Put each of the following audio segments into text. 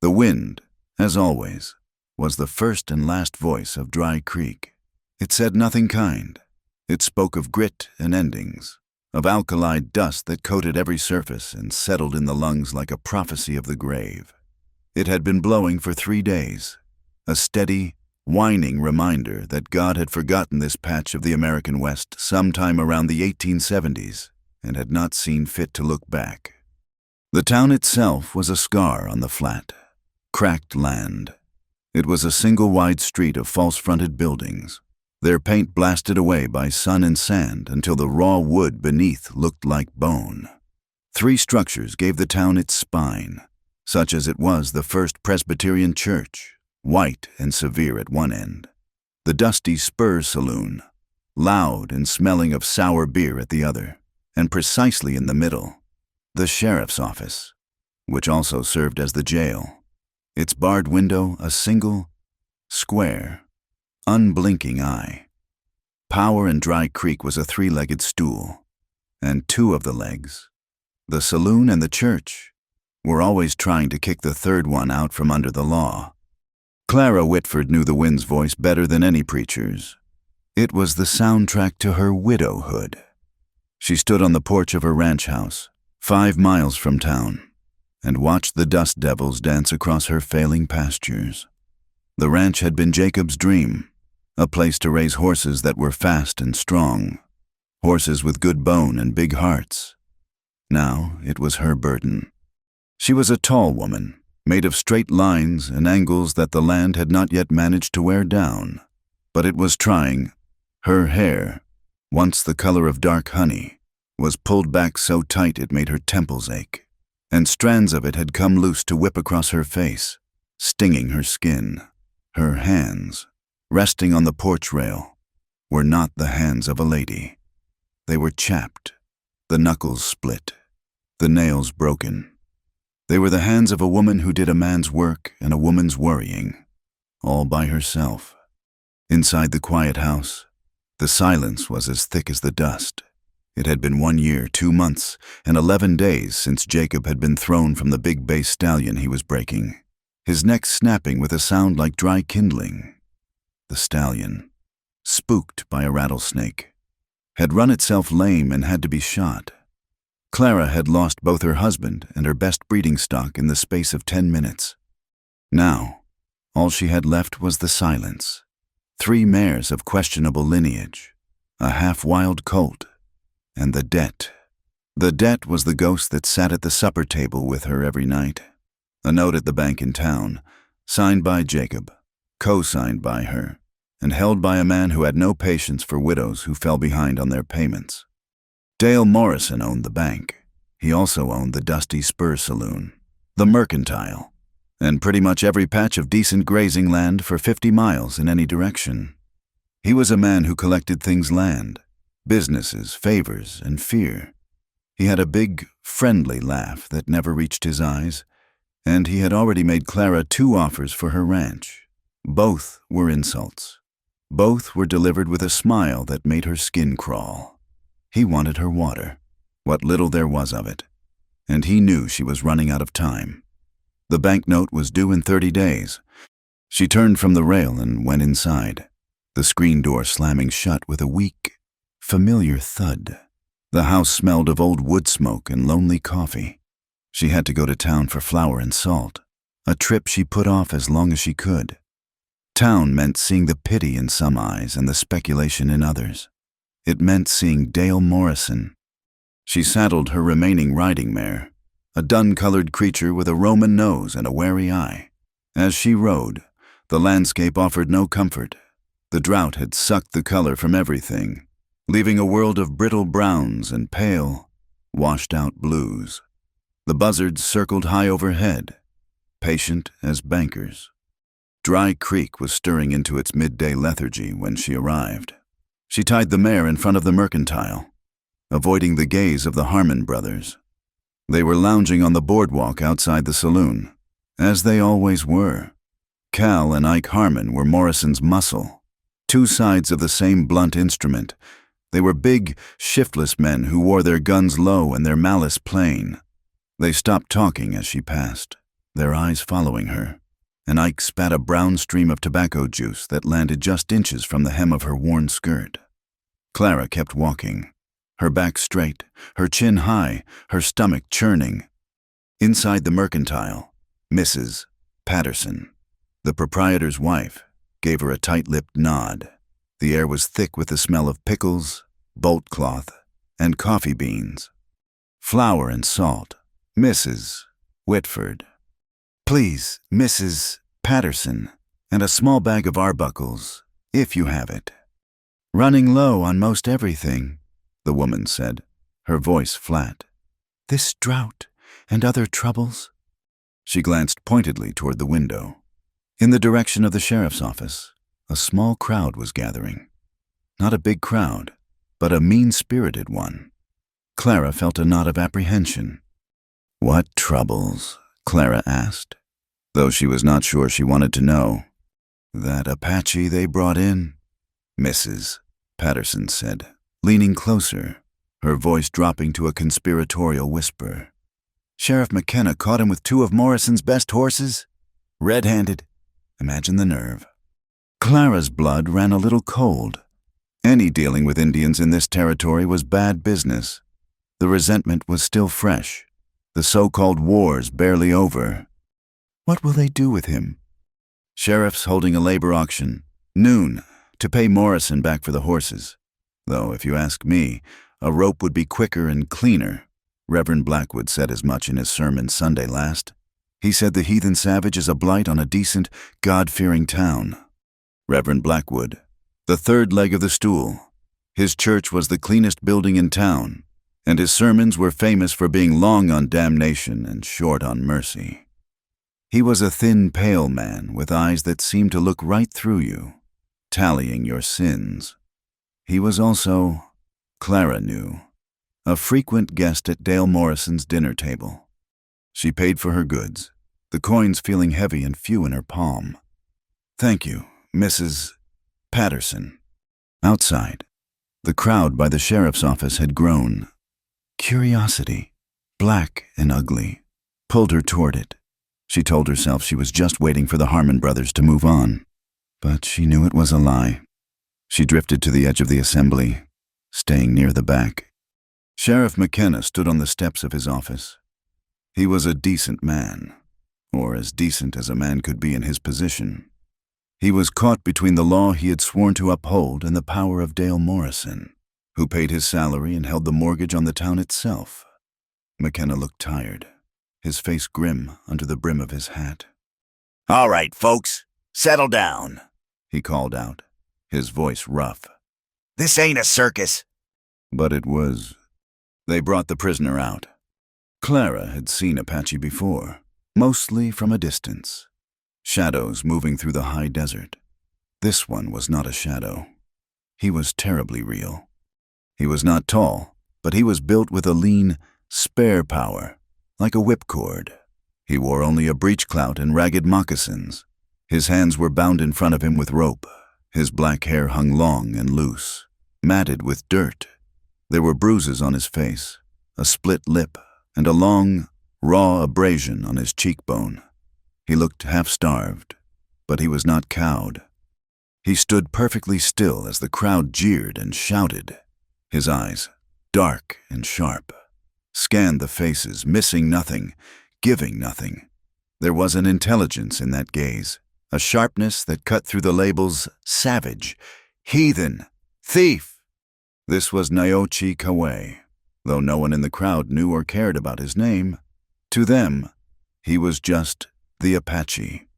The wind, as always, was the first and last voice of Dry Creek. It said nothing kind. It spoke of grit and endings, of alkali dust that coated every surface and settled in the lungs like a prophecy of the grave. It had been blowing for 3 days, a steady, whining reminder that God had forgotten this patch of the American West sometime around the 1870s and had not seen fit to look back. The town itself was a scar on the flat, cracked land. It was a single wide street of false-fronted buildings, their paint blasted away by sun and sand until the raw wood beneath looked like bone. 3 structures gave the town its spine, such as it was the First Presbyterian Church, white and severe at one end, the dusty Spur Saloon, loud and smelling of sour beer at the other, and precisely in the middle, the sheriff's office, which also served as the jail, its barred window a single, square, unblinking eye. Power in Dry Creek was a 3-legged stool, and 2 of the legs, the saloon and the church, were always trying to kick the third one out from under the law. Clara Whitford knew the wind's voice better than any preacher's. It was the soundtrack to her widowhood. She stood on the porch of her ranch house, 5 miles from town, and watched the dust devils dance across her failing pastures. The ranch had been Jacob's dream, a place to raise horses that were fast and strong, horses with good bone and big hearts. Now it was her burden. She was a tall woman, made of straight lines and angles that the land had not yet managed to wear down, but it was trying. Her hair, once the color of dark honey, was pulled back so tight it made her temples ache, and strands of it had come loose to whip across her face, stinging her skin. Her hands, resting on the porch rail, were not the hands of a lady. They were chapped, the knuckles split, the nails broken. They were the hands of a woman who did a man's work and a woman's worrying, all by herself. Inside the quiet house, the silence was as thick as the dust. It had been 1 year, 2 months, and 11 days since Jacob had been thrown from the big bay stallion he was breaking, his neck snapping with a sound like dry kindling. The stallion, spooked by a rattlesnake, had run itself lame and had to be shot. Clara had lost both her husband and her best breeding stock in the space of 10 minutes. Now, all she had left was the silence. 3 mares of questionable lineage, a half-wild colt, and the debt. The debt was the ghost that sat at the supper table with her every night. A note at the bank in town, signed by Jacob, co-signed by her, and held by a man who had no patience for widows who fell behind on their payments. Dale Morrison owned the bank. He also owned the dusty Spur Saloon, the Mercantile, and pretty much every patch of decent grazing land for 50 miles in any direction. He was a man who collected things: land, businesses, favors, and fear. He had a big, friendly laugh that never reached his eyes, and he had already made Clara 2 offers for her ranch. Both were insults. Both were delivered with a smile that made her skin crawl. He wanted her water, what little there was of it, and he knew she was running out of time. The banknote was due in 30 days. She turned from the rail and went inside, the screen door slamming shut with a weak, familiar thud. The house smelled of old wood smoke and lonely coffee. She had to go to town for flour and salt, a trip she put off as long as she could. Town meant seeing the pity in some eyes and the speculation in others. It meant seeing Dale Morrison. She saddled her remaining riding mare, a dun-colored creature with a Roman nose and a wary eye. As she rode, the landscape offered no comfort. The drought had sucked the color from everything, leaving a world of brittle browns and pale, washed-out blues. The buzzards circled high overhead, patient as bankers. Dry Creek was stirring into its midday lethargy when she arrived. She tied the mare in front of the Mercantile, avoiding the gaze of the Harmon brothers. They were lounging on the boardwalk outside the saloon, as they always were. Cal and Ike Harmon were Morrison's muscle, 2 sides of the same blunt instrument. They were big, shiftless men who wore their guns low and their malice plain. They stopped talking as she passed. their eyes following her, and Ike spat a brown stream of tobacco juice that landed just inches from the hem of her worn skirt. Clara kept walking, her back straight, her chin high, her stomach churning. Inside the mercantile, Mrs. Patterson, the proprietor's wife, gave her a tight-lipped nod. The air was thick with the smell of pickles, bolt cloth, and coffee beans. Flour and salt. Mrs. Whitford. Please, Mrs. Patterson, and a small bag of arbuckles, if you have it. Running low on most everything, the woman said, her voice flat. This drought and other troubles. She glanced pointedly toward the window. In the direction of the sheriff's office, a small crowd was gathering. Not a big crowd, but a mean-spirited one. Clara felt a knot of apprehension. What troubles? Clara asked, though she was not sure she wanted to know. That Apache they brought in? Mrs. Patterson said, leaning closer, her voice dropping to a conspiratorial whisper. Sheriff McKenna caught him with 2 of Morrison's best horses? Red-handed. Imagine the nerve. Clara's blood ran a little cold. Any dealing with Indians in this territory was bad business. The resentment was still fresh, the so-called wars barely over. What will they do with him? Sheriff's holding a labor auction, noon, to pay Morrison back for the horses. Though, if you ask me, a rope would be quicker and cleaner. Reverend Blackwood said as much in his sermon Sunday last. He said the heathen savage is a blight on a decent, God-fearing town. Reverend Blackwood, the third leg of the stool. His church was the cleanest building in town, and his sermons were famous for being long on damnation and short on mercy. He was a thin, pale man with eyes that seemed to look right through you, tallying your sins. He was also, Clara knew, a frequent guest at Dale Morrison's dinner table. She paid for her goods, the coins feeling heavy and few in her palm. Thank you, Mrs. Patterson. Outside, the crowd by the sheriff's office had grown. Curiosity, black and ugly, pulled her toward it. She told herself she was just waiting for the Harmon brothers to move on, but she knew it was a lie. She drifted to the edge of the assembly, staying near the back. Sheriff McKenna stood on the steps of his office. He was a decent man, or as decent as a man could be in his position. He was caught between the law he had sworn to uphold and the power of Dale Morrison, who paid his salary and held the mortgage on the town itself. McKenna looked tired, his face grim under the brim of his hat. All right, folks, settle down, he called out, his voice rough. This ain't a circus. But it was. They brought the prisoner out. Clara had seen Apache before, mostly from a distance. Shadows moving through the high desert. This one was not a shadow. He was terribly real. He was not tall, but he was built with a lean, spare power, like a whipcord. He wore only a breechclout and ragged moccasins. His hands were bound in front of him with rope. His black hair hung long and loose, matted with dirt. There were bruises on his face, a split lip, and a long, raw abrasion on his cheekbone. He looked half-starved, but he was not cowed. He stood perfectly still as the crowd jeered and shouted. His eyes, dark and sharp, scanned the faces, missing nothing, giving nothing. There was an intelligence in that gaze, a sharpness that cut through the labels savage, heathen, thief. This was Naochi Kawe, though no one in the crowd knew or cared about his name. To them, he was just the Apache.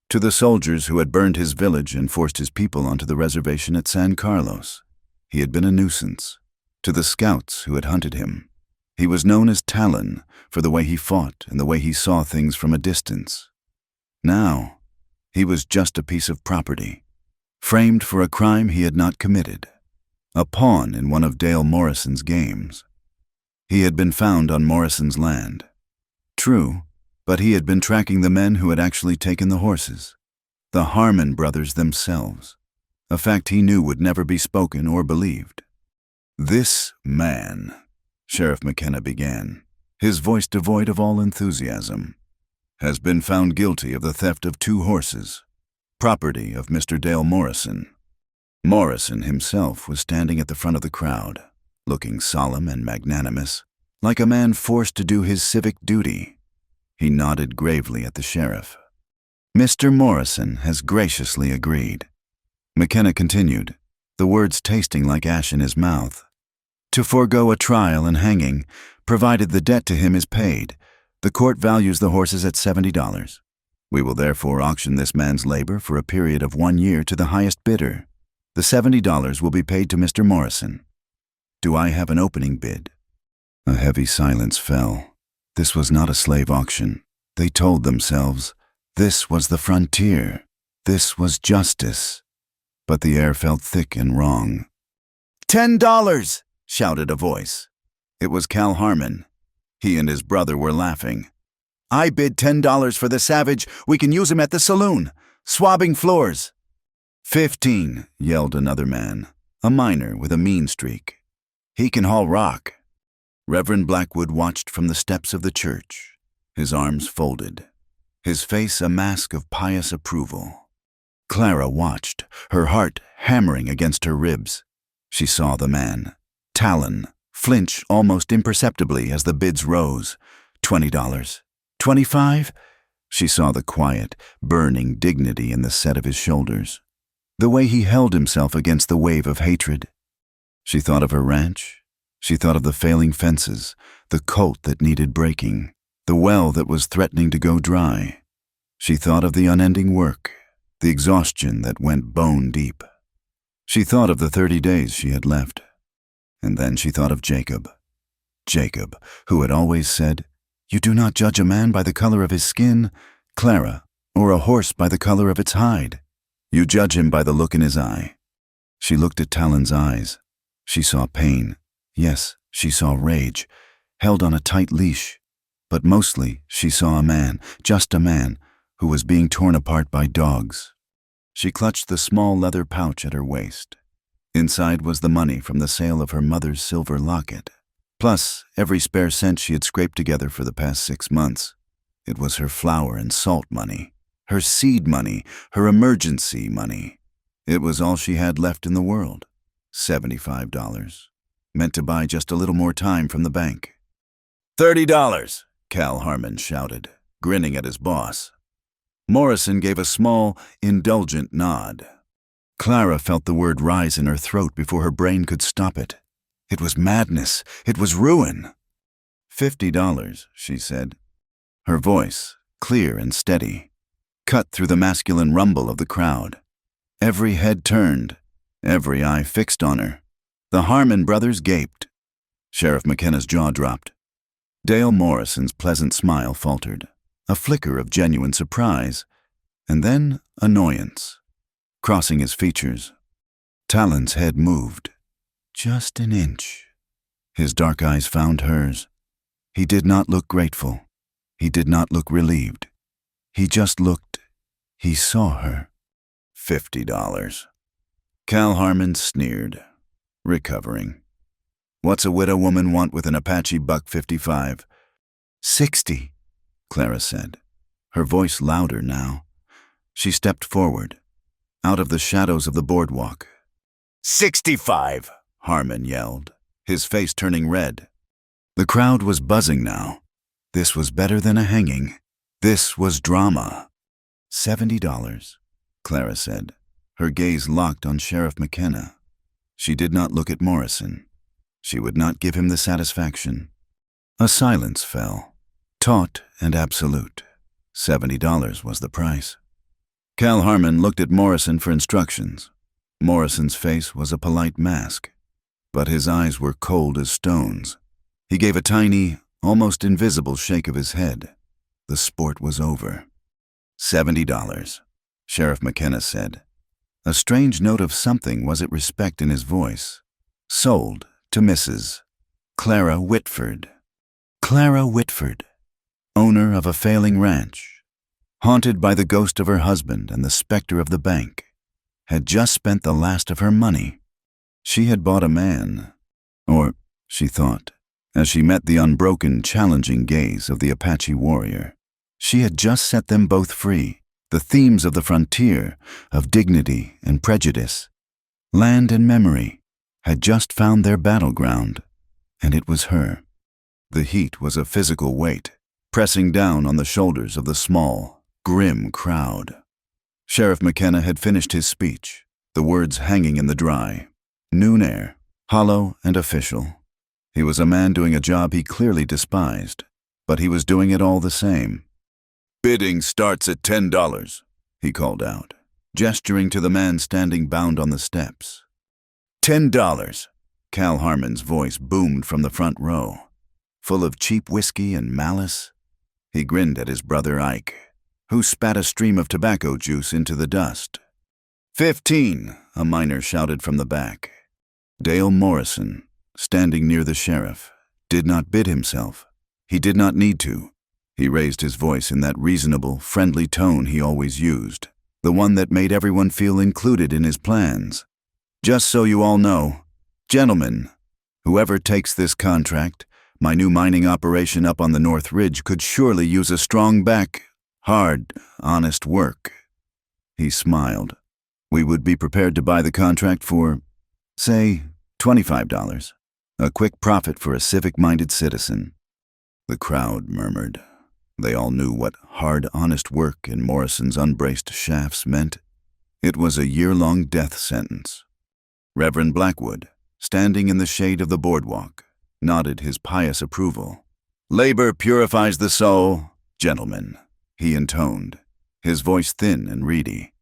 To the soldiers who had burned his village and forced his people onto the reservation at San Carlos, he had been a nuisance. To the scouts who had hunted him, he was known as Talon for the way he fought and the way he saw things from a distance. Now, he was just a piece of property, framed for a crime he had not committed, a pawn in one of Dale Morrison's games. He had been found on Morrison's land. True, but he had been tracking the men who had actually taken the horses, the Harmon brothers themselves, a fact he knew would never be spoken or believed. This man, Sheriff McKenna began, his voice devoid of all enthusiasm. has been found guilty of the theft of 2 horses, property of Mr. Dale Morrison. Morrison himself was standing at the front of the crowd, looking solemn and magnanimous, like a man forced to do his civic duty. He nodded gravely at the sheriff. Mr. Morrison has graciously agreed. McKenna continued, the words tasting like ash in his mouth, to forego a trial and hanging, provided the debt to him is paid. The court values the horses at $70. We will therefore auction this man's labor for a period of 1 year to the highest bidder. The $70 will be paid to Mr. Morrison. Do I have an opening bid? A heavy silence fell. This was not a slave auction. They told themselves, this was the frontier. This was justice. But the air felt thick and wrong. $10! Shouted a voice. It was Cal Harmon. He and his brother were laughing. I bid $10 for the savage. We can use him at the saloon, swabbing floors. 15, yelled another man, a miner with a mean streak. He can haul rock. Reverend Blackwood watched from the steps of the church, his arms folded, his face a mask of pious approval. Clara watched, her heart hammering against her ribs. She saw the man, Talon, flinch almost imperceptibly as the bids rose. $20. 25? She saw the quiet, burning dignity in the set of his shoulders, the way he held himself against the wave of hatred. She thought of her ranch. She thought of the failing fences, the colt that needed breaking, the well that was threatening to go dry. She thought of the unending work, the exhaustion that went bone deep. She thought of the 30 days she had left. And then she thought of Jacob. Jacob, who had always said, you do not judge a man by the color of his skin, Clara, or a horse by the color of its hide. You judge him by the look in his eye. She looked at Talon's eyes. She saw pain. Yes, she saw rage, held on a tight leash. But mostly she saw a man, just a man, who was being torn apart by dogs. She clutched the small leather pouch at her waist. Inside was the money from the sale of her mother's silver locket, plus every spare cent she had scraped together for the past 6 months. It was her flour and salt money, her seed money, her emergency money. It was all she had left in the world. $75. Meant to buy just a little more time from the bank. $30, Cal Harmon shouted, grinning at his boss. Morrison gave a small, indulgent nod. Clara felt the word rise in her throat before her brain could stop it. It was madness. It was ruin. $50, she said. Her voice, clear and steady, cut through the masculine rumble of the crowd. Every head turned, every eye fixed on her. The Harmon brothers gaped. Sheriff McKenna's jaw dropped. Dale Morrison's pleasant smile faltered, a flicker of genuine surprise, and then annoyance. Crossing his features, Talon's head moved, just an inch. His dark eyes found hers. He did not look grateful. He did not look relieved. He just looked. He saw her. $50. Cal Harmon sneered, recovering. What's a widow woman want with an Apache buck 55? 60, Clara said, her voice louder now. She stepped forward, out of the shadows of the boardwalk. 65, Harmon yelled, his face turning red. The crowd was buzzing now. This was better than a hanging. This was drama. $70, Clara said, her gaze locked on Sheriff McKenna. She did not look at Morrison. She would not give him the satisfaction. A silence fell, taut and absolute. $70 was the price. Cal Harmon looked at Morrison for instructions. Morrison's face was a polite mask, but his eyes were cold as stones. He gave a tiny, almost invisible shake of his head. The sport was over. $70, Sheriff McKenna said. A strange note of something was at respect in his voice. Sold to Mrs. Clara Whitford. Clara Whitford, owner of a failing ranch, haunted by the ghost of her husband and the specter of the bank, had just spent the last of her money. She had bought a man, or, she thought, as she met the unbroken, challenging gaze of the Apache warrior. She had just set them both free. The themes of the frontier, of dignity and prejudice, land and memory, had just found their battleground, and it was her. The heat was a physical weight, pressing down on the shoulders of the small, grim crowd. Sheriff McKenna had finished his speech, the words hanging in the dry. Noon air, hollow and official. He was a man doing a job he clearly despised, but he was doing it all the same. "Bidding starts at $10, he called out, gesturing to the man standing bound on the steps. $10, Cal Harmon's voice boomed from the front row, full of cheap whiskey and malice. He grinned at his brother Ike, who spat a stream of tobacco juice into the dust. 15, a miner shouted from the back. Dale Morrison, standing near the sheriff, did not bid himself. He did not need to. He raised his voice in that reasonable, friendly tone he always used, the one that made everyone feel included in his plans. "Just so you all know, gentlemen, whoever takes this contract, my new mining operation up on the North Ridge could surely use a strong back, hard, honest work." He smiled. "We would be prepared to buy the contract for, say, $25, a quick profit for a civic-minded citizen." The crowd murmured. They all knew what hard, honest work in Morrison's unbraced shafts meant. It was a year-long death sentence. Reverend Blackwood, standing in the shade of the boardwalk, nodded his pious approval. "Labor purifies the soul, gentlemen," he intoned, his voice thin and reedy.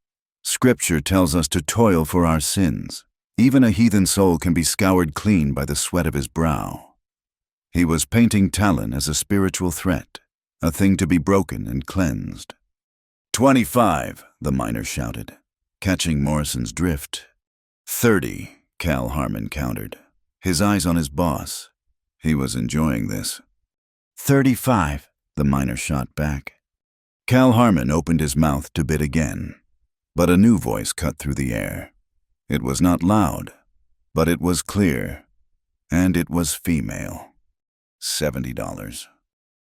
"Scripture tells us to toil for our sins. Even a heathen soul can be scoured clean by the sweat of his brow." He was painting Talon as a spiritual threat, a thing to be broken and cleansed. 25, the miner shouted, catching Morrison's drift. 30, Cal Harmon countered, his eyes on his boss. He was enjoying this. 35, the miner shot back. Cal Harmon opened his mouth to bid again, but a new voice cut through the air. It was not loud, but it was clear, and it was female. $70.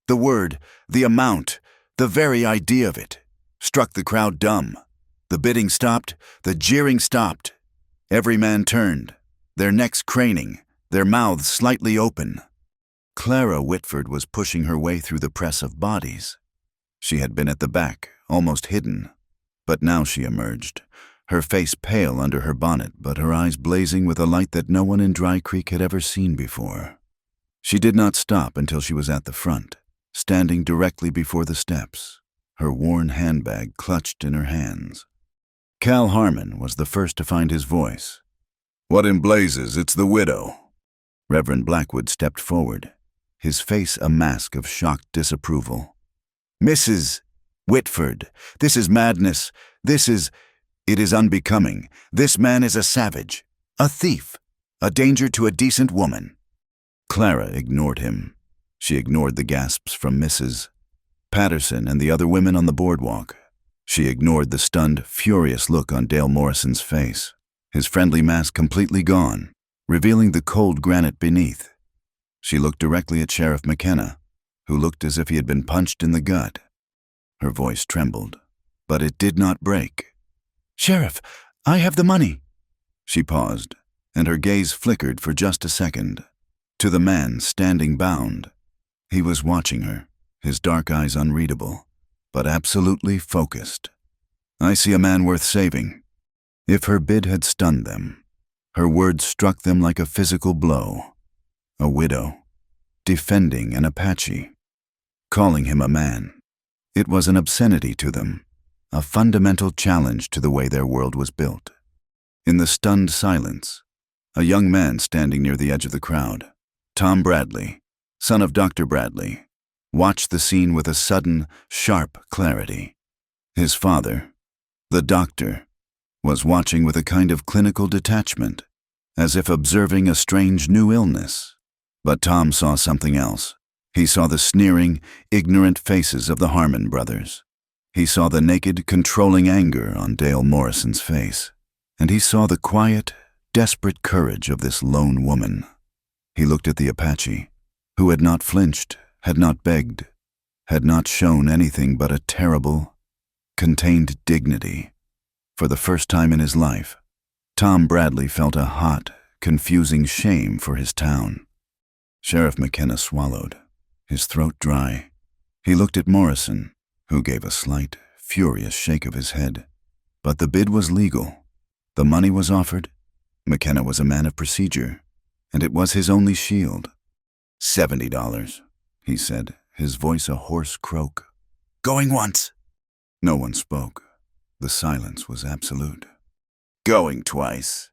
The word, the amount, the very idea of it, struck the crowd dumb. The bidding stopped, the jeering stopped. Every man turned, their necks craning, their mouths slightly open. Clara Whitford was pushing her way through the press of bodies. She had been at the back, almost hidden, but now she emerged, her face pale under her bonnet, but her eyes blazing with a light that no one in Dry Creek had ever seen before. She did not stop until she was at the front, standing directly before the steps, her worn handbag clutched in her hands. Cal Harmon was the first to find his voice. "What in blazes, it's the widow." Reverend Blackwood stepped forward, his face a mask of shocked disapproval. "Mrs. Whitford, this is madness. It is unbecoming. This man is a savage, a thief, a danger to a decent woman." Clara ignored him. She ignored the gasps from Mrs. Patterson and the other women on the boardwalk. She ignored the stunned, furious look on Dale Morrison's face, his friendly mask completely gone, revealing the cold granite beneath. She looked directly at Sheriff McKenna, who looked as if he had been punched in the gut. Her voice trembled, but it did not break. "Sheriff, I have the money." She paused, and her gaze flickered for just a second, to the man standing bound. He was watching her, his dark eyes unreadable, but absolutely focused. "I see a man worth saving." If her bid had stunned them, her words struck them like a physical blow. A widow, defending an Apache, calling him a man. It was an obscenity to them, a fundamental challenge to the way their world was built. In the stunned silence, a young man standing near the edge of the crowd, Tom Bradley, son of Dr. Bradley, watched the scene with a sudden, sharp clarity. His father, the doctor, was watching with a kind of clinical detachment, as if observing a strange new illness. But Tom saw something else. He saw the sneering, ignorant faces of the Harmon brothers. He saw the naked, controlling anger on Dale Morrison's face. And he saw the quiet, desperate courage of this lone woman. He looked at the Apache, who had not flinched, had not begged. had not shown anything but a terrible, contained dignity. For the first time in his life, Tom Bradley felt a hot, confusing shame for his town. Sheriff McKenna swallowed, his throat dry. He looked at Morrison, who gave a slight, furious shake of his head. But the bid was legal. The money was offered. McKenna was a man of procedure, and it was his only shield. $70, he said, his voice a hoarse croak. Going once. No one spoke. The silence was absolute. Going twice.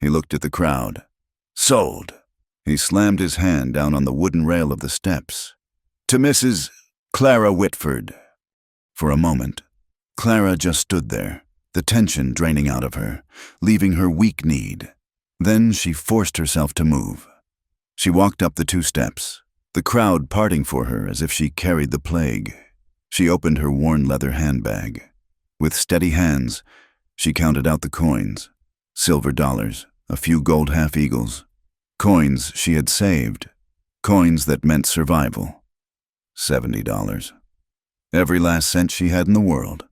He looked at the crowd. Sold. He slammed his hand down on the wooden rail of the steps. To Mrs. Clara Whitford. For a moment, Clara just stood there, the tension draining out of her, leaving her weak-kneed. Then she forced herself to move. She walked up the 2 steps, the crowd parting for her as if she carried the plague. She opened her worn leather handbag. With steady hands, she counted out the coins, silver dollars, a few gold half-eagles, coins she had saved, coins that meant survival. $70. Every last cent she had in the world.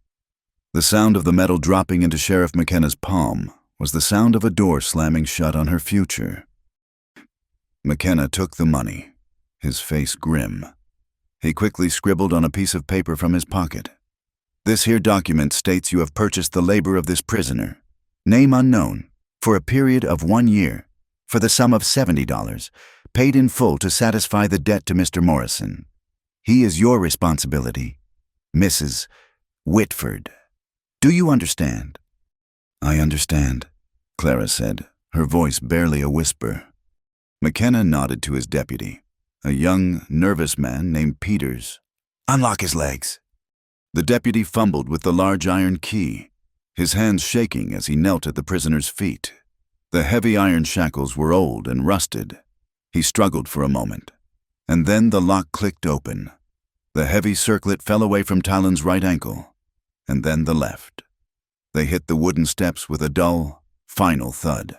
The sound of the metal dropping into Sheriff McKenna's palm was the sound of a door slamming shut on her future. McKenna took the money, his face grim. He quickly scribbled on a piece of paper from his pocket. This here document states you have purchased the labor of this prisoner, name unknown, for a period of 1 year, for the sum of $70, paid in full to satisfy the debt to Mr. Morrison. He is your responsibility, Mrs. Whitford. Do you understand? I understand, Clara said, her voice barely a whisper. McKenna nodded to his deputy, a young, nervous man named Peters. Unlock his legs. The deputy fumbled with the large iron key, his hands shaking as he knelt at the prisoner's feet. The heavy iron shackles were old and rusted. He struggled for a moment, and then the lock clicked open. The heavy circlet fell away from Talon's right ankle, and then the left. They hit the wooden steps with a dull, final thud.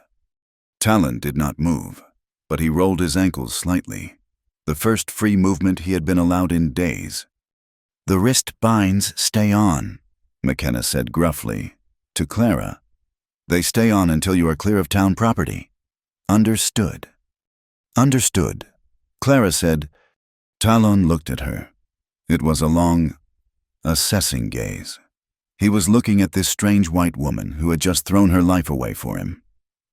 Talon did not move, but he rolled his ankles slightly, the first free movement he had been allowed in days. The wrist binds stay on, McKenna said gruffly. To Clara, they stay on until you are clear of town property. Understood. Understood, Clara said. Talon looked at her. It was a long, assessing gaze. He was looking at this strange white woman who had just thrown her life away for him.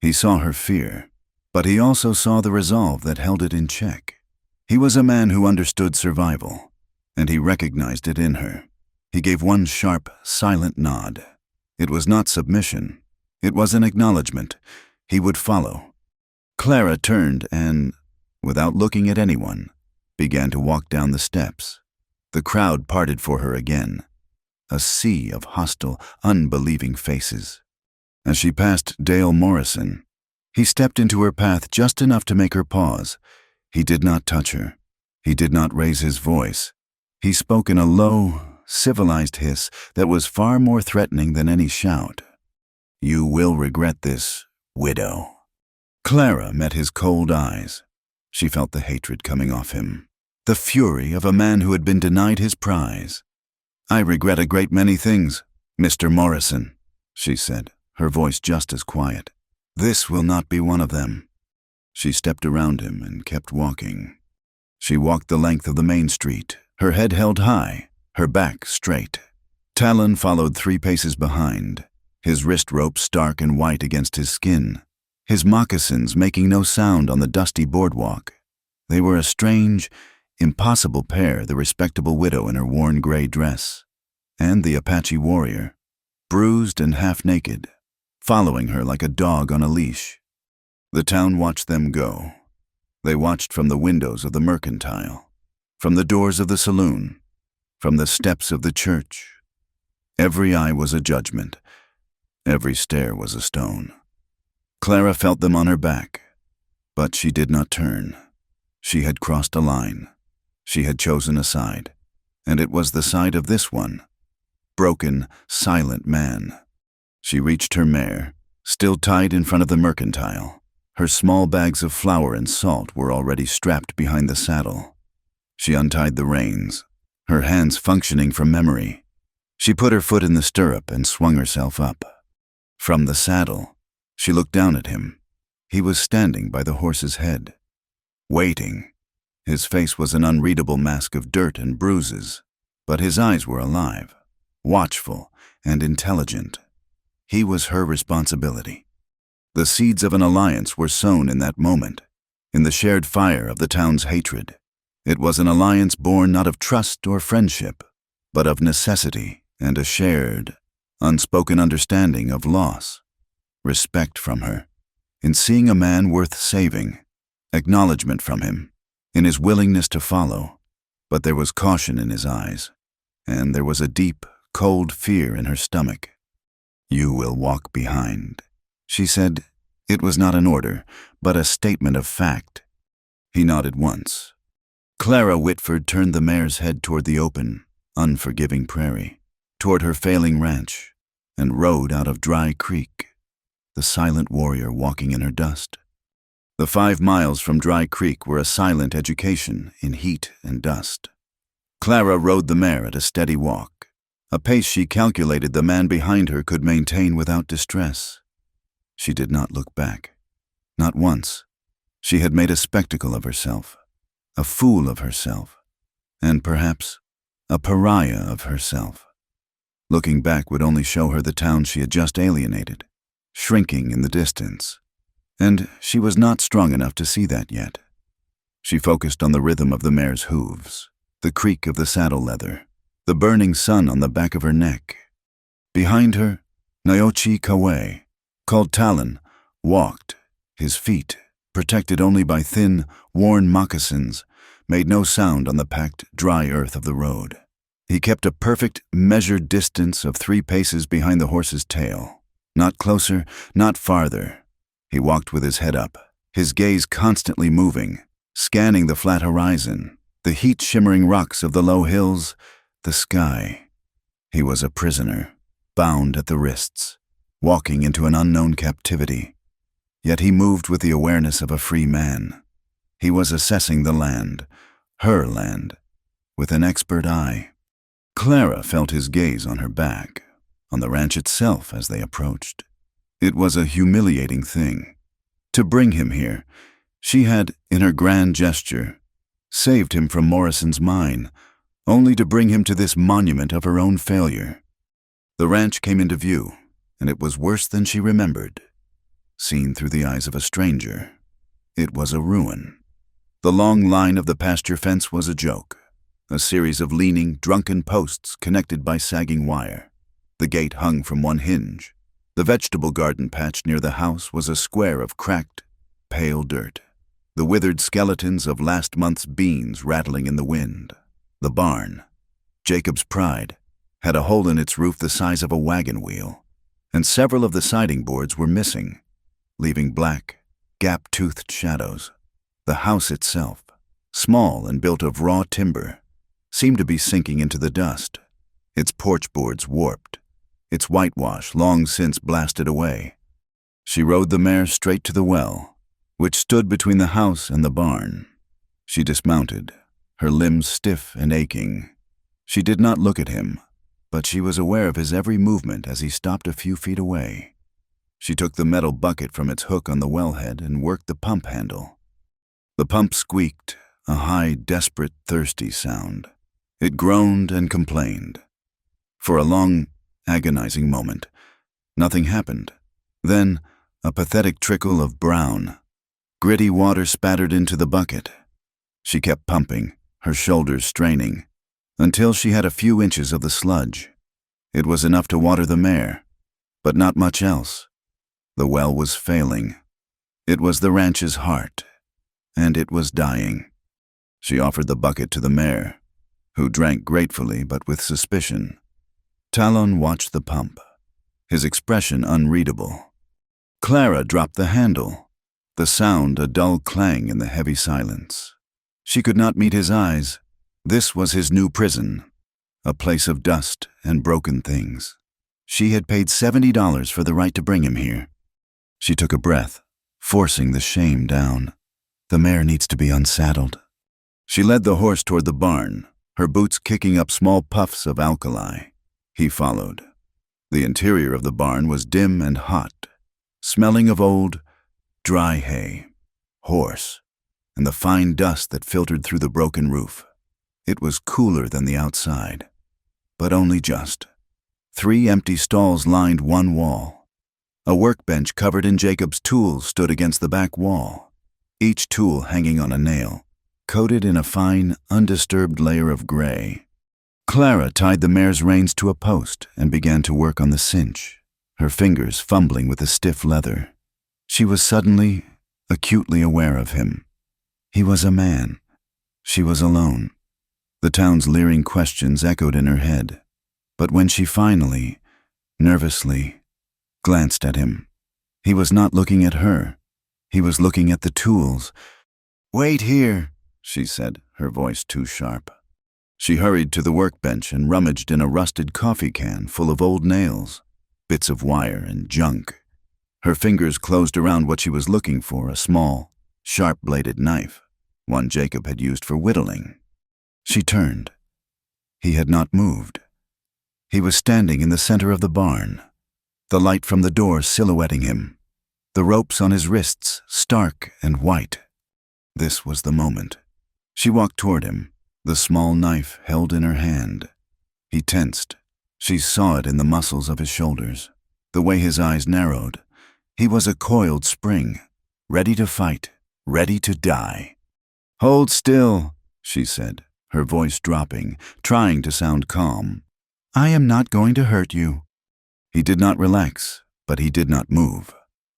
He saw her fear, but he also saw the resolve that held it in check. He was a man who understood survival, and he recognized it in her. He gave one sharp, silent nod. It was not submission. It was an acknowledgement. He would follow. Clara turned and, without looking at anyone, began to walk down the steps. The crowd parted for her again, a sea of hostile, unbelieving faces. As she passed Dale Morrison, he stepped into her path just enough to make her pause. He did not touch her. He did not raise his voice. He spoke in a low, civilized hiss that was far more threatening than any shout. You will regret this, widow. Clara met his cold eyes. She felt the hatred coming off him, the fury of a man who had been denied his prize. I regret a great many things, Mr. Morrison, she said, her voice just as quiet. This will not be one of them. She stepped around him and kept walking. She walked the length of the main street, her head held high, her back straight. Talon followed 3 paces behind, his wrist rope stark and white against his skin, his moccasins making no sound on the dusty boardwalk. They were a strange, impossible pair, the respectable widow in her worn gray dress, and the Apache warrior, bruised and half-naked, following her like a dog on a leash. The town watched them go. They watched from the windows of the mercantile, from the doors of the saloon, from the steps of the church. Every eye was a judgment. Every stare was a stone. Clara felt them on her back, but she did not turn. She had crossed a line. She had chosen a side, and it was the side of this one, broken, silent man. She reached her mare, still tied in front of the mercantile. Her small bags of flour and salt were already strapped behind the saddle. She untied the reins. her hands functioning from memory. She put her foot in the stirrup and swung herself up. From the saddle, she looked down at him. He was standing by the horse's head, waiting. His face was an unreadable mask of dirt and bruises, but his eyes were alive, watchful, and intelligent. He was her responsibility. The seeds of an alliance were sown in that moment, in the shared fire of the town's hatred. It was an alliance born not of trust or friendship, but of necessity and a shared, unspoken understanding of loss. Respect from her, in seeing a man worth saving, acknowledgement from him, in his willingness to follow. But there was caution in his eyes, and there was a deep, cold fear in her stomach. "You will walk behind," she said. It was not an order, but a statement of fact. He nodded once. Clara Whitford turned the mare's head toward the open, unforgiving prairie, toward her failing ranch, and rode out of Dry Creek, the silent warrior walking in her dust. The 5 miles from Dry Creek were a silent education in heat and dust. Clara rode the mare at a steady walk, a pace she calculated the man behind her could maintain without distress. She did not look back. Not once. She had made a spectacle of herself, a fool of herself, and perhaps a pariah of herself. Looking back would only show her the town she had just alienated, shrinking in the distance, and she was not strong enough to see that yet. She focused on the rhythm of the mare's hooves, the creak of the saddle leather, the burning sun on the back of her neck. Behind her, Naochi Kawe, called Talon, walked. His feet, protected only by thin, worn moccasins, made no sound on the packed, dry earth of the road. He kept a perfect, measured distance of 3 paces behind the horse's tail. Not closer, not farther. He walked with his head up, his gaze constantly moving, scanning the flat horizon, the heat-shimmering rocks of the low hills, the sky. He was a prisoner, bound at the wrists, walking into an unknown captivity. Yet he moved with the awareness of a free man. He was assessing the land, her land, with an expert eye. Clara felt his gaze on her back, on the ranch itself as they approached. It was a humiliating thing. To bring him here, she had, in her grand gesture, saved him from Morrison's mine, only to bring him to this monument of her own failure. The ranch came into view, and it was worse than she remembered. Seen through the eyes of a stranger, it was a ruin. The long line of the pasture fence was a joke, a series of leaning, drunken posts connected by sagging wire. The gate hung from one hinge. The vegetable garden patch near the house was a square of cracked, pale dirt, the withered skeletons of last month's beans rattling in the wind. The barn, Jacob's pride, had a hole in its roof the size of a wagon wheel, and several of the siding boards were missing, leaving black, gap-toothed shadows. The house itself, small and built of raw timber, seemed to be sinking into the dust, its porch boards warped, its whitewash long since blasted away. She rode the mare straight to the well, which stood between the house and the barn. She dismounted, her limbs stiff and aching. She did not look at him, but she was aware of his every movement as he stopped a few feet away. She took the metal bucket from its hook on the wellhead and worked the pump handle. The pump squeaked, a high, desperate, thirsty sound. It groaned and complained. For a long, agonizing moment, nothing happened. Then, a pathetic trickle of brown, gritty water spattered into the bucket. She kept pumping, her shoulders straining, until she had a few inches of the sludge. It was enough to water the mare, but not much else. The well was failing. It was the ranch's heart, and it was dying. She offered the bucket to the mare, who drank gratefully but with suspicion. Talon watched the pump, his expression unreadable. Clara dropped the handle, the sound a dull clang in the heavy silence. She could not meet his eyes. This was his new prison, a place of dust and broken things. She had paid $70 for the right to bring him here. She took a breath, forcing the shame down. The mare needs to be unsaddled. She led the horse toward the barn, her boots kicking up small puffs of alkali. He followed. The interior of the barn was dim and hot, smelling of old, dry hay, horse, and the fine dust that filtered through the broken roof. It was cooler than the outside, but only just. 3 empty stalls lined one wall. A workbench covered in Jacob's tools stood against the back wall, each tool hanging on a nail, coated in a fine, undisturbed layer of gray. Clara tied the mare's reins to a post and began to work on the cinch, her fingers fumbling with the stiff leather. She was suddenly, acutely aware of him. He was a man. She was alone. The town's leering questions echoed in her head. But when she finally, nervously, glanced at him, he was not looking at her. He was looking at the tools. "Wait here," she said, her voice too sharp. She hurried to the workbench and rummaged in a rusted coffee can full of old nails, bits of wire and junk. Her fingers closed around what she was looking for, a small, sharp-bladed knife, one Jacob had used for whittling. She turned. He had not moved. He was standing in the center of the barn, the light from the door silhouetting him, the ropes on his wrists stark and white. This was the moment. She walked toward him, the small knife held in her hand. He tensed. She saw it in the muscles of his shoulders, the way his eyes narrowed. He was a coiled spring, ready to fight, ready to die. "Hold still," she said, her voice dropping, trying to sound calm. "I am not going to hurt you." He did not relax, but he did not move.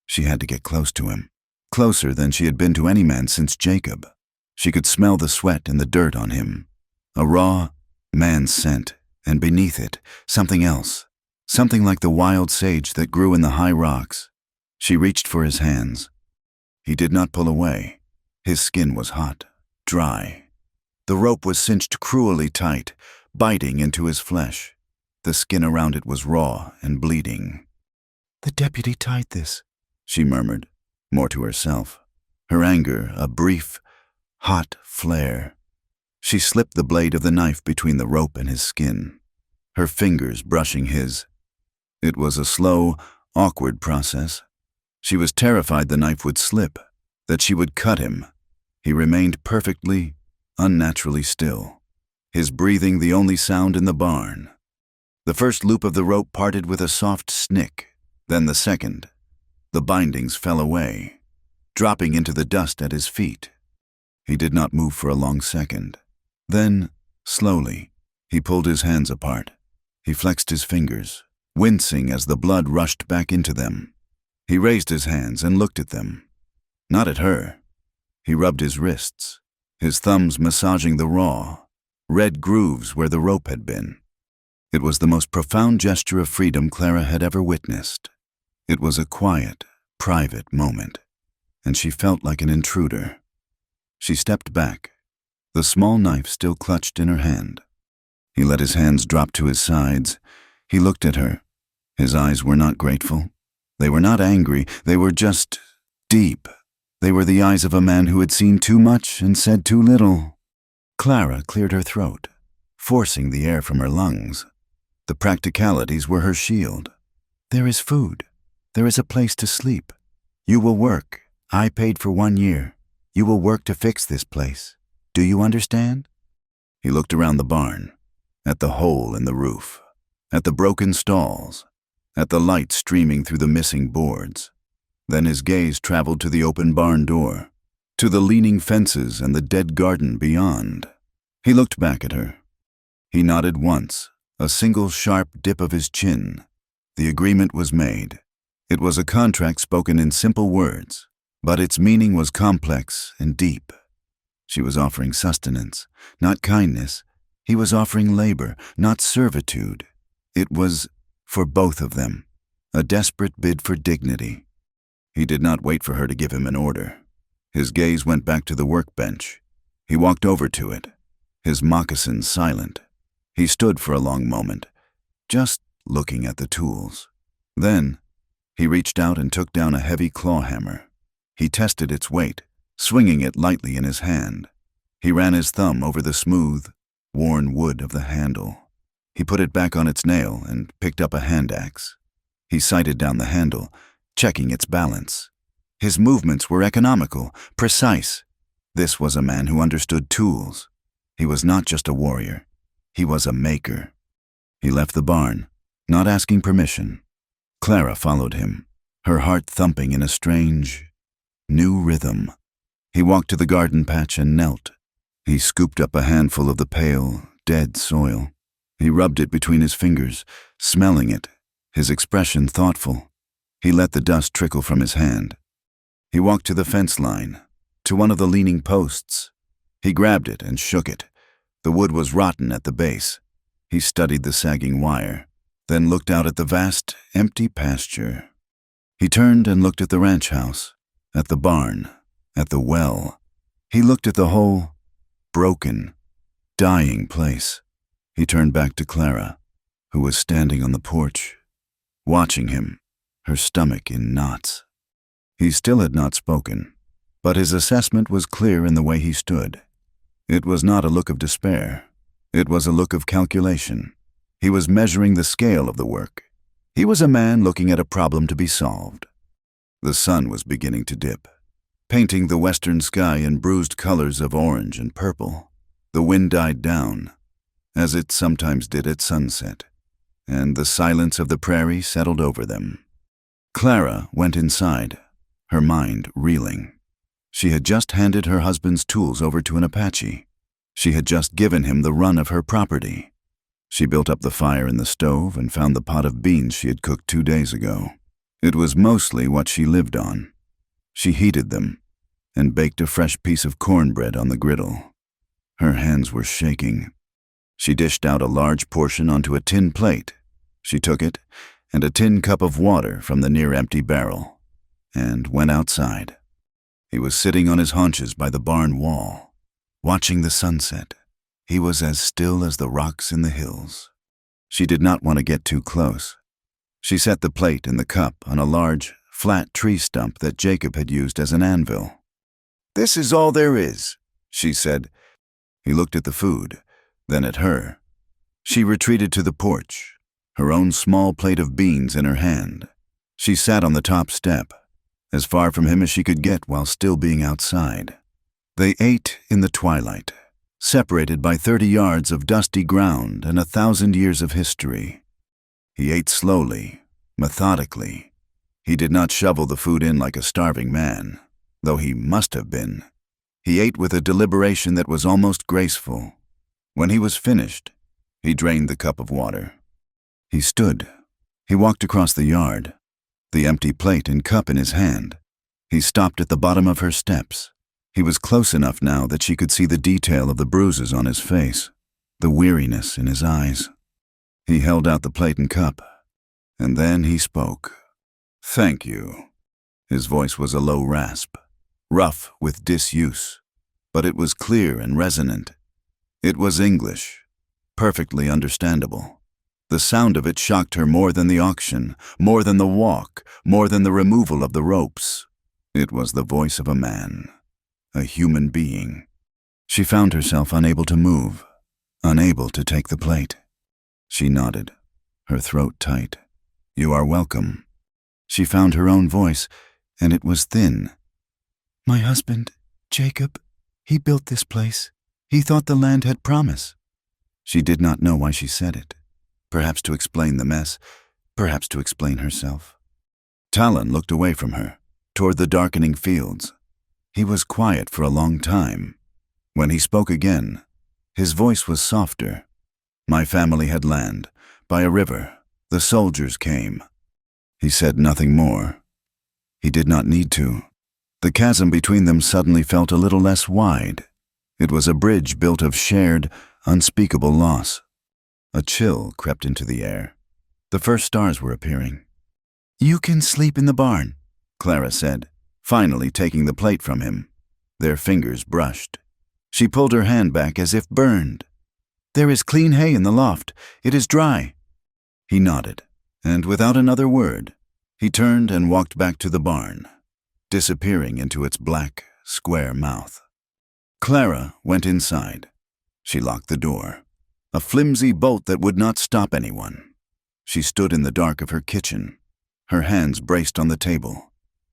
She had to get close to him, closer than she had been to any man since Jacob. She could smell the sweat and the dirt on him, a raw, man's scent, and beneath it, something else, something like the wild sage that grew in the high rocks. She reached for his hands. He did not pull away. His skin was hot, dry. The rope was cinched cruelly tight, biting into his flesh. The skin around it was raw and bleeding. "The deputy tied this," she murmured, more to herself. Her anger, a brief, hot flare. She slipped the blade of the knife between the rope and his skin, her fingers brushing his. It was a slow, awkward process. She was terrified the knife would slip, that she would cut him. He remained perfectly, unnaturally still, his breathing the only sound in the barn. The first loop of the rope parted with a soft snick, then the second. The bindings fell away, dropping into the dust at his feet. He did not move for a long second. Then, slowly, he pulled his hands apart. He flexed his fingers, wincing as the blood rushed back into them. He raised his hands and looked at them. Not at her. He rubbed his wrists, his thumbs massaging the raw, red grooves where the rope had been. It was the most profound gesture of freedom Clara had ever witnessed. It was a quiet, private moment, and she felt like an intruder. She stepped back, the small knife still clutched in her hand. He let his hands drop to his sides. He looked at her. His eyes were not grateful. They were not angry. They were just deep. They were the eyes of a man who had seen too much and said too little. Clara cleared her throat, forcing the air from her lungs. The practicalities were her shield. "There is food. There is a place to sleep. You will work. I paid for 1 year. You will work to fix this place. Do you understand?" He looked around the barn, at the hole in the roof, at the broken stalls, at the light streaming through the missing boards. Then his gaze traveled to the open barn door, to the leaning fences and the dead garden beyond. He looked back at her. He nodded once, a single sharp dip of his chin. The agreement was made. It was a contract spoken in simple words, but its meaning was complex and deep. She was offering sustenance, not kindness. He was offering labor, not servitude. It was, for both of them, a desperate bid for dignity. He did not wait for her to give him an order. His gaze went back to the workbench. He walked over to it, his moccasins silent. He stood for a long moment, just looking at the tools. Then, he reached out and took down a heavy claw hammer. He tested its weight, swinging it lightly in his hand. He ran his thumb over the smooth, worn wood of the handle. He put it back on its nail and picked up a hand axe. He sighted down the handle, checking its balance. His movements were economical, precise. This was a man who understood tools. He was not just a warrior. He was a maker. He left the barn, not asking permission. Clara followed him, her heart thumping in a strange, new rhythm. He walked to the garden patch and knelt. He scooped up a handful of the pale, dead soil. He rubbed it between his fingers, smelling it, his expression thoughtful. He let the dust trickle from his hand. He walked to the fence line, to one of the leaning posts. He grabbed it and shook it. The wood was rotten at the base. He studied the sagging wire, then looked out at the vast, empty pasture. He turned and looked at the ranch house, at the barn, at the well. He looked at the whole, broken, dying place. He turned back to Clara, who was standing on the porch, watching him, her stomach in knots. He still had not spoken, but his assessment was clear in the way he stood. It was not a look of despair. It was a look of calculation. He was measuring the scale of the work. He was a man looking at a problem to be solved. The sun was beginning to dip, painting the western sky in bruised colors of orange and purple. The wind died down, as it sometimes did at sunset, and the silence of the prairie settled over them. Clara went inside, her mind reeling. She had just handed her husband's tools over to an Apache. She had just given him the run of her property. She built up the fire in the stove and found the pot of beans she had cooked 2 days ago. It was mostly what she lived on. She heated them and baked a fresh piece of cornbread on the griddle. Her hands were shaking. She dished out a large portion onto a tin plate. She took it and a tin cup of water from the near-empty barrel and went outside. He was sitting on his haunches by the barn wall, watching the sunset. He was as still as the rocks in the hills. She did not want to get too close. She set the plate and the cup on a large, flat tree stump that Jacob had used as an anvil. "This is all there is," she said. He looked at the food, then at her. She retreated to the porch, her own small plate of beans in her hand. She sat on the top step, as far from him as she could get while still being outside. They ate in the twilight, separated by 30 yards of dusty ground and 1,000 years of history. He ate slowly, methodically. He did not shovel the food in like a starving man, though he must have been. He ate with a deliberation that was almost graceful. When he was finished, he drained the cup of water. He stood. He walked across the yard, the empty plate and cup in his hand. He stopped at the bottom of her steps. He was close enough now that she could see the detail of the bruises on his face, the weariness in his eyes. He held out the plate and cup, and then he spoke. "Thank you." His voice was a low rasp, rough with disuse, but it was clear and resonant. It was English, perfectly understandable. The sound of it shocked her more than the auction, more than the walk, more than the removal of the ropes. It was the voice of a man, a human being. She found herself unable to move, unable to take the plate. She nodded, her throat tight. "You are welcome." She found her own voice, and it was thin. "My husband, Jacob, he built this place. He thought the land had promise." She did not know why she said it. Perhaps to explain the mess, perhaps to explain herself. Talon looked away from her, toward the darkening fields. He was quiet for a long time. When he spoke again, his voice was softer. "My family had land, by a river. The soldiers came." He said nothing more. He did not need to. The chasm between them suddenly felt a little less wide. It was a bridge built of shared, unspeakable loss. A chill crept into the air. The first stars were appearing. "You can sleep in the barn," Clara said, finally taking the plate from him. Their fingers brushed. She pulled her hand back as if burned. "There is clean hay in the loft. It is dry." He nodded, and without another word, he turned and walked back to the barn, disappearing into its black, square mouth. Clara went inside. She locked the door, a flimsy bolt that would not stop anyone. She stood in the dark of her kitchen, her hands braced on the table.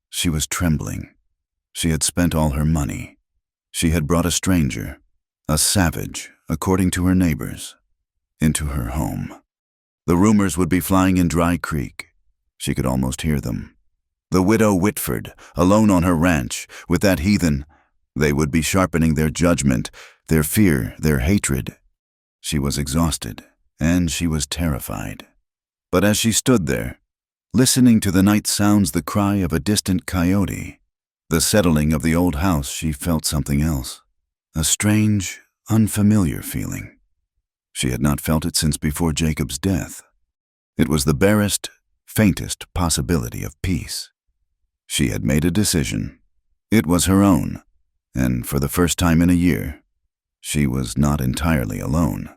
She was trembling. She had spent all her money. She had brought a stranger, a savage, according to her neighbors, into her home. The rumors would be flying in Dry Creek. She could almost hear them. The widow Whitford, alone on her ranch, with that heathen. They would be sharpening their judgment, their fear, their hatred. She was exhausted, and she was terrified. But as she stood there, listening to the night sounds, the cry of a distant coyote, the settling of the old house, she felt something else. A strange, unfamiliar feeling. She had not felt it since before Jacob's death. It was the barest, faintest possibility of peace. She had made a decision. It was her own, and for the first time in a year, she was not entirely alone.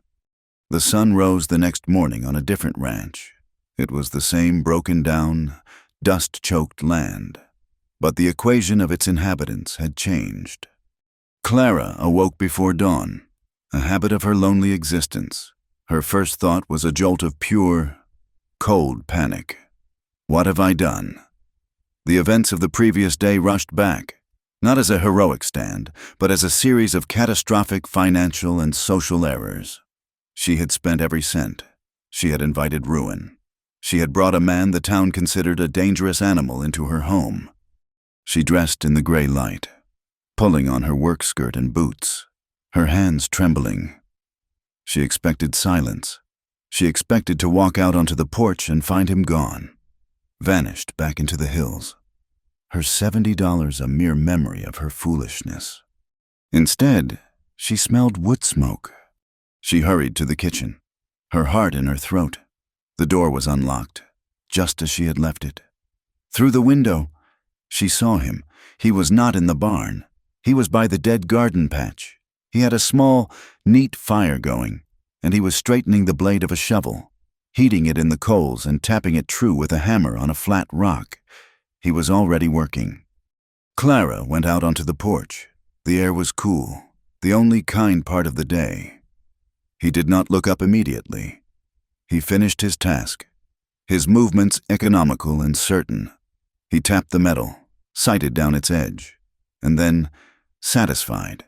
The sun rose the next morning on a different ranch. It was the same broken-down, dust-choked land, but the equation of its inhabitants had changed. Clara awoke before dawn, a habit of her lonely existence. Her first thought was a jolt of pure, cold panic. What have I done? The events of the previous day rushed back, not as a heroic stand, but as a series of catastrophic financial and social errors. She had spent every cent. She had invited ruin. She had brought a man the town considered a dangerous animal into her home. She dressed in the gray light, pulling on her work skirt and boots, her hands trembling. She expected silence. She expected to walk out onto the porch and find him gone, vanished back into the hills. Her $70 a mere memory of her foolishness. Instead, she smelled wood smoke. She hurried to the kitchen, her heart in her throat. The door was unlocked, just as she had left it. Through the window, she saw him. He was not in the barn. He was by the dead garden patch. He had a small, neat fire going, and he was straightening the blade of a shovel, heating it in the coals and tapping it true with a hammer on a flat rock. He was already working. Clara went out onto the porch. The air was cool, the only kind part of the day. He did not look up immediately. He finished his task, his movements economical and certain. He tapped the metal, sighted down its edge, and then, satisfied,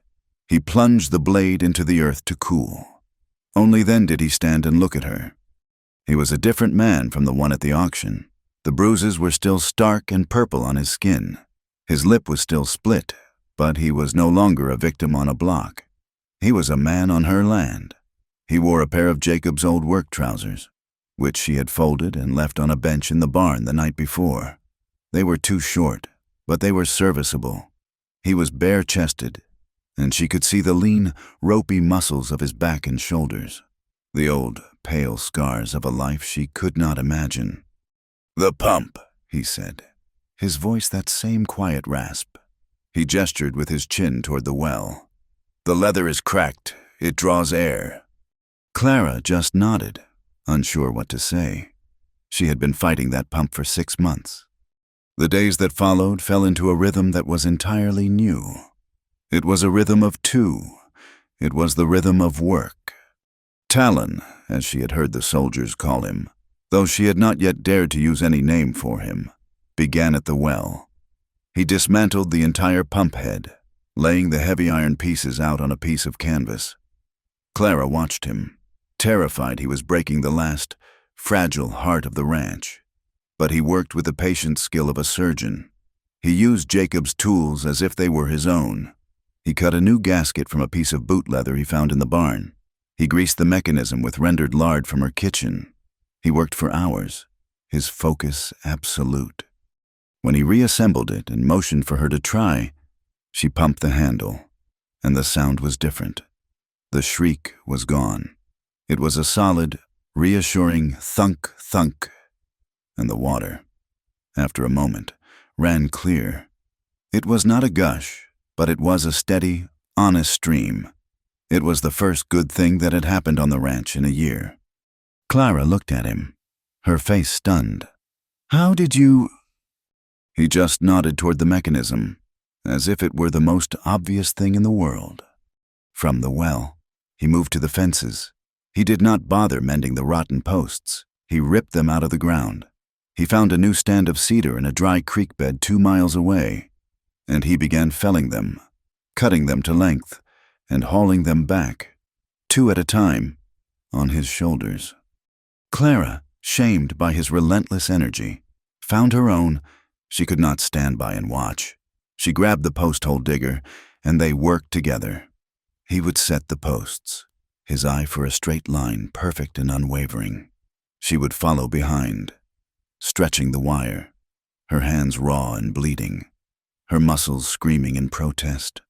he plunged the blade into the earth to cool. Only then did he stand and look at her. He was a different man from the one at the auction. The bruises were still stark and purple on his skin. His lip was still split, but he was no longer a victim on a block. He was a man on her land. He wore a pair of Jacob's old work trousers, which she had folded and left on a bench in the barn the night before. They were too short, but they were serviceable. He was bare-chested, and she could see the lean, ropey muscles of his back and shoulders, the old, pale scars of a life she could not imagine. "The pump," he said, his voice that same quiet rasp. He gestured with his chin toward the well. "The leather is cracked. It draws air." Clara just nodded, unsure what to say. She had been fighting that pump for 6 months. The days that followed fell into a rhythm that was entirely new. It was a rhythm of two. It was the rhythm of work. Talon, as she had heard the soldiers call him, though she had not yet dared to use any name for him, began at the well. He dismantled the entire pump head, laying the heavy iron pieces out on a piece of canvas. Clara watched him, terrified he was breaking the last, fragile heart of the ranch. But he worked with the patient skill of a surgeon. He used Jacob's tools as if they were his own. He cut a new gasket from a piece of boot leather he found in the barn. He greased the mechanism with rendered lard from her kitchen. He worked for hours, his focus absolute. When he reassembled it and motioned for her to try, she pumped the handle, and the sound was different. The shriek was gone. It was a solid, reassuring thunk, thunk, and the water, after a moment, ran clear. It was not a gush, but it was a steady, honest stream. It was the first good thing that had happened on the ranch in a year. Clara looked at him, her face stunned. "How did you—" He just nodded toward the mechanism, as if it were the most obvious thing in the world. From the well, He moved to the fences. He did not bother mending the rotten posts. He ripped them out of the ground. He found a new stand of cedar in a dry creek bed 2 miles away, and he began felling them, cutting them to length, and hauling them back, 2 at a time, on his shoulders. Clara, shamed by his relentless energy, found her own. She could not stand by and watch. She grabbed the post-hole digger, and they worked together. He would set the posts, his eye for a straight line, perfect and unwavering. She would follow behind, stretching the wire, her hands raw and bleeding, her muscles screaming in protest.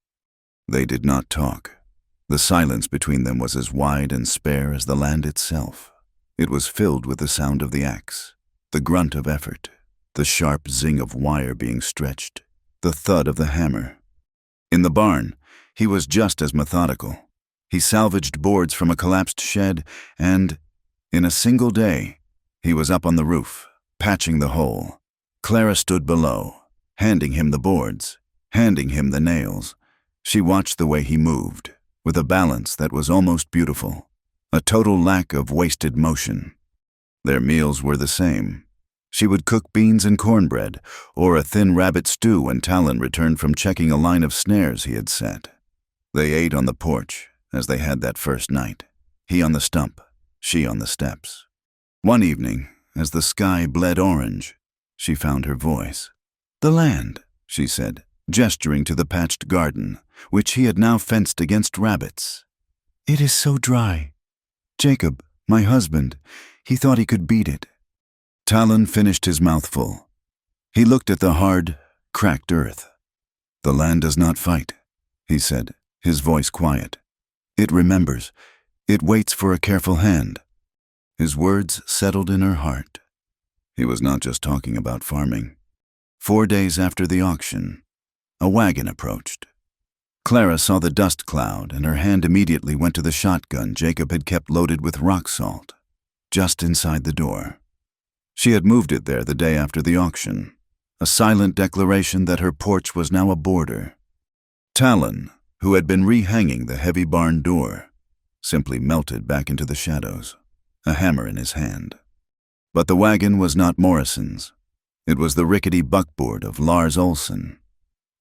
They did not talk. The silence between them was as wide and spare as the land itself. It was filled with the sound of the axe, the grunt of effort, the sharp zing of wire being stretched, the thud of the hammer. In the barn, he was just as methodical. He salvaged boards from a collapsed shed, and, in a single day, he was up on the roof, patching the hole. Clara stood below, handing him the boards, handing him the nails. She watched the way he moved, with a balance that was almost beautiful, a total lack of wasted motion. Their meals were the same. She would cook beans and cornbread, or a thin rabbit stew when Talon returned from checking a line of snares he had set. They ate on the porch, as they had that first night, he on the stump, she on the steps. One evening, as the sky bled orange, she found her voice. "The land," she said, gesturing to the patched garden, which he had now fenced against rabbits. "It is so dry. Jacob, my husband, he thought he could beat it." Talon finished his mouthful. He looked at the hard, cracked earth. "The land does not fight," he said, his voice quiet. "It remembers. It waits for a careful hand." His words settled in her heart. He was not just talking about farming. 4 days after the auction, a wagon approached. Clara saw the dust cloud, and her hand immediately went to the shotgun Jacob had kept loaded with rock salt, just inside the door. She had moved it there the day after the auction, a silent declaration that her porch was now a border. Talon, who had been rehanging the heavy barn door, simply melted back into the shadows, a hammer in his hand. But the wagon was not Morrison's. It was the rickety buckboard of Lars Olsen,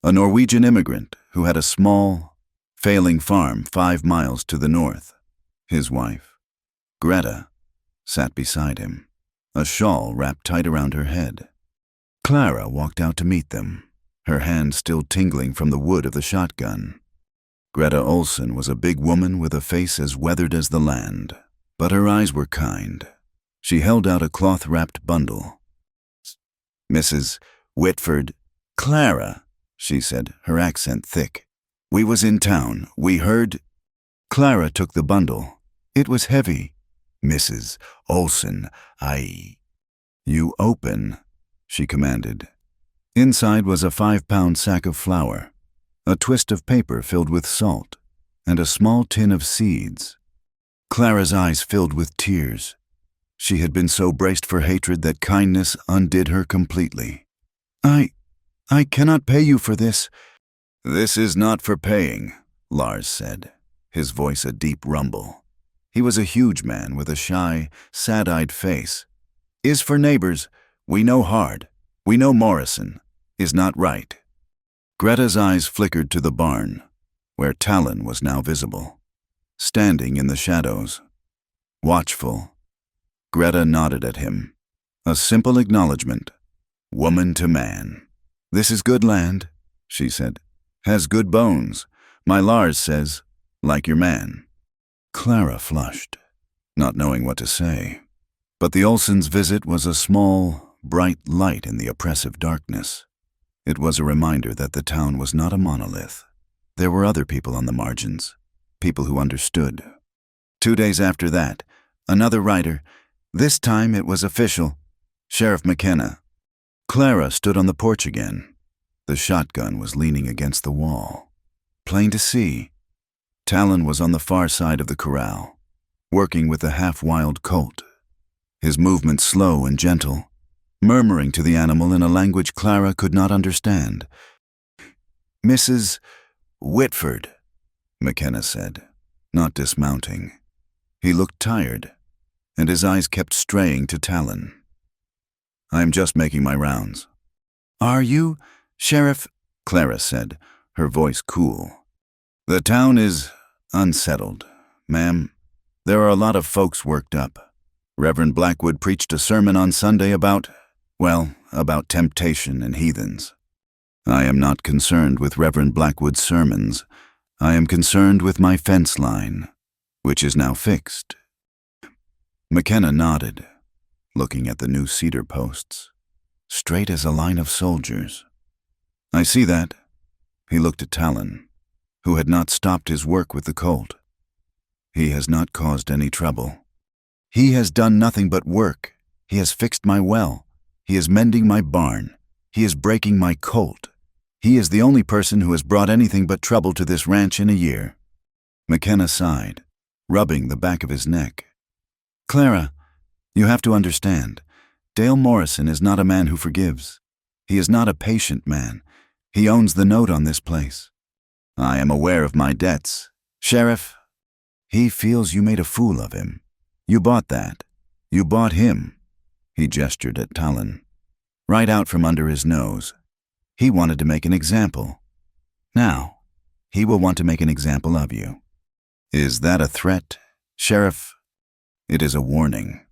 a Norwegian immigrant who had a small, failing farm 5 miles to the north. His wife, Greta, sat beside him, a shawl wrapped tight around her head. Clara walked out to meet them, her hand still tingling from the wood of the shotgun. Greta Olsen was a big woman with a face as weathered as the land, but her eyes were kind. She held out a cloth-wrapped bundle. "Mrs. Whitford." "Clara," she said, her accent thick. "We was in town. We heard—" Clara took the bundle. It was heavy. "Mrs. Olsen, You open," she commanded. Inside was a 5-pound sack of flour, a twist of paper filled with salt, and a small tin of seeds. Clara's eyes filled with tears. She had been so braced for hatred that kindness undid her completely. I cannot pay you for this." "This is not for paying," Lars said, his voice a deep rumble. He was a huge man with a shy, sad-eyed face. "Is for neighbors. We know hard. We know Morrison. Is not right." Greta's eyes flickered to the barn, where Talon was now visible, standing in the shadows, watchful. Greta nodded at him, a simple acknowledgement, woman to man. "This is good land," she said. "Has good bones. My Lars says, like your man." Clara flushed, not knowing what to say. But the Olsens' visit was a small, bright light in the oppressive darkness. It was a reminder that the town was not a monolith. There were other people on the margins, people who understood. 2 days after that, another writer. This time it was official. Sheriff McKenna. Clara stood on the porch again. The shotgun was leaning against the wall. Plain to see. Talon was on the far side of the corral, working with a half-wild colt, his movements slow and gentle, murmuring to the animal in a language Clara could not understand. "Mrs. Whitford," McKenna said. not dismounting. He looked tired, and his eyes kept straying to Talon. "I am just making my rounds." "Are you, Sheriff?" Clara said, her voice cool. "The town is unsettled, ma'am. There are a lot of folks worked up. Reverend Blackwood preached a sermon on Sunday about temptation and heathens. I am not concerned with Reverend Blackwood's sermons. I am concerned with my fence line, which is now fixed." McKenna nodded, looking at the new cedar posts, straight as a line of soldiers. "I see that." He looked at Talon, who had not stopped his work with the colt. "He has not caused any trouble. He has done nothing but work. He has fixed my well. He is mending my barn. He is breaking my colt. He is the only person who has brought anything but trouble to this ranch in a year." McKenna sighed, rubbing the back of his neck. "Clara, you have to understand. Dale Morrison is not a man who forgives. He is not a patient man. He owns the note on this place. I am aware of my debts. Sheriff, he feels you made a fool of him. You bought that. You bought him." He gestured at Talon. "Right out from under his nose. He wanted to make an example. Now, he will want to make an example of you." "Is that a threat, Sheriff?" "It is a warning,"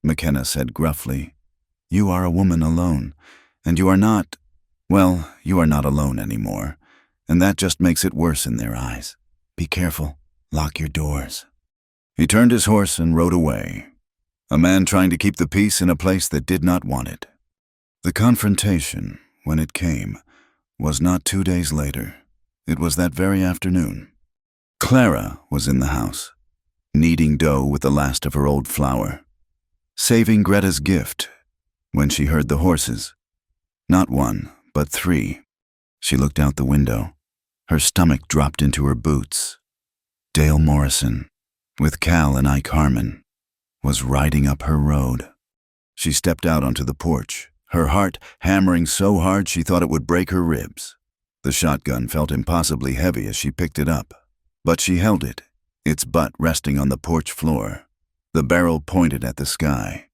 McKenna said gruffly. "You are a woman alone, and you are not alone anymore, and that just makes it worse in their eyes. Be careful. Lock your doors." He turned his horse and rode away, a man trying to keep the peace in a place that did not want it. The confrontation, when it came, was not 2 days later. It was that very afternoon. Clara was in the house, kneading dough with the last of her old flour, saving Greta's gift, when she heard the horses. Not one, but 3. She looked out the window. Her stomach dropped into her boots. Dale Morrison, with Cal and Ike Harmon, was riding up her road. She stepped out onto the porch, her heart hammering so hard she thought it would break her ribs. The shotgun felt impossibly heavy as she picked it up, but she held it, its butt resting on the porch floor, the barrel pointed at the sky.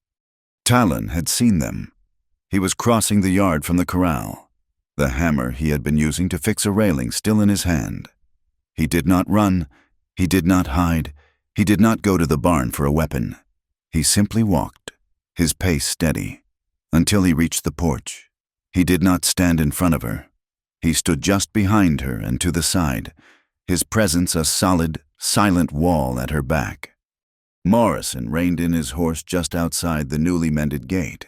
Talon had seen them. He was crossing the yard from the corral, the hammer he had been using to fix a railing still in his hand. He did not run, he did not hide, he did not go to the barn for a weapon. He simply walked, his pace steady, until he reached the porch. He did not stand in front of her. He stood just behind her and to the side, his presence a solid, silent wall at her back. Morrison reined in his horse just outside the newly mended gate.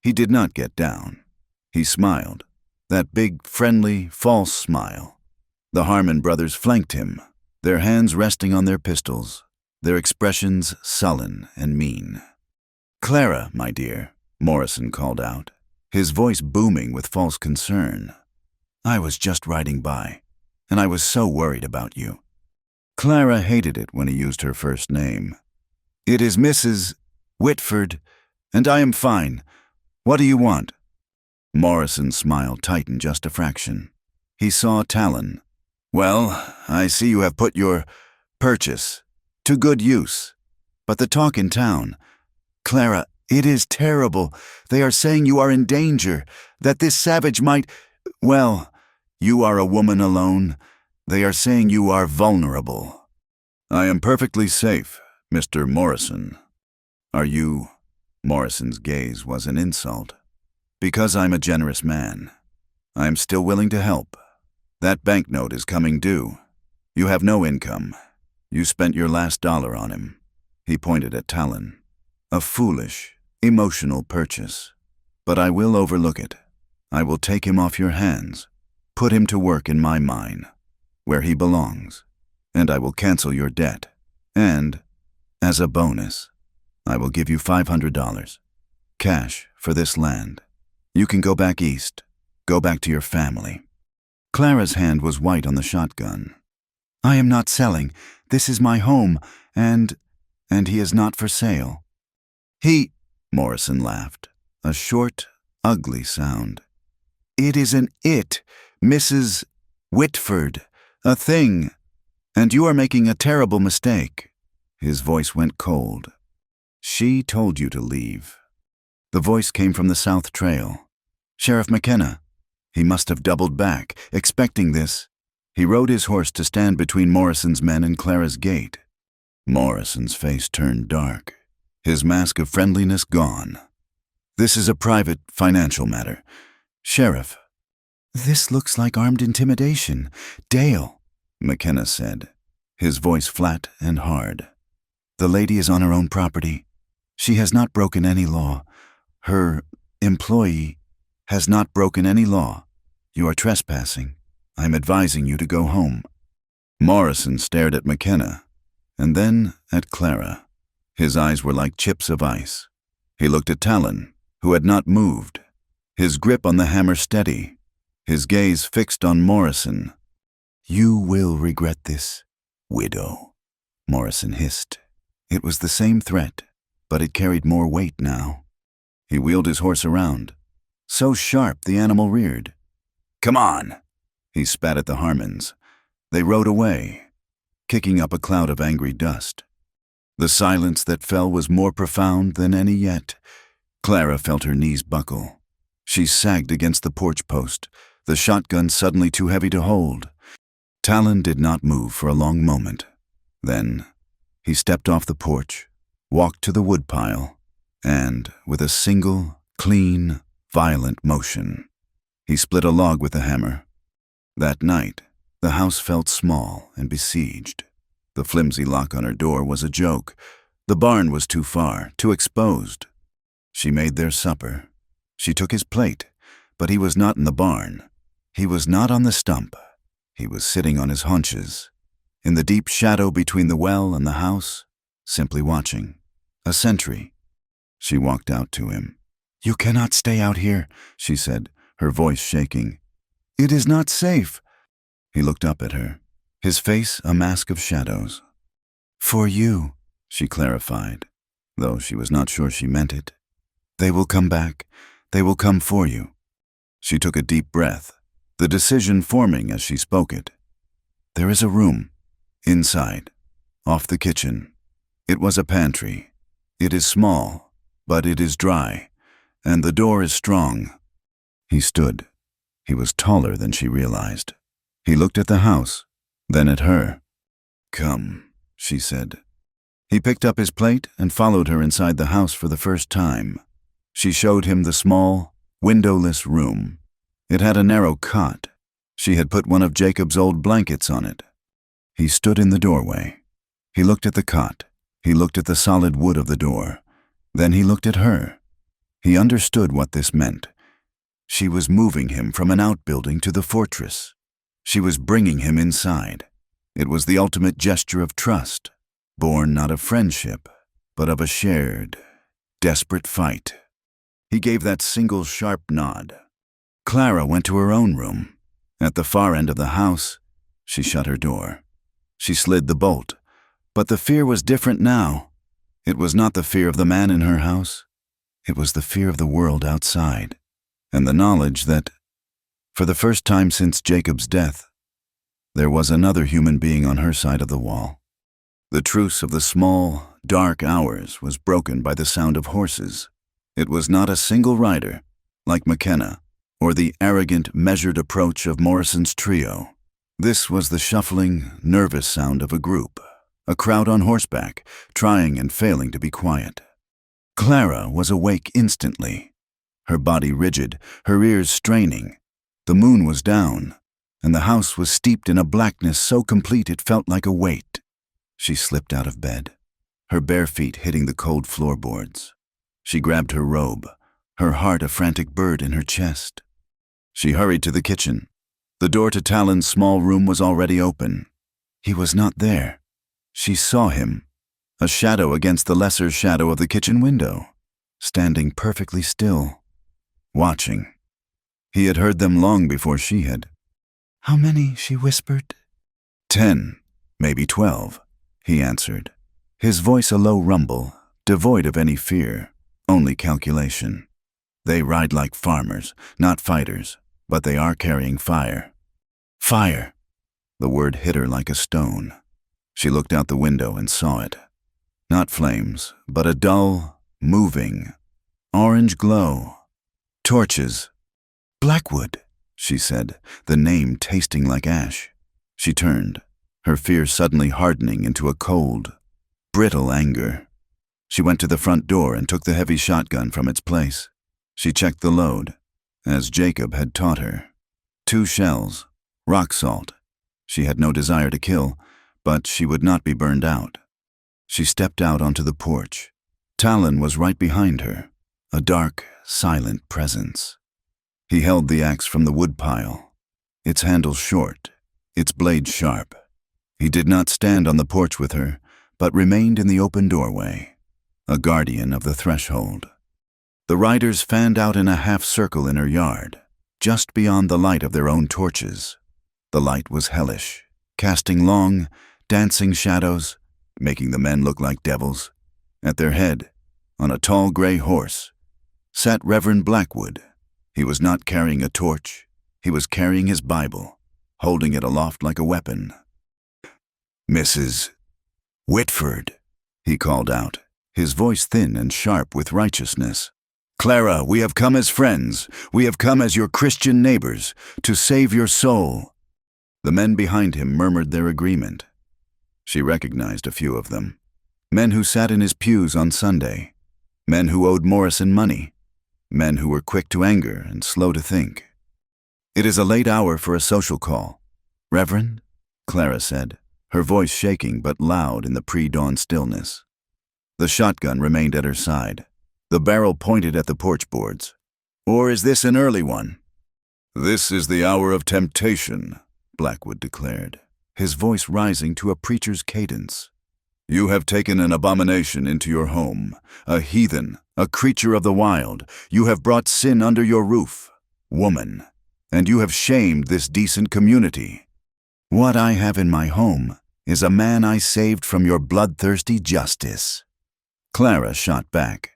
He did not get down. He smiled, that big, friendly, false smile. The Harmon brothers flanked him, their hands resting on their pistols, their expressions sullen and mean. "Clara, my dear," Morrison called out, his voice booming with false concern. "I was just riding by, and I was so worried about you." Clara hated it when he used her first name. "It is Mrs. Whitford, and I am fine. What do you want?" Morrison's smile tightened just a fraction. He saw Talon. "Well, I see you have put your purchase to good use. But the talk in town, Clara, it is terrible. They are saying you are in danger, that this savage might, you are a woman alone. They are saying you are vulnerable." "I am perfectly safe, Mr. Morrison." "Are you?" Morrison's gaze was an insult. "Because I'm a generous man. I'm still willing to help. That banknote is coming due. You have no income. You spent your last dollar on him." He pointed at Talon. "A foolish, emotional purchase. But I will overlook it. I will take him off your hands, put him to work in my mine, where he belongs, and I will cancel your debt. And, as a bonus, I will give you $500, cash for this land. You can go back east, go back to your family." Clara's hand was white on the shotgun. "I am not selling. This is my home, and he is not for sale." Morrison laughed, a short, ugly sound. "It is an it, Mrs. Whitford, a thing, And you are making a terrible mistake." His voice went cold. "She told you to leave." The voice came from the South Trail. "Sheriff McKenna." He must have doubled back, expecting this. He rode his horse to stand between Morrison's men and Clara's gate. Morrison's face turned dark, his mask of friendliness gone. "This is a private, financial matter. Sheriff." "This looks like armed intimidation. Dale," McKenna said, his voice flat and hard. "The lady is on her own property. She has not broken any law. Her employee has not broken any law. You are trespassing. I'm advising you to go home." Morrison stared at McKenna, and then at Clara. His eyes were like chips of ice. He looked at Talon, who had not moved, his grip on the hammer steady, his gaze fixed on Morrison. "You will regret this, widow," Morrison hissed. It was the same threat, but it carried more weight now. He wheeled his horse around. So sharp the animal reared. "Come on!" He spat at the Harmons. They rode away, kicking up a cloud of angry dust. The silence that fell was more profound than any yet. Clara felt her knees buckle. She sagged against the porch post, the shotgun suddenly too heavy to hold. Talon did not move for a long moment. Then he stepped off the porch, walked to the woodpile, and, with a single, clean, violent motion, he split a log with the hammer. That night, the house felt small and besieged. The flimsy lock on her door was a joke. The barn was too far, too exposed. She made their supper. She took his plate, but he was not in the barn. He was not on the stump. He was sitting on his haunches, in the deep shadow between the well and the house, simply watching. A sentry. She walked out to him. "You cannot stay out here," she said, her voice shaking. "It is not safe." He looked up at her, his face a mask of shadows. "For you," she clarified, though she was not sure she meant it. "They will come back. They will come for you." She took a deep breath, the decision forming as she spoke it. "There is a room, inside, off the kitchen. It was a pantry. It is small, but it is dry, and the door is strong." He stood. He was taller than she realized. He looked at the house, then at her. "Come," she said. He picked up his plate and followed her inside the house for the first time. She showed him the small, windowless room. It had a narrow cot. She had put one of Jacob's old blankets on it. He stood in the doorway. He looked at the cot. He looked at the solid wood of the door. Then he looked at her. He understood what this meant. She was moving him from an outbuilding to the fortress. She was bringing him inside. It was the ultimate gesture of trust, born not of friendship, but of a shared, desperate fight. He gave that single sharp nod. Clara went to her own room. At the far end of the house, she shut her door. She slid the bolt, but the fear was different now. It was not the fear of the man in her house. It was the fear of the world outside, and the knowledge that, for the first time since Jacob's death, there was another human being on her side of the wall. The truce of the small, dark hours was broken by the sound of horses. It was not a single rider, like McKenna, or the arrogant, measured approach of Morrison's trio. This was the shuffling, nervous sound of a group, a crowd on horseback, trying and failing to be quiet. Clara was awake instantly, her body rigid, her ears straining. The moon was down, and the house was steeped in a blackness so complete it felt like a weight. She slipped out of bed, her bare feet hitting the cold floorboards. She grabbed her robe, her heart a frantic bird in her chest. She hurried to the kitchen. The door to Talon's small room was already open. He was not there. She saw him, a shadow against the lesser shadow of the kitchen window, standing perfectly still, watching. He had heard them long before she had. "How many?" she whispered. 10, maybe 12, he answered, his voice a low rumble, devoid of any fear, only calculation. "They ride like farmers, not fighters, but they are carrying fire." Fire! The word hit her like a stone. She looked out the window and saw it. Not flames, but a dull, moving, orange glow. Torches. Blackwood, she said, the name tasting like ash. She turned, her fear suddenly hardening into a cold, brittle anger. She went to the front door and took the heavy shotgun from its place. She checked the load, as Jacob had taught her. 2 shells, rock salt. She had no desire to kill, but she would not be burned out. She stepped out onto the porch. Talon was right behind her, a dark, silent presence. He held the axe from the woodpile, its handle short, its blade sharp. He did not stand on the porch with her, but remained in the open doorway, a guardian of the threshold. The riders fanned out in a half-circle in her yard, just beyond the light of their own torches. The light was hellish, casting long, dancing shadows, making the men look like devils. At their head, on a tall gray horse, sat Reverend Blackwood. He was not carrying a torch. He was carrying his Bible, holding it aloft like a weapon. "Mrs. Whitford," he called out, his voice thin and sharp with righteousness. "Clara, we have come as friends. We have come as your Christian neighbors, to save your soul." The men behind him murmured their agreement. She recognized a few of them. Men who sat in his pews on Sunday. Men who owed Morrison money. Men who were quick to anger and slow to think. "It is a late hour for a social call. Reverend?" Clara said, her voice shaking but loud in the pre-dawn stillness. The shotgun remained at her side, the barrel pointed at the porch boards. "Or is this an early one?" "This is the hour of temptation," Blackwood declared, his voice rising to a preacher's cadence. "You have taken an abomination into your home, a heathen, a creature of the wild. You have brought sin under your roof, woman, and you have shamed this decent community. What I have in my home is a man I saved from your bloodthirsty justice." Clara shot back.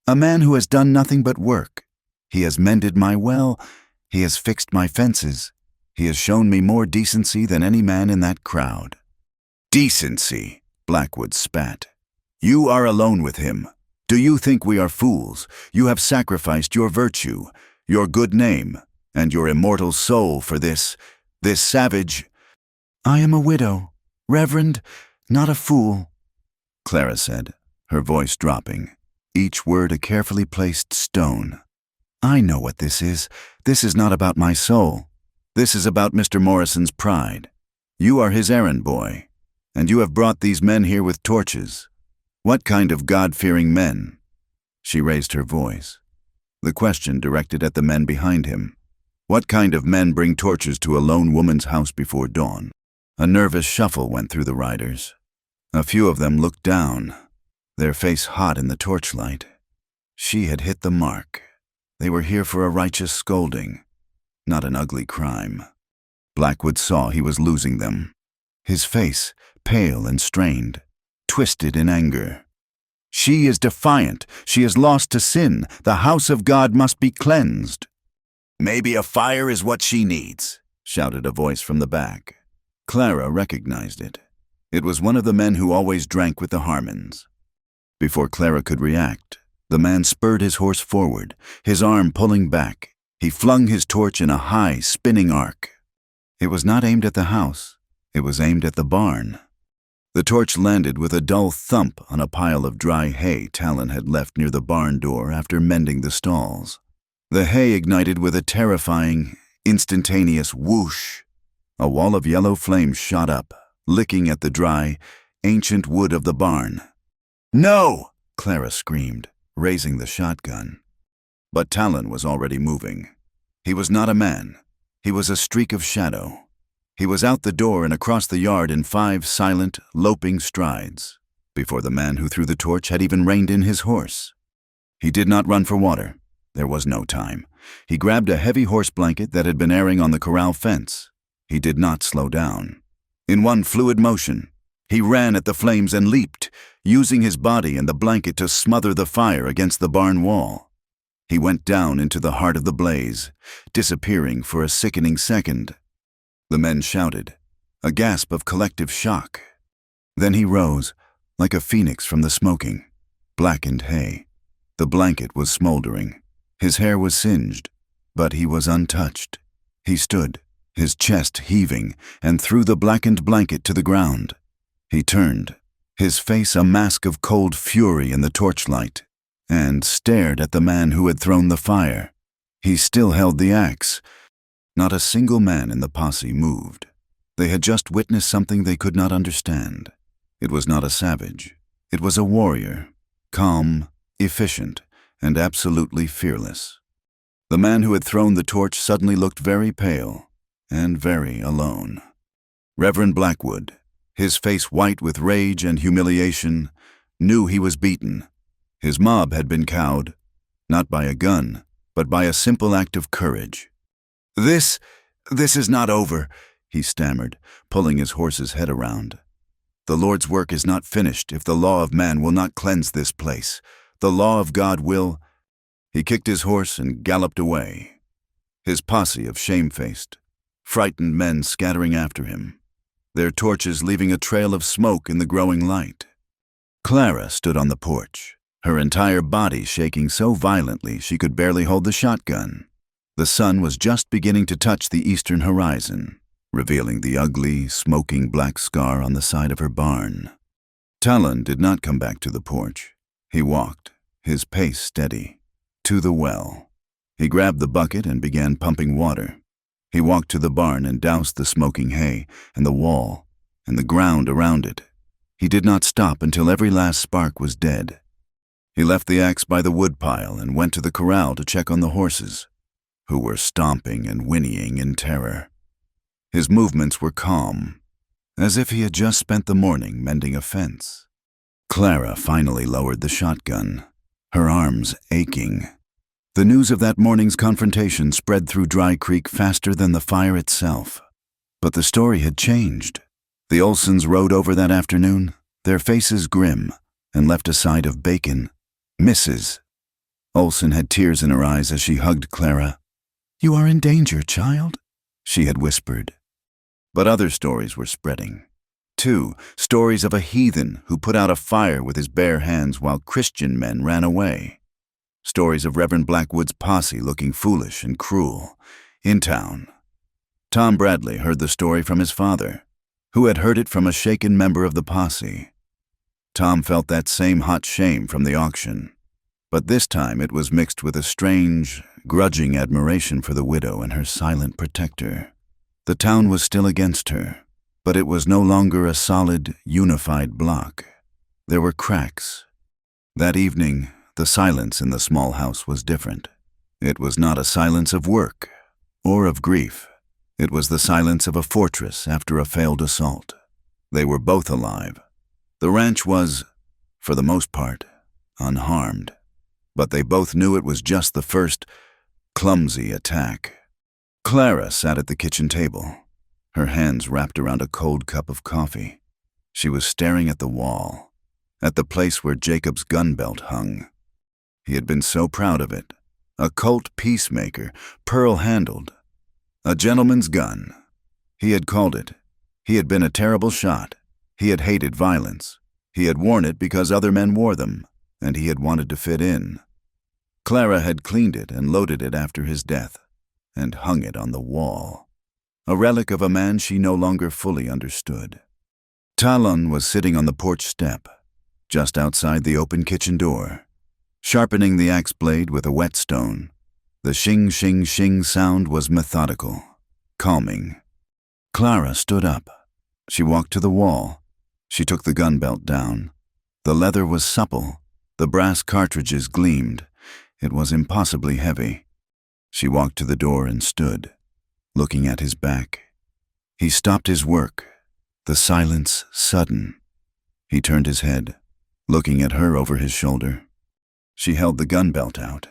"A man who has done nothing but work. He has mended my well. He has fixed my fences. He has shown me more decency than any man in that crowd." "Decency," Blackwood spat. "You are alone with him. Do you think we are fools? You have sacrificed your virtue, your good name, and your immortal soul for this savage—" "I am a widow, Reverend, not a fool," Clara said, her voice dropping, each word a carefully placed stone. "I know what this is. This is not about my soul. This is about Mr. Morrison's pride. You are his errand boy, and you have brought these men here with torches. What kind of God-fearing men?" She raised her voice, the question directed at the men behind him. What kind of men bring torches to a lone woman's house before dawn? A nervous shuffle went through the riders. A few of them looked down, their face hot in the torchlight. She had hit the mark. They were here for a righteous scolding, not an ugly crime. Blackwood saw he was losing them. His face, pale and strained, twisted in anger. "She is defiant. She is lost to sin. The house of God must be cleansed." "Maybe a fire is what she needs," shouted a voice from the back. Clara recognized it. It was one of the men who always drank with the Harmons. Before Clara could react, the man spurred his horse forward, his arm pulling back. He flung his torch in a high, spinning arc. It was not aimed at the house. It was aimed at the barn. The torch landed with a dull thump on a pile of dry hay Talon had left near the barn door after mending the stalls. The hay ignited with a terrifying, instantaneous whoosh. A wall of yellow flames shot up, licking at the dry, ancient wood of the barn. "No!" Clara screamed, raising the shotgun. But Talon was already moving. He was not a man. He was a streak of shadow. He was out the door and across the yard in 5 silent, loping strides, before the man who threw the torch had even reined in his horse. He did not run for water. There was no time. He grabbed a heavy horse blanket that had been airing on the corral fence. He did not slow down. In one fluid motion, he ran at the flames and leaped, using his body and the blanket to smother the fire against the barn wall. He went down into the heart of the blaze, disappearing for a sickening second. The men shouted, a gasp of collective shock. Then he rose, like a phoenix from the smoking, blackened hay. The blanket was smoldering. His hair was singed, but he was untouched. He stood, his chest heaving, and threw the blackened blanket to the ground. He turned, his face a mask of cold fury in the torchlight, and stared at the man who had thrown the fire. He still held the axe. Not a single man in the posse moved. They had just witnessed something they could not understand. It was not a savage. It was a warrior, calm, efficient, and absolutely fearless. The man who had thrown the torch suddenly looked very pale and very alone. Reverend Blackwood, his face white with rage and humiliation, knew he was beaten. His mob had been cowed, not by a gun, but by a simple act of courage. This is not over," he stammered, pulling his horse's head around. "The Lord's work is not finished if the law of man will not cleanse this place. The law of God will—" He kicked his horse and galloped away, his posse of shamefaced, frightened men scattering after him, their torches leaving a trail of smoke in the growing light. Clara stood on the porch, her entire body shaking so violently she could barely hold the shotgun. The sun was just beginning to touch the eastern horizon, revealing the ugly, smoking black scar on the side of her barn. Talon did not come back to the porch. He walked, his pace steady, to the well. He grabbed the bucket and began pumping water. He walked to the barn and doused the smoking hay and the wall and the ground around it. He did not stop until every last spark was dead. He left the axe by the woodpile and went to the corral to check on the horses, who were stomping and whinnying in terror. His movements were calm, as if he had just spent the morning mending a fence. Clara finally lowered the shotgun, her arms aching. The news of that morning's confrontation spread through Dry Creek faster than the fire itself. But the story had changed. The Olsons rode over that afternoon, their faces grim, and left a side of bacon. Mrs. Olson had tears in her eyes as she hugged Clara. "You are in danger, child," she had whispered. But other stories were spreading. Too, stories of a heathen who put out a fire with his bare hands while Christian men ran away. Stories of Reverend Blackwood's posse looking foolish and cruel in town. Tom Bradley heard the story from his father, who had heard it from a shaken member of the posse. Tom felt that same hot shame from the auction, but this time it was mixed with a strange, grudging admiration for the widow and her silent protector. The town was still against her, but it was no longer a solid, unified block. There were cracks. That evening, the silence in the small house was different. It was not a silence of work or of grief. It was the silence of a fortress after a failed assault. They were both alive. The ranch was, for the most part, unharmed, but they both knew it was just the first clumsy attack. Clara sat at the kitchen table, her hands wrapped around a cold cup of coffee. She was staring at the wall, at the place where Jacob's gun belt hung. He had been so proud of it. A Colt Peacemaker, pearl-handled. A gentleman's gun. He had called it. He had been a terrible shot. He had hated violence. He had worn it because other men wore them, and he had wanted to fit in. Clara had cleaned it and loaded it after his death, and hung it on the wall. A relic of a man she no longer fully understood. Talon was sitting on the porch step, just outside the open kitchen door, sharpening the axe blade with a whetstone. The shing, shing, shing sound was methodical, calming. Clara stood up. She walked to the wall. She took the gun belt down. The leather was supple. The brass cartridges gleamed. It was impossibly heavy. She walked to the door and stood, looking at his back. He stopped his work, the silence sudden. He turned his head, looking at her over his shoulder. She held the gun belt out.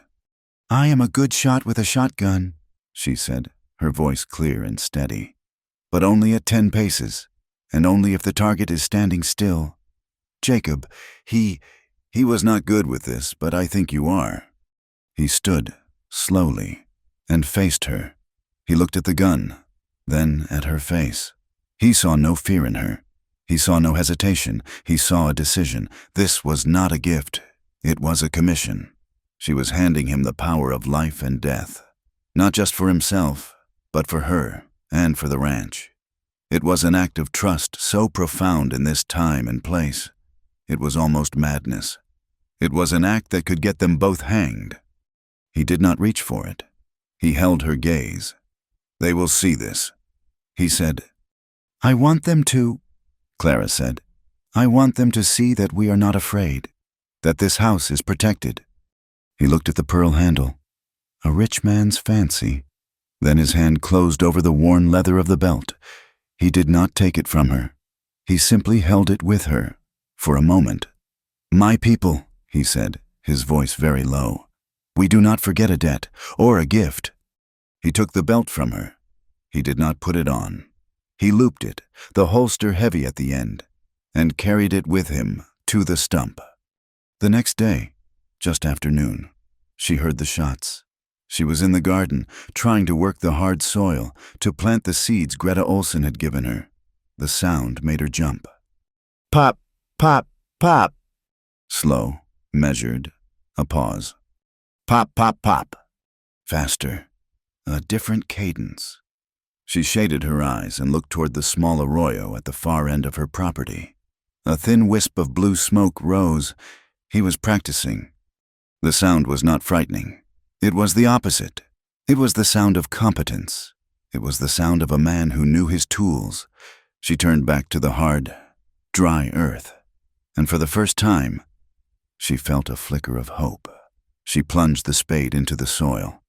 "I am a good shot with a shotgun," she said, her voice clear and steady. "But only at 10 paces, and only if the target is standing still. Jacob, he was not good with this, but I think you are." He stood, slowly, and faced her. He looked at the gun, then at her face. He saw no fear in her. He saw no hesitation. He saw a decision. This was not a gift. It was a commission. She was handing him the power of life and death, not just for himself, but for her and for the ranch. It was an act of trust so profound in this time and place. It was almost madness. It was an act that could get them both hanged. He did not reach for it. He held her gaze. "They will see this," he said. "I want them to," Clara said. "I want them to see that we are not afraid, that this house is protected." He looked at the pearl handle. A rich man's fancy. Then his hand closed over the worn leather of the belt. He did not take it from her. He simply held it with her, for a moment. "My people," he said, his voice very low. "We do not forget a debt, or a gift." He took the belt from her. He did not put it on. He looped it, the holster heavy at the end, and carried it with him to the stump. The next day, just after noon, she heard the shots. She was in the garden, trying to work the hard soil, to plant the seeds Greta Olson had given her. The sound made her jump. Pop, pop, pop. Slow, measured, a pause. Pop, pop, pop. Faster, a different cadence. She shaded her eyes and looked toward the small arroyo at the far end of her property. A thin wisp of blue smoke rose. He was practicing. The sound was not frightening. It was the opposite. It was the sound of competence. It was the sound of a man who knew his tools. She turned back to the hard, dry earth, and for the first time, she felt a flicker of hope. She plunged the spade into the soil.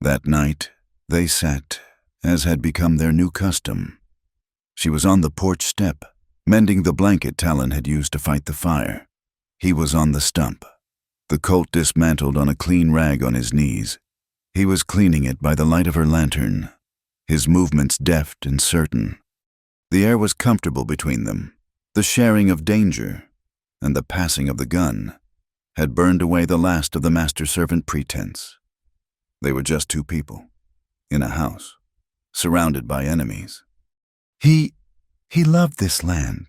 That night, they sat, as had become their new custom. She was on the porch step, mending the blanket Talon had used to fight the fire. He was on the stump, the Colt dismantled on a clean rag on his knees. He was cleaning it by the light of her lantern, his movements deft and certain. The air was comfortable between them. The sharing of danger and the passing of the gun had burned away the last of the master-servant pretense. They were just two people, in a house, surrounded by enemies. He loved this land,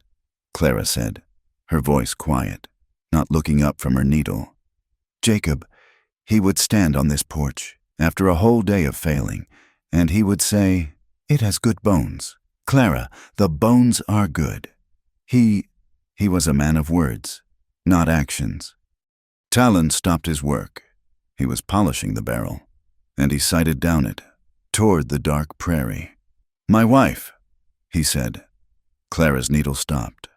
Clara said, her voice quiet, not looking up from her needle. Jacob, he would stand on this porch, after a whole day of failing, and he would say, "It has good bones. Clara, the bones are good." He was a man of words, not actions. Talon stopped his work. He was polishing the barrel, and he sighted down it, toward the dark prairie. "My wife," he said. Clara's needle stopped.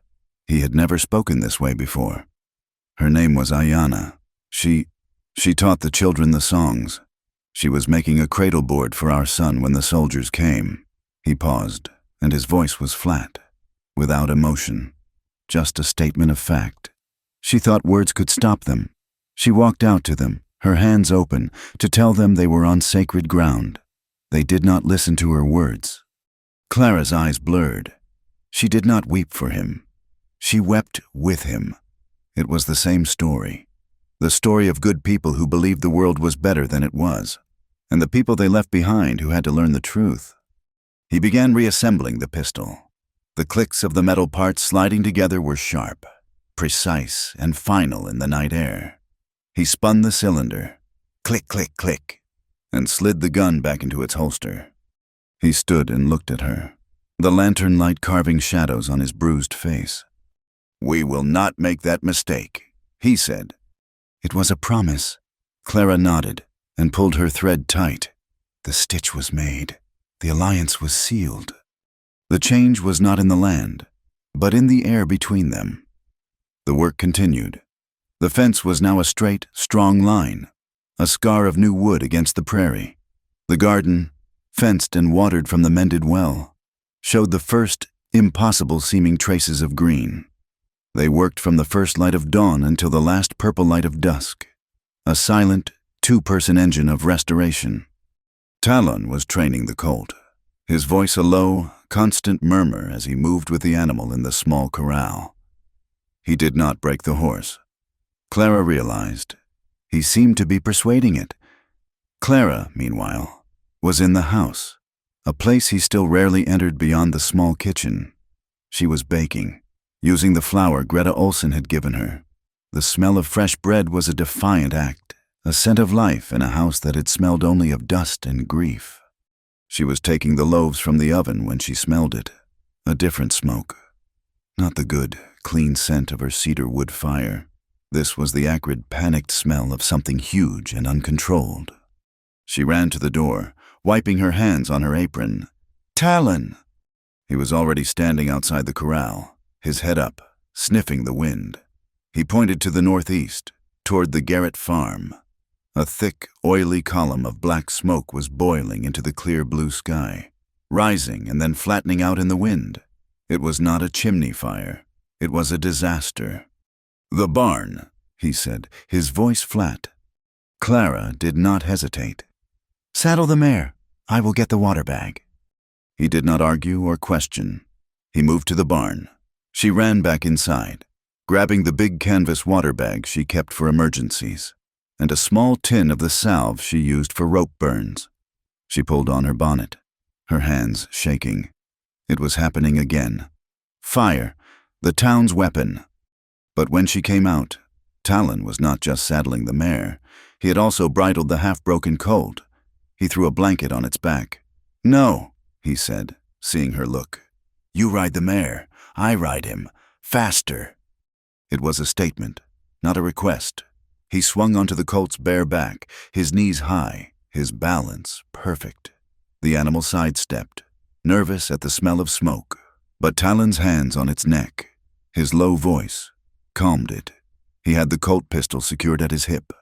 He had never spoken this way before. Her name was Ayana. She taught the children the songs. She was making a cradle board for our son when the soldiers came. He paused, and his voice was flat, without emotion, just a statement of fact. She thought words could stop them. She walked out to them, her hands open, to tell them they were on sacred ground. They did not listen to her words. Clara's eyes blurred. She did not weep for him. She wept with him. It was the same story. The story of good people who believed the world was better than it was, and the people they left behind who had to learn the truth. He began reassembling the pistol. The clicks of the metal parts sliding together were sharp, precise, and final in the night air. He spun the cylinder, click, click, click, and slid the gun back into its holster. He stood and looked at her, the lantern light carving shadows on his bruised face. "We will not make that mistake," he said. It was a promise. Clara nodded and pulled her thread tight. The stitch was made. The alliance was sealed. The change was not in the land, but in the air between them. The work continued. The fence was now a straight, strong line, a scar of new wood against the prairie. The garden, fenced and watered from the mended well, showed the first impossible-seeming traces of green. They worked from the first light of dawn until the last purple light of dusk, a silent, two-person engine of restoration. Talon was training the colt, his voice a low, constant murmur as he moved with the animal in the small corral. He did not break the horse. Clara realized. He seemed to be persuading it. Clara, meanwhile, was in the house, a place he still rarely entered beyond the small kitchen. She was baking. using the flour Greta Olson had given her. The smell of fresh bread was a defiant act, a scent of life in a house that had smelled only of dust and grief. She was taking the loaves from the oven when she smelled it. A different smoke. Not the good, clean scent of her cedar wood fire. This was the acrid, panicked smell of something huge and uncontrolled. She ran to the door, wiping her hands on her apron. "Talon!" He was already standing outside the corral, his head up, sniffing the wind. He pointed to the northeast, toward the Garrett farm. A thick, oily column of black smoke was boiling into the clear blue sky, rising and then flattening out in the wind. It was not a chimney fire. It was a disaster. "The barn," he said, his voice flat. Clara did not hesitate. "Saddle the mare. I will get the water bag." He did not argue or question. He moved to the barn. She ran back inside, grabbing the big canvas water bag she kept for emergencies, and a small tin of the salve she used for rope burns. She pulled on her bonnet, her hands shaking. It was happening again. Fire, the town's weapon. But when she came out, Talon was not just saddling the mare. He had also bridled the half-broken colt. He threw a blanket on its back. "No," he said, seeing her look. "You ride the mare. I ride him. Faster." It was a statement, not a request. He swung onto the colt's bare back, his knees high, his balance perfect. The animal sidestepped, nervous at the smell of smoke, but Talon's hands on its neck, his low voice, calmed it. He had the Colt pistol secured at his hip.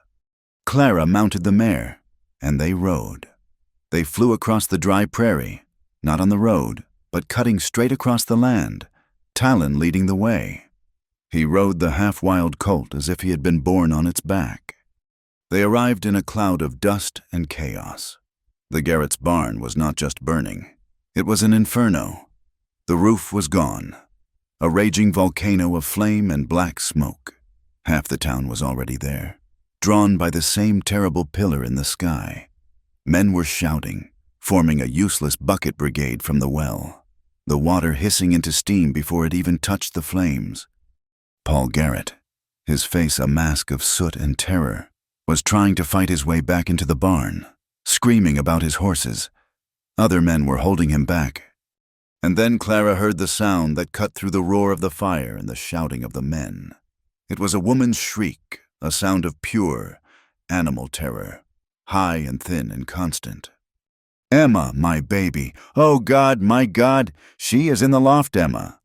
Clara mounted the mare, and they rode. They flew across the dry prairie, not on the road, but cutting straight across the land, Talon leading the way. He rode the half-wild colt as if he had been born on its back. They arrived in a cloud of dust and chaos. The Garrett's barn was not just burning. It was an inferno. The roof was gone, a raging volcano of flame and black smoke. Half the town was already there, drawn by the same terrible pillar in the sky. Men were shouting, forming a useless bucket brigade from the well, the water hissing into steam before it even touched the flames. Paul Garrett, his face a mask of soot and terror, was trying to fight his way back into the barn, screaming about his horses. Other men were holding him back. And then Clara heard the sound that cut through the roar of the fire and the shouting of the men. It was a woman's shriek, a sound of pure, animal terror, high and thin and constant. "Emma, my baby! Oh God, my God! She is in the loft, Emma!"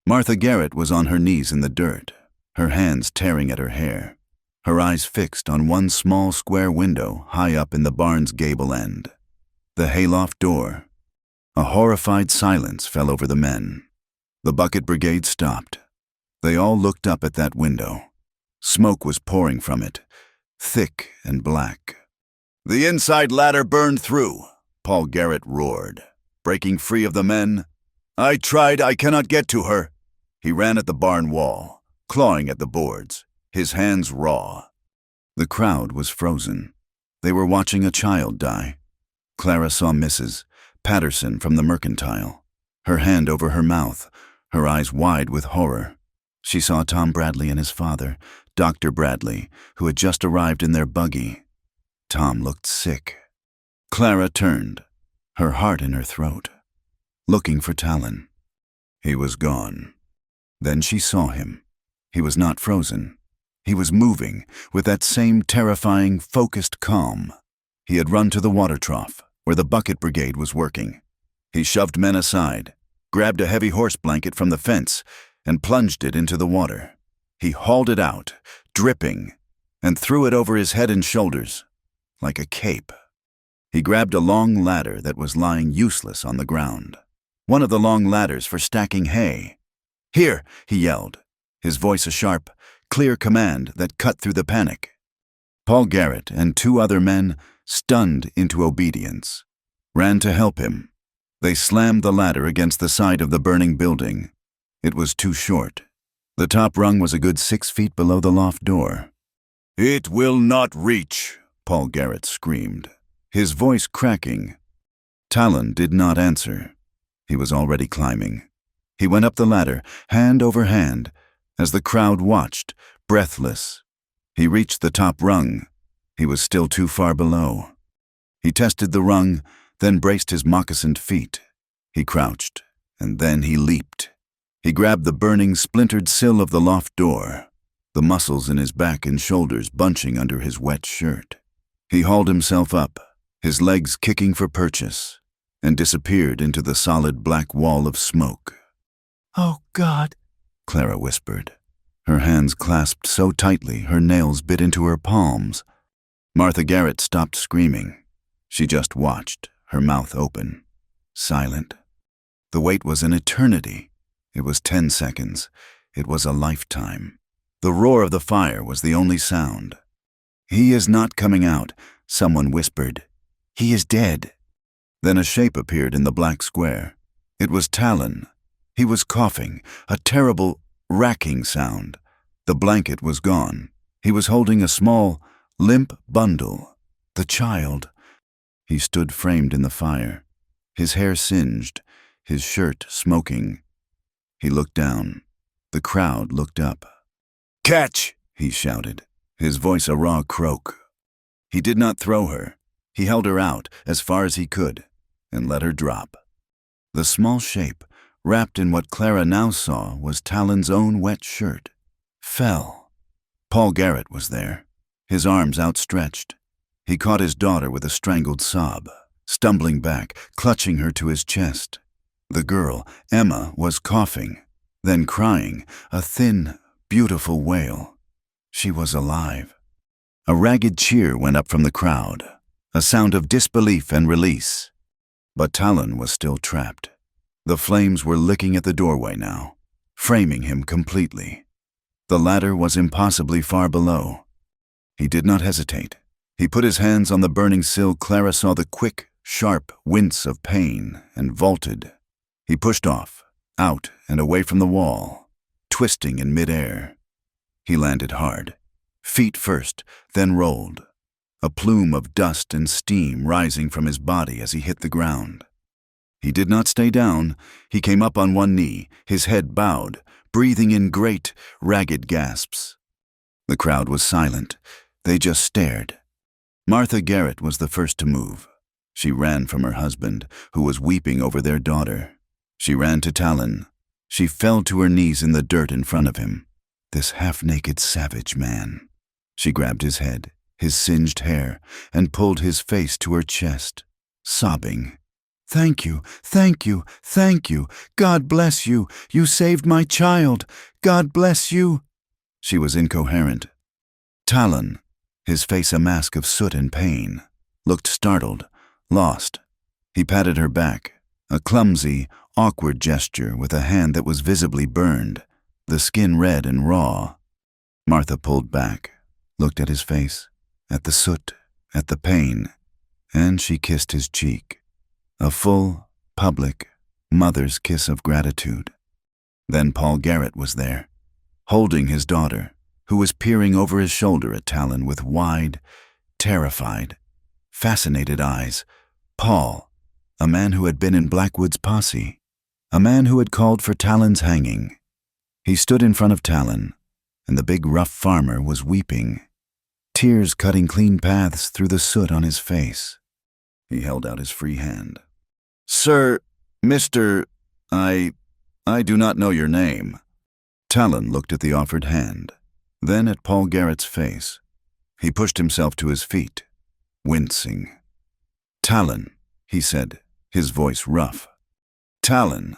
Martha Garrett was on her knees in the dirt, her hands tearing at her hair, her eyes fixed on one small square window high up in the barn's gable end. The hayloft door. A horrified silence fell over the men. The bucket brigade stopped. They all looked up at that window. Smoke was pouring from it, thick and black. "The inside ladder burned through," Paul Garrett roared, breaking free of the men. "I tried, I cannot get to her." He ran at the barn wall, clawing at the boards, his hands raw. The crowd was frozen. They were watching a child die. Clara saw Mrs. Patterson from the mercantile, her hand over her mouth, her eyes wide with horror. She saw Tom Bradley and his father, Dr. Bradley, who had just arrived in their buggy. Tom looked sick. Clara turned, her heart in her throat, looking for Talon. He was gone. Then she saw him. He was not frozen. He was moving with that same terrifying, focused calm. He had run to the water trough, where the bucket brigade was working. He shoved men aside, grabbed a heavy horse blanket from the fence, and plunged it into the water. He hauled it out, dripping, and threw it over his head and shoulders, like a cape. He grabbed a long ladder that was lying useless on the ground, one of the long ladders for stacking hay. "Here," he yelled, his voice a sharp, clear command that cut through the panic. Paul Garrett and two other men, stunned into obedience, ran to help him. They slammed the ladder against the side of the burning building. It was too short. The top rung was a good 6 feet below the loft door. "It will not reach," Paul Garrett screamed, his voice cracking. Talon did not answer. He was already climbing. He went up the ladder, hand over hand, as the crowd watched, breathless. He reached the top rung. He was still too far below. He tested the rung, then braced his moccasined feet. He crouched, and then he leaped. He grabbed the burning, splintered sill of the loft door, the muscles in his back and shoulders bunching under his wet shirt. He hauled himself up, his legs kicking for purchase, and disappeared into the solid black wall of smoke. "Oh, God," Clara whispered. Her hands clasped so tightly her nails bit into her palms. Martha Garrett stopped screaming. She just watched, her mouth open, silent. The wait was an eternity. It was 10 seconds. It was a lifetime. The roar of the fire was the only sound. "He is not coming out," someone whispered. "He is dead." Then a shape appeared in the black square. It was Talon. He was coughing, a terrible, racking sound. The blanket was gone. He was holding a small, limp bundle. The child. He stood framed in the fire, his hair singed, his shirt smoking. He looked down. The crowd looked up. "Catch!" he shouted, his voice a raw croak. He did not throw her. He held her out as far as he could and let her drop. The small shape, wrapped in what Clara now saw was Talon's own wet shirt, fell. Paul Garrett was there, his arms outstretched. He caught his daughter with a strangled sob, stumbling back, clutching her to his chest. The girl, Emma, was coughing, then crying, a thin, beautiful wail. She was alive. A ragged cheer went up from the crowd, a sound of disbelief and release. But Talon was still trapped. The flames were licking at the doorway now, framing him completely. The ladder was impossibly far below. He did not hesitate. He put his hands on the burning sill. Clara saw the quick, sharp wince of pain and vaulted. He pushed off, out and away from the wall, twisting in midair. He landed hard, feet first, then rolled, a plume of dust and steam rising from his body as he hit the ground. He did not stay down. He came up on one knee, his head bowed, breathing in great, ragged gasps. The crowd was silent. They just stared. Martha Garrett was the first to move. She ran from her husband, who was weeping over their daughter. She ran to Talon. She fell to her knees in the dirt in front of him. This half-naked savage man. She grabbed his head, his singed hair, and pulled his face to her chest, sobbing. "Thank you, thank you, thank you. God bless you. You saved my child. God bless you." She was incoherent. Talon, his face a mask of soot and pain, looked startled, lost. He patted her back, a clumsy, awkward gesture with a hand that was visibly burned, the skin red and raw. Martha pulled back, looked at his face, at the soot, at the pain, and she kissed his cheek. A full, public, mother's kiss of gratitude. Then Paul Garrett was there, holding his daughter, who was peering over his shoulder at Talon with wide, terrified, fascinated eyes. Paul, a man who had been in Blackwood's posse, a man who had called for Talon's hanging. He stood in front of Talon, and the big rough farmer was weeping, tears cutting clean paths through the soot on his face. He held out his free hand. "Sir, Mr. I do not know your name." Talon looked at the offered hand, then at Paul Garrett's face. He pushed himself to his feet, wincing. "Talon," he said, his voice rough. "Talon."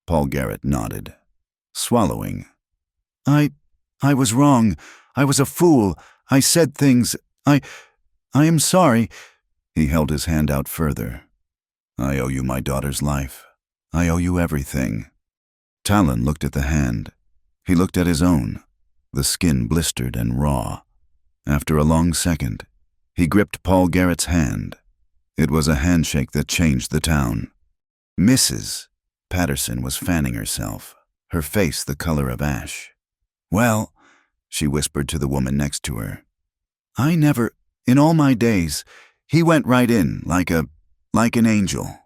Paul Garrett nodded, swallowing. I was wrong. I was a fool. I said things. I am sorry." He held his hand out further. "I owe you my daughter's life. I owe you everything." Talon looked at the hand. He looked at his own, the skin blistered and raw. After a long second, he gripped Paul Garrett's hand. It was a handshake that changed the town. Mrs. Patterson was fanning herself, her face the color of ash. "Well," she whispered to the woman next to her, "I never, in all my days, he went right in like an angel."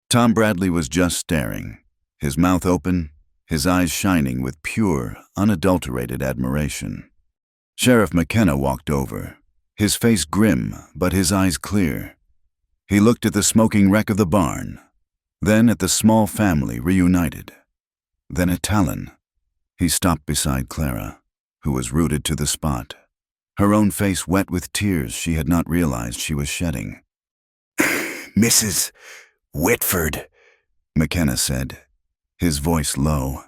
Tom Bradley was just staring, his mouth open, his eyes shining with pure, unadulterated admiration. Sheriff McKenna walked over, his face grim but his eyes clear. He looked at the smoking wreck of the barn, then at the small family reunited, then at Talon. He stopped beside Clara, who was rooted to the spot, her own face wet with tears she had not realized she was shedding. "Mrs. Whitford," McKenna said, his voice low.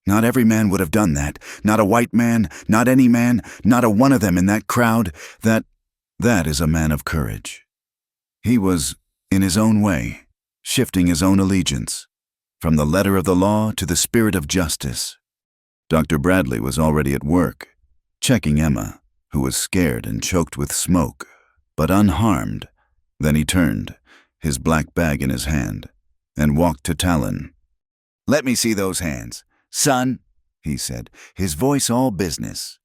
"Not every man would have done that. Not a white man, not any man, not a one of them in that crowd. That is a man of courage." He was, in his own way, shifting his own allegiance, from the letter of the law to the spirit of justice. Dr. Bradley was already at work, checking Emma, who was scared and choked with smoke, but unharmed. Then he turned, his black bag in his hand, and walked to Talon. "Let me see those hands. Son," he said, his voice all business.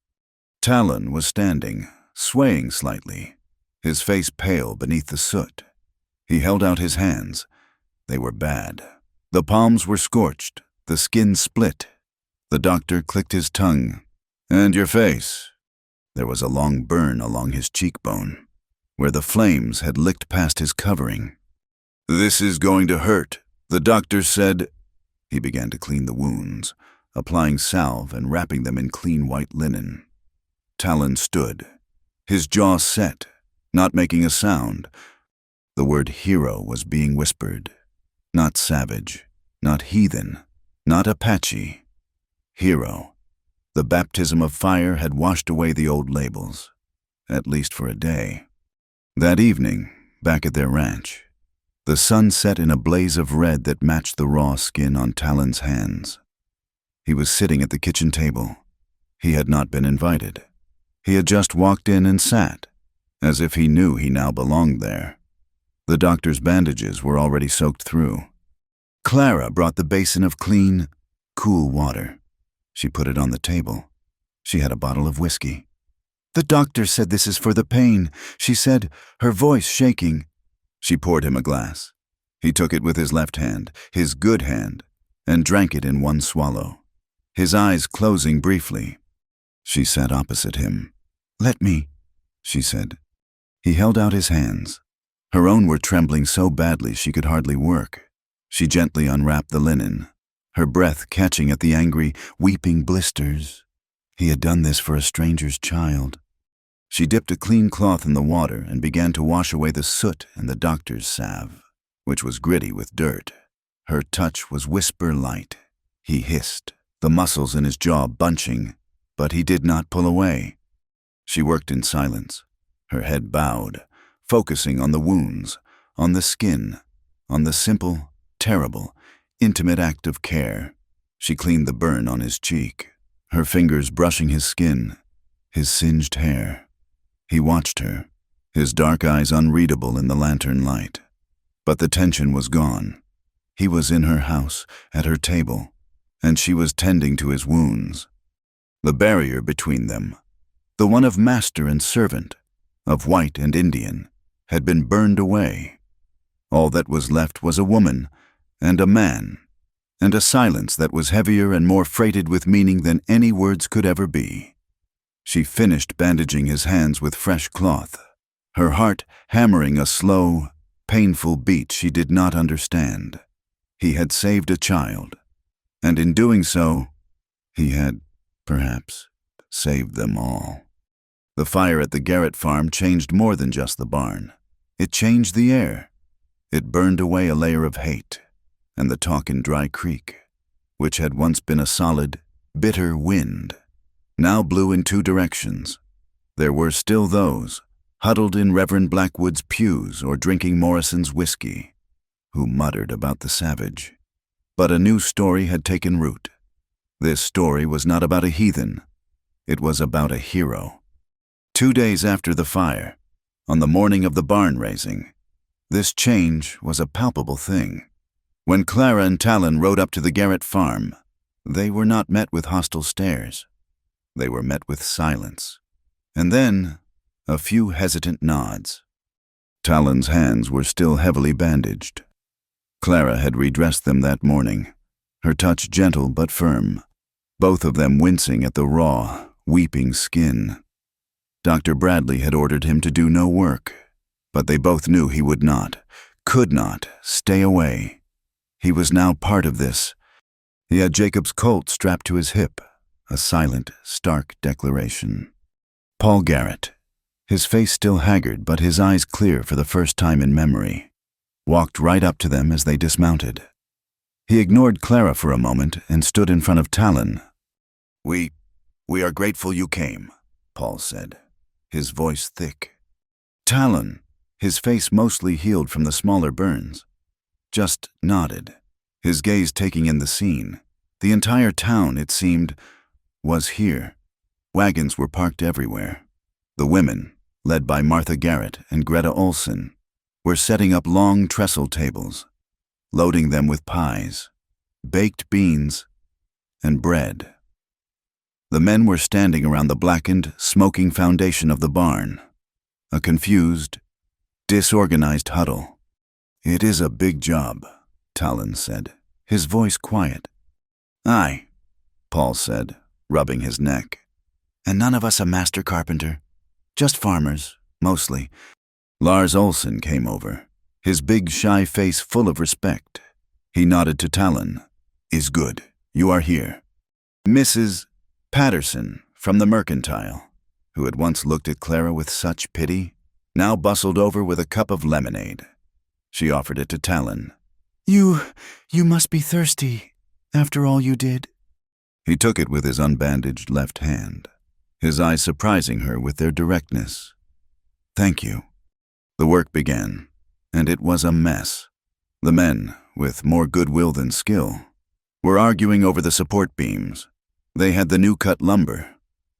Talon was standing, swaying slightly, his face pale beneath the soot. He held out his hands. They were bad. The palms were scorched, the skin split. The doctor clicked his tongue. "And your face?" There was a long burn along his cheekbone, where the flames had licked past his covering. "This is going to hurt," the doctor said. He began to clean the wounds, applying salve and wrapping them in clean white linen. Talon stood, his jaw set, not making a sound. The word hero was being whispered. Not savage, not heathen, not Apache. Hero. The baptism of fire had washed away the old labels, at least for a day. That evening, back at their ranch, the sun set in a blaze of red that matched the raw skin on Talon's hands. He was sitting at the kitchen table. He had not been invited. He had just walked in and sat, as if he knew he now belonged there. The doctor's bandages were already soaked through. Clara brought the basin of clean, cool water. She put it on the table. She had a bottle of whiskey. "The doctor said this is for the pain," she said, her voice shaking. She poured him a glass. He took it with his left hand, his good hand, and drank it in one swallow, his eyes closing briefly. She sat opposite him. "Let me," she said. He held out his hands. Her own were trembling so badly she could hardly work. She gently unwrapped the linen, her breath catching at the angry, weeping blisters. He had done this for a stranger's child. She dipped a clean cloth in the water and began to wash away the soot and the doctor's salve, which was gritty with dirt. Her touch was whisper light. He hissed, the muscles in his jaw bunching, but he did not pull away. She worked in silence, her head bowed, focusing on the wounds, on the skin, on the simple, terrible, intimate act of care. She cleaned the burn on his cheek, her fingers brushing his skin, his singed hair. He watched her, his dark eyes unreadable in the lantern light. But the tension was gone. He was in her house, at her table, and she was tending to his wounds. The barrier between them, the one of master and servant, of white and Indian, had been burned away. All that was left was a woman and a man, and a silence that was heavier and more freighted with meaning than any words could ever be. She finished bandaging his hands with fresh cloth, her heart hammering a slow, painful beat she did not understand. He had saved a child, and in doing so, he had, perhaps, saved them all. The fire at the Garrett farm changed more than just the barn. It changed the air. It burned away a layer of hate, and the talk in Dry Creek, which had once been a solid, bitter wind, now blew in two directions. There were still those, huddled in Reverend Blackwood's pews or drinking Morrison's whiskey, who muttered about the savage. But a new story had taken root. This story was not about a heathen. It was about a hero. 2 days after the fire, on the morning of the barn raising, this change was a palpable thing. When Clara and Talon rode up to the Garrett farm, they were not met with hostile stares. They were met with silence, and then a few hesitant nods. Talon's hands were still heavily bandaged. Clara had redressed them that morning, her touch gentle but firm, both of them wincing at the raw, weeping skin. Dr. Bradley had ordered him to do no work, but they both knew he would not, could not, stay away. He was now part of this. He had Jacob's Colt strapped to his hip, a silent, stark declaration. Paul Garrett, his face still haggard but his eyes clear for the first time in memory, walked right up to them as they dismounted. He ignored Clara for a moment and stood in front of Talon. We are grateful you came," Paul said, his voice thick. Talon, his face mostly healed from the smaller burns, just nodded, his gaze taking in the scene. The entire town, it seemed, was here. Wagons were parked everywhere. The women, led by Martha Garrett and Greta Olson, were setting up long trestle tables, loading them with pies, baked beans, and bread. The men were standing around the blackened, smoking foundation of the barn, a confused, disorganized huddle. "It is a big job," Talon said, his voice quiet. "Aye," Paul said, rubbing his neck. "And none of us a master carpenter. Just farmers, mostly." Lars Olson came over, his big, shy face full of respect. He nodded to Talon. "Is good. You are here." Mrs. Patterson, from the mercantile, who had once looked at Clara with such pity, now bustled over with a cup of lemonade. She offered it to Talon. You must be thirsty, after all you did." He took it with his unbandaged left hand, his eyes surprising her with their directness. "Thank you." The work began, and it was a mess. The men, with more goodwill than skill, were arguing over the support beams. They had the new-cut lumber,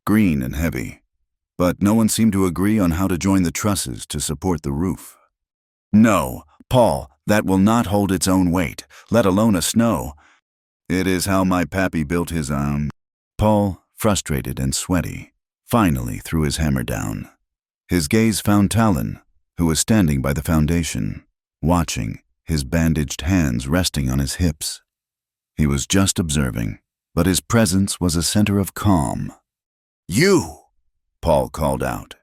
green and heavy, but no one seemed to agree on how to join the trusses to support the roof. "No, Paul, that will not hold its own weight, let alone a snow." "It is how my pappy built his arm." Paul, frustrated and sweaty, finally threw his hammer down. His gaze found Talon, who was standing by the foundation, watching, his bandaged hands resting on his hips. He was just observing, but his presence was a center of calm. "You!" Paul called out,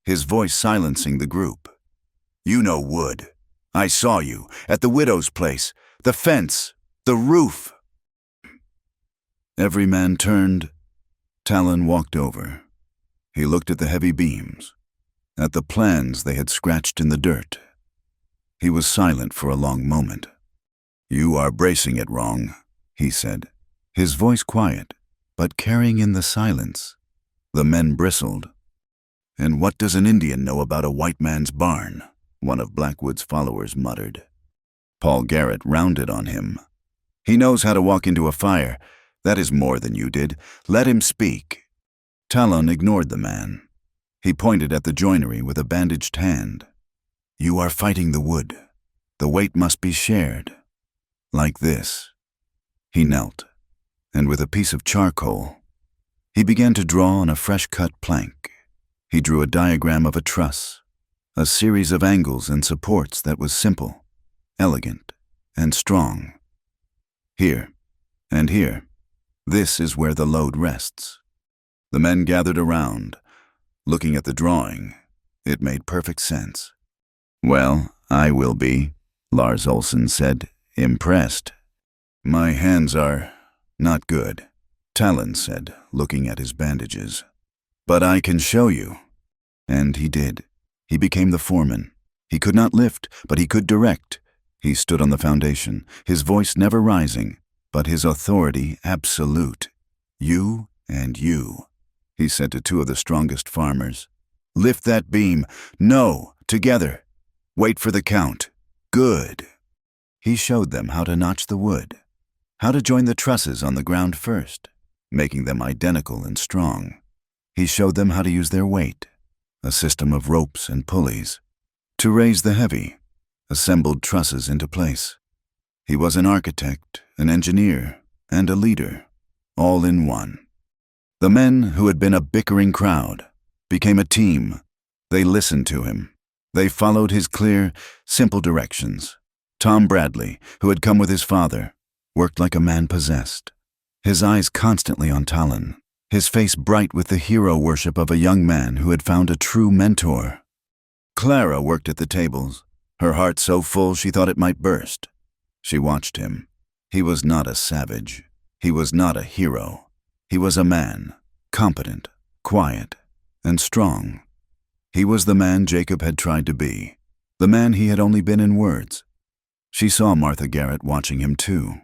his voice silencing the group. "You know wood. I saw you, at the widow's place, the fence, the roof." Every man turned. Talon walked over. He looked at the heavy beams, at the plans they had scratched in the dirt. He was silent for a long moment. "You are bracing it wrong," he said, his voice quiet, but carrying in the silence. The men bristled. "And what does an Indian know about a white man's barn?" one of Blackwood's followers muttered. Paul Garrett rounded on him. "He knows how to walk into a fire. That is more than you did. Let him speak." Talon ignored the man. He pointed at the joinery with a bandaged hand. "You are fighting the wood. The weight must be shared. Like this." He knelt, and with a piece of charcoal, he began to draw on a fresh-cut plank. He drew a diagram of a truss, a series of angles and supports that was simple, elegant, and strong. Here, and here, this is where the load rests. The men gathered around, looking at the drawing. It made perfect sense. "Well, I will be," Lars Olson said, impressed. "My hands are not good," Talon said, looking at his bandages. "But I can show you." And he did. He became the foreman. He could not lift, but he could direct. He stood on the foundation, his voice never rising, but his authority absolute. "You and you," he said to two of the strongest farmers. "Lift that beam. No, together. Wait for the count. Good." He showed them how to notch the wood, how to join the trusses on the ground first, making them identical and strong. He showed them how to use their weight, a system of ropes and pulleys, to raise the heavy, assembled trusses into place. He was an architect, an engineer, and a leader, all in one. The men who had been a bickering crowd became a team. They listened to him. They followed his clear, simple directions. Tom Bradley, who had come with his father, worked like a man possessed, his eyes constantly on Talon, his face bright with the hero worship of a young man who had found a true mentor. Clara worked at the tables, her heart so full she thought it might burst. She watched him. He was not a savage. He was not a hero. He was a man, competent, quiet, and strong. He was the man Jacob had tried to be, the man he had only been in words. She saw Martha Garrett watching him too,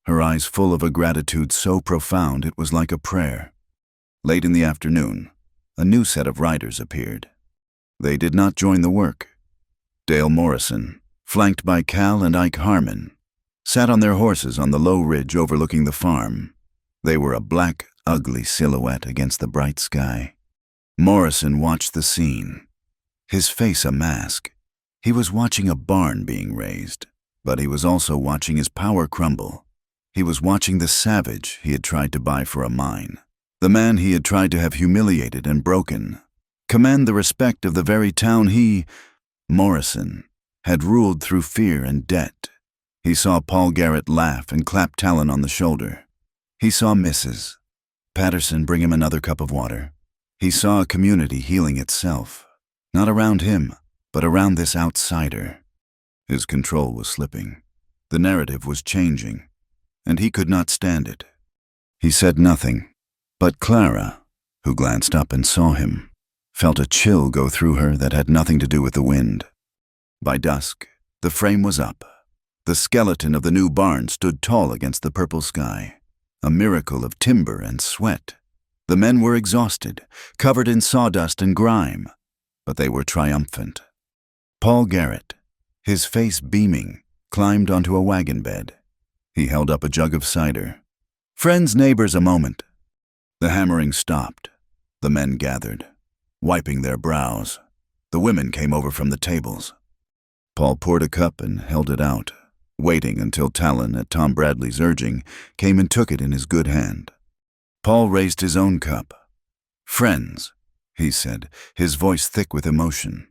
her eyes full of a gratitude so profound it was like a prayer. Late in the afternoon, a new set of riders appeared. They did not join the work. Dale Morrison, flanked by Cal and Ike Harmon, sat on their horses on the low ridge overlooking the farm. They were a black, ugly silhouette against the bright sky. Morrison watched the scene, his face a mask. He was watching a barn being raised, but he was also watching his power crumble. He was watching the savage he had tried to buy for a mine, the man he had tried to have humiliated and broken, command the respect of the very town he, Morrison, had ruled through fear and debt. He saw Paul Garrett laugh and clap Talon on the shoulder. He saw Mrs. Patterson bring him another cup of water. He saw a community healing itself, not around him, but around this outsider. His control was slipping. The narrative was changing, and he could not stand it. He said nothing, but Clara, who glanced up and saw him, felt a chill go through her that had nothing to do with the wind. By dusk, the frame was up. The skeleton of the new barn stood tall against the purple sky, a miracle of timber and sweat. The men were exhausted, covered in sawdust and grime, but they were triumphant. Paul Garrett, his face beaming, climbed onto a wagon bed. He held up a jug of cider. "Friends, neighbors, a moment." The hammering stopped. The men gathered, wiping their brows. The women came over from the tables. Paul poured a cup and held it out, waiting until Talon, at Tom Bradley's urging, came and took it in his good hand. Paul raised his own cup. "Friends," he said, his voice thick with emotion.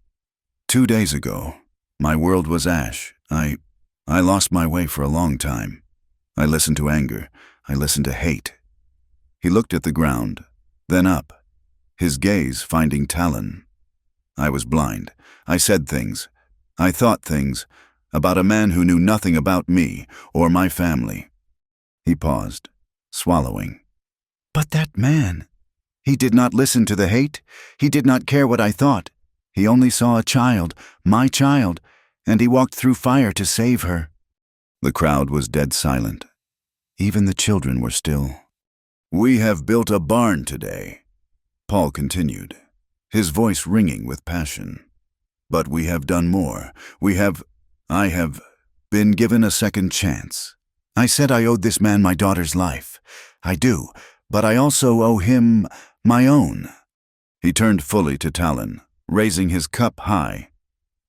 "2 days ago, my world was ash. I lost my way for a long time. I listened to anger. I listened to hate." He looked at the ground, then up, his gaze finding Talon. "I was blind. I said things. I thought things about a man who knew nothing about me or my family." He paused, swallowing. "But that man, he did not listen to the hate. He did not care what I thought. He only saw a child, my child, and he walked through fire to save her." The crowd was dead silent. Even the children were still. "We have built a barn today," Paul continued, his voice ringing with passion. "But we have done more. I have been given a second chance. I said I owed this man my daughter's life. I do, but I also owe him my own." He turned fully to Talon, raising his cup high.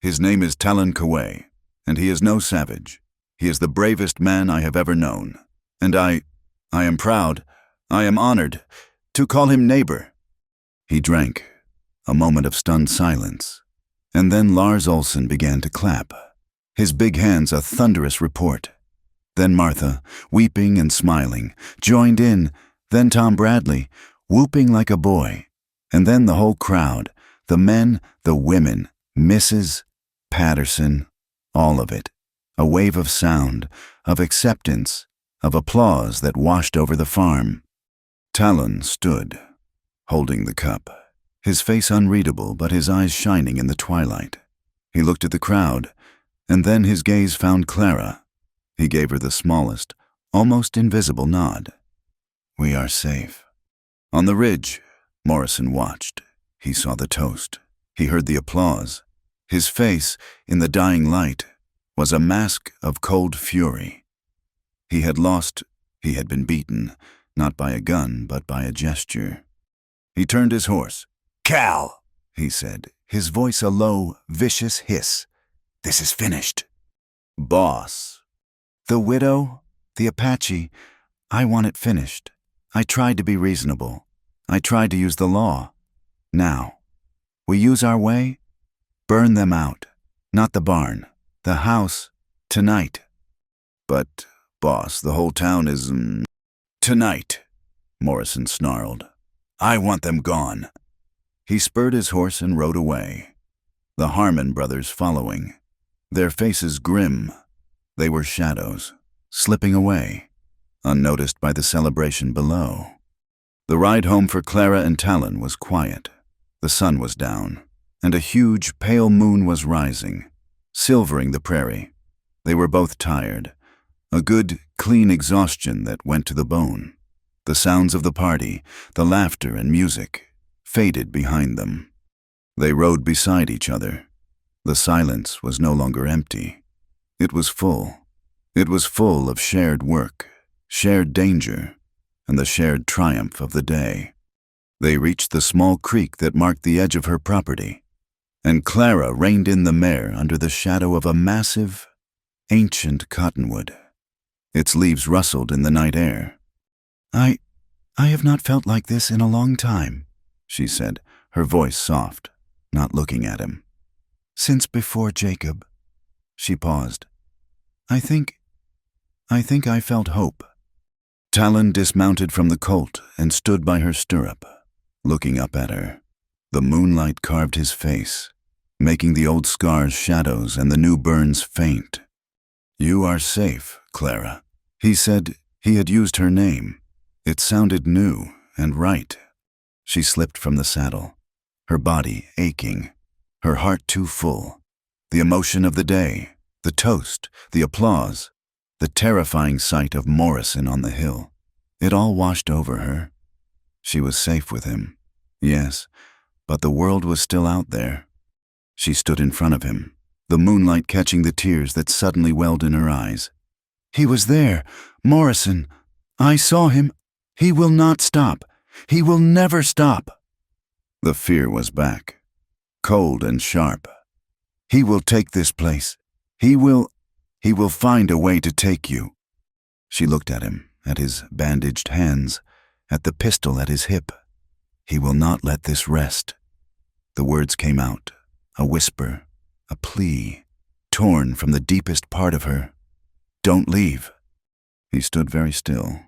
"His name is Talon Kaway, and he is no savage. He is the bravest man I have ever known. And I am proud, I am honored, to call him neighbor." He drank, a moment of stunned silence, and then Lars Olsen began to clap, his big hands a thunderous report. Then Martha, weeping and smiling, joined in, then Tom Bradley, whooping like a boy, and then the whole crowd, the men, the women, Mrs. Patterson, all of it, a wave of sound, of acceptance, of applause that washed over the farm. Talon stood, holding the cup, his face unreadable but his eyes shining in the twilight. He looked at the crowd, and then his gaze found Clara. He gave her the smallest, almost invisible nod. "We are safe." On the ridge, Morrison watched. He saw the toast. He heard the applause. His face, in the dying light, was a mask of cold fury. He had lost, he had been beaten, not by a gun, but by a gesture. He turned his horse. "Cal," he said, his voice a low, vicious hiss. "This is finished." "Boss." "The widow, the Apache, I want it finished. I tried to be reasonable. I tried to use the law. Now, we use our way? Burn them out. Not the barn, the house, tonight." But boss. The whole town is, Tonight, Morrison snarled. I want them gone. He spurred his horse and rode away, the Harmon brothers following, their faces grim. They were shadows, slipping away, unnoticed by the celebration below. The ride home for Clara and Talon was quiet. The sun was down, and a huge, pale moon was rising, silvering the prairie. They were both tired, a good, clean exhaustion that went to the bone. The sounds of the party, the laughter and music, faded behind them. They rode beside each other. The silence was no longer empty. It was full. It was full of shared work, shared danger, and the shared triumph of the day. They reached the small creek that marked the edge of her property, and Clara reined in the mare under the shadow of a massive, ancient cottonwood. Its leaves rustled in the night air. I have not felt like this in a long time, she said, her voice soft, not looking at him. Since before Jacob. She paused. I think I felt hope. Talon dismounted from the colt and stood by her stirrup, looking up at her. The moonlight carved his face, making the old scars shadows and the new burns faint. You are safe, Clara. He said he had used her name. It sounded new and right. She slipped from the saddle, her body aching, her heart too full. The emotion of the day, the toast, the applause, the terrifying sight of Morrison on the hill. It all washed over her. She was safe with him, yes, but the world was still out there. She stood in front of him, the moonlight catching the tears that suddenly welled in her eyes. He was there, Morrison. I saw him. He will not stop. He will never stop. The fear was back, cold and sharp. He will take this place. He will find a way to take you. She looked at him, at his bandaged hands, at the pistol at his hip. He will not let this rest. The words came out, a whisper, a plea, torn from the deepest part of her. Don't leave. He stood very still.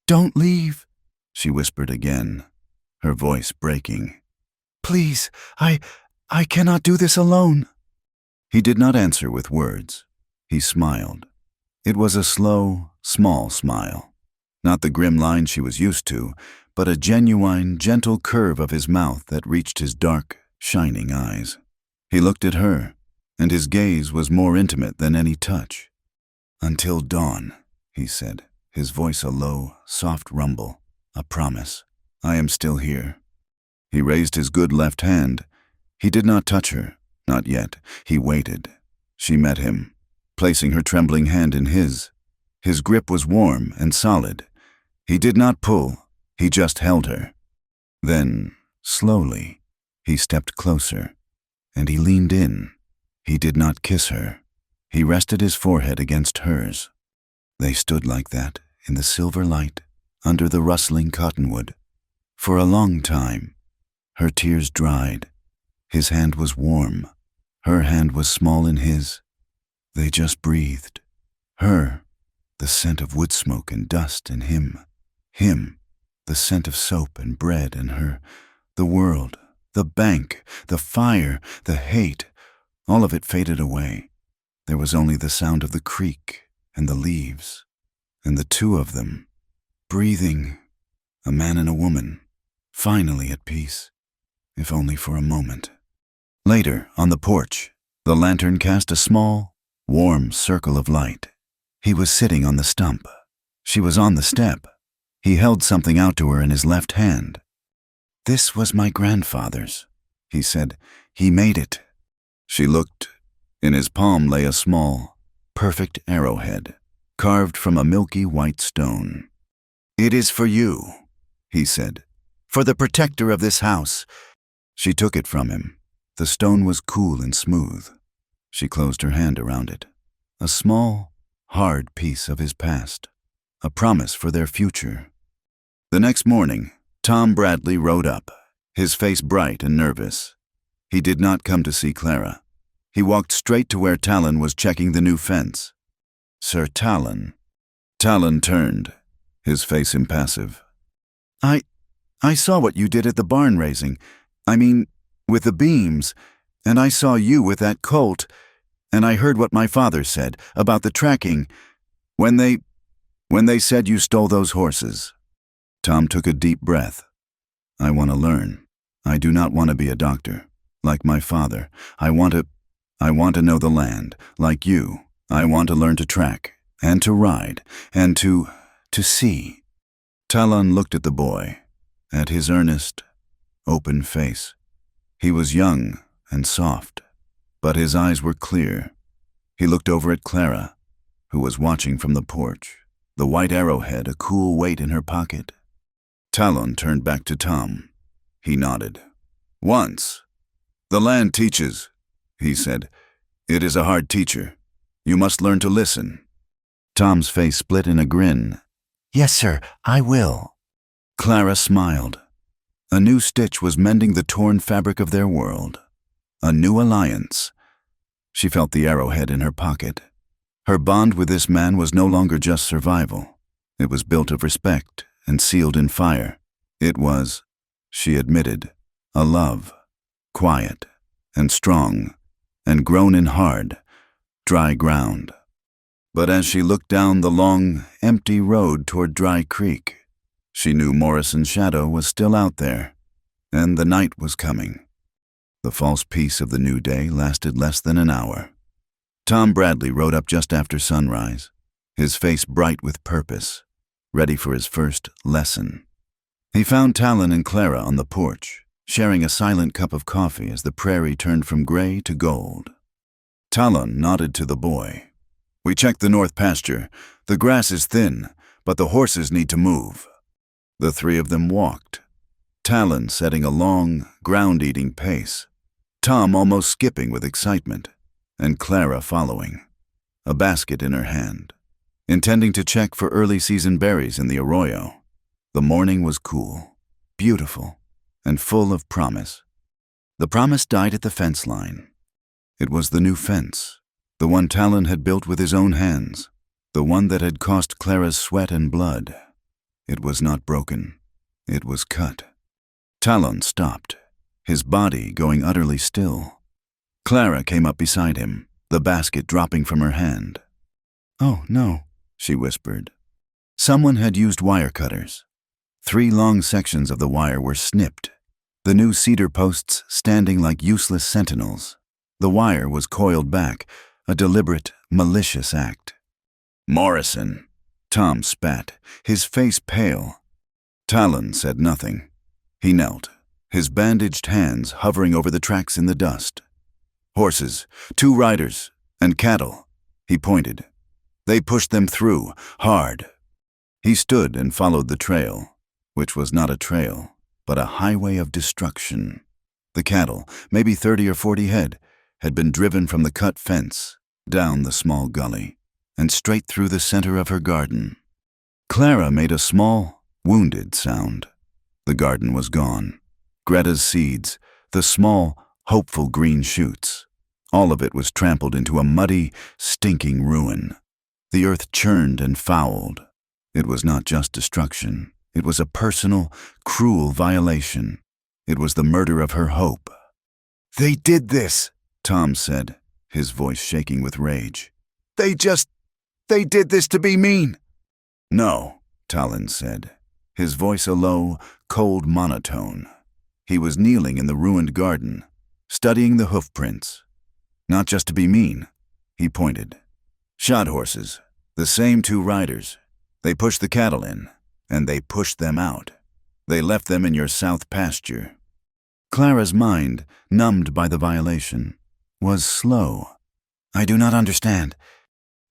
Don't leave, she whispered again, her voice breaking. Please, I cannot do this alone. He did not answer with words. He smiled. It was a slow, small smile. Not the grim line she was used to, but a genuine, gentle curve of his mouth that reached his dark, shining eyes. He looked at her, and his gaze was more intimate than any touch. Until dawn, he said, his voice a low, soft rumble, a promise. I am still here. He raised his good left hand. He did not touch her, not yet. He waited. She met him, placing her trembling hand in his. His grip was warm and solid. He did not pull, he just held her. Then, slowly, he stepped closer, and he leaned in. He did not kiss her. He rested his forehead against hers. They stood like that, in the silver light, under the rustling cottonwood. For a long time, her tears dried. His hand was warm. Her hand was small in his. They just breathed. Her, the scent of wood smoke and dust, and him, the scent of soap and bread, and her, the world, the bank, the fire, the hate, all of it faded away. There was only the sound of the creek and the leaves, and the two of them, breathing, a man and a woman, finally at peace, if only for a moment. Later, on the porch, the lantern cast a small, warm circle of light. He was sitting on the stump. She was on the step. He held something out to her in his left hand. This was my grandfather's, he said. He made it. She looked. In his palm lay a small, perfect arrowhead, carved from a milky white stone. It is for you, he said, for the protector of this house. She took it from him. The stone was cool and smooth. She closed her hand around it. A small, hard piece of his past, a promise for their future. The next morning, Tom Bradley rode up, his face bright and nervous. He did not come to see Clara. He walked straight to where Talon was checking the new fence. Sir Talon. Talon turned, his face impassive. I saw what you did at the barn raising. I mean, with the beams. And I saw you with that colt. And I heard what my father said about the tracking. When they said you stole those horses. Tom took a deep breath. I want to learn. I do not want to be a doctor. Like my father, I want to know the land. Like you, I want to learn to track, and to ride, and to see. Talon looked at the boy, at his earnest, open face. He was young and soft, but his eyes were clear. He looked over at Clara, who was watching from the porch, the white arrowhead a cool weight in her pocket. Talon turned back to Tom. He nodded. Once. The land teaches, he said. It is a hard teacher. You must learn to listen. Tom's face split in a grin. Yes, sir, I will. Clara smiled. A new stitch was mending the torn fabric of their world. A new alliance. She felt the arrowhead in her pocket. Her bond with this man was no longer just survival. It was built of respect and sealed in fire. It was, she admitted, a love, quiet and strong, and grown in hard, dry ground. But as she looked down the long, empty road toward Dry Creek, she knew Morrison's shadow was still out there, and the night was coming. The false peace of the new day lasted less than an hour. Tom Bradley rode up just after sunrise, his face bright with purpose, ready for his first lesson. He found Talon and Clara on the porch, sharing a silent cup of coffee as the prairie turned from gray to gold. Talon nodded to the boy. We checked the north pasture. The grass is thin, but the horses need to move. The three of them walked, Talon setting a long, ground-eating pace, Tom almost skipping with excitement, and Clara following, a basket in her hand, intending to check for early-season berries in the arroyo. The morning was cool, beautiful, and full of promise. The promise died at the fence line. It was the new fence, the one Talon had built with his own hands, the one that had cost Clara's sweat and blood. It was not broken. It was cut. Talon stopped, his body going utterly still. Clara came up beside him, the basket dropping from her hand. Oh, no, she whispered. Someone had used wire cutters. 3 long sections of the wire were snipped, the new cedar posts standing like useless sentinels. The wire was coiled back, a deliberate, malicious act. Morrison, Tom spat, his face pale. Talon said nothing. He knelt, his bandaged hands hovering over the tracks in the dust. Horses, 2 riders, and cattle, he pointed. They pushed them through, hard. He stood and followed the trail, which was not a trail, but a highway of destruction. The cattle, maybe 30 or 40 head, had been driven from the cut fence, down the small gully, and straight through the center of her garden. Clara made a small, wounded sound. The garden was gone. Greta's seeds, the small, hopeful green shoots, all of it was trampled into a muddy, stinking ruin. The earth churned and fouled. It was not just destruction. It was a personal, cruel violation. It was the murder of her hope. They did this, Tom said, his voice shaking with rage. They did this to be mean. No, Talon said, his voice a low, cold monotone. He was kneeling in the ruined garden, studying the hoof prints. Not just to be mean, he pointed. Shod horses, the same 2 riders. They pushed the cattle in, and they pushed them out. They left them in your south pasture. Clara's mind, numbed by the violation, was slow. I do not understand.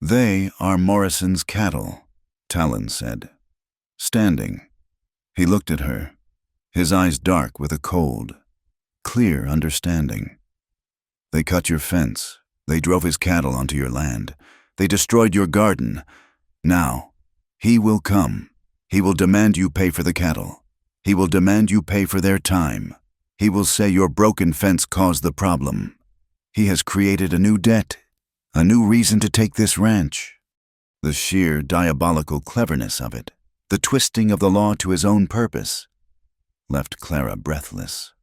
They are Morrison's cattle, Talon said. Standing, he looked at her, his eyes dark with a cold, clear understanding. They cut your fence. They drove his cattle onto your land. They destroyed your garden. Now, he will come. He will demand you pay for the cattle. He will demand you pay for their time. He will say your broken fence caused the problem. He has created a new debt, a new reason to take this ranch. The sheer diabolical cleverness of it, the twisting of the law to his own purpose, left Clara breathless.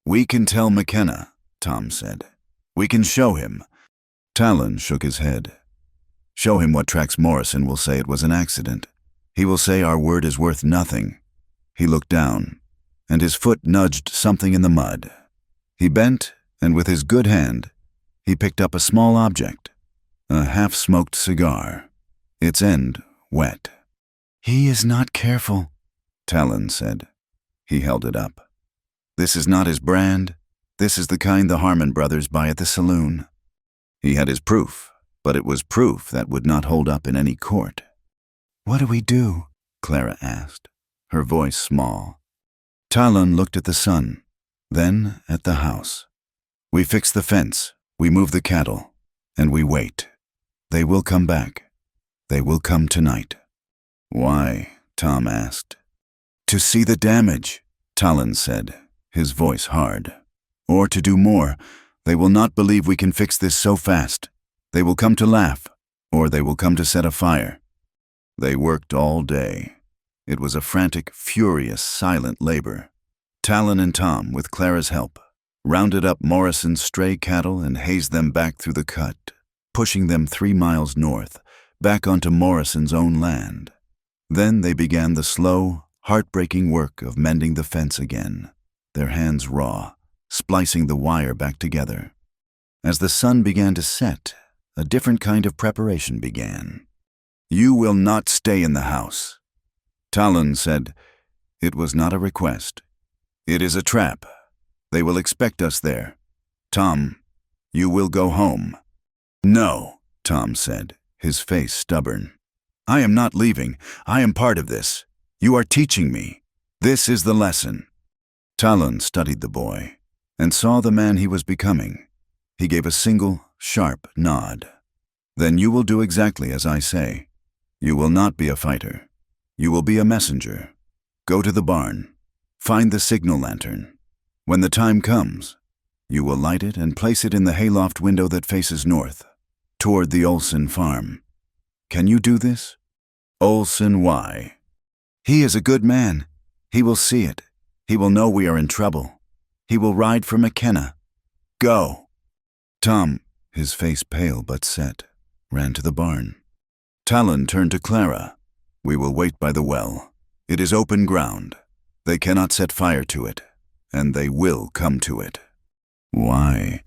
"We can tell McKenna," Tom said. "We can show him." Talon shook his head. "Show him what tracks Morrison will say it was an accident. He will say our word is worth nothing." He looked down, and his foot nudged something in the mud. He bent, and with his good hand, he picked up a small object, a half-smoked cigar, its end wet. "He is not careful," Talon said. He held it up. "This is not his brand. This is the kind the Harmon brothers buy at the saloon." He had his proof, but it was proof that would not hold up in any court. "What do we do?" Clara asked, her voice small. Talon looked at the sun, then at the house. "We fix the fence, we move the cattle, and we wait. They will come back. They will come tonight." "Why?" Tom asked. "To see the damage," Talon said, his voice hard. "Or to do more. They will not believe we can fix this so fast. They will come to laugh, or they will come to set a fire." They worked all day. It was a frantic, furious, silent labor. Talon and Tom, with Clara's help, rounded up Morrison's stray cattle and hazed them back through the cut, pushing them 3 miles north, back onto Morrison's own land. Then they began the slow, heartbreaking work of mending the fence again, their hands raw, splicing the wire back together. As the sun began to set, a different kind of preparation began. "You will not stay in the house." Talon said, "It was not a request. It is a trap. They will expect us there. Tom, you will go home." "No," Tom said, his face stubborn. "I am not leaving. I am part of this. You are teaching me. This is the lesson." Talon studied the boy and saw the man he was becoming. He gave a single, sharp nod. "Then you will do exactly as I say. You will not be a fighter. You will be a messenger. Go to the barn. Find the signal lantern. When the time comes, you will light it and place it in the hayloft window that faces north, toward the Olson farm. Can you do this?" "Olson, why?" "He is a good man. He will see it. He will know we are in trouble. He will ride for McKenna. Go." Tom, his face pale but set, ran to the barn. Talon turned to Clara. "We will wait by the well. It is open ground. They cannot set fire to it, and they will come to it." "Why?"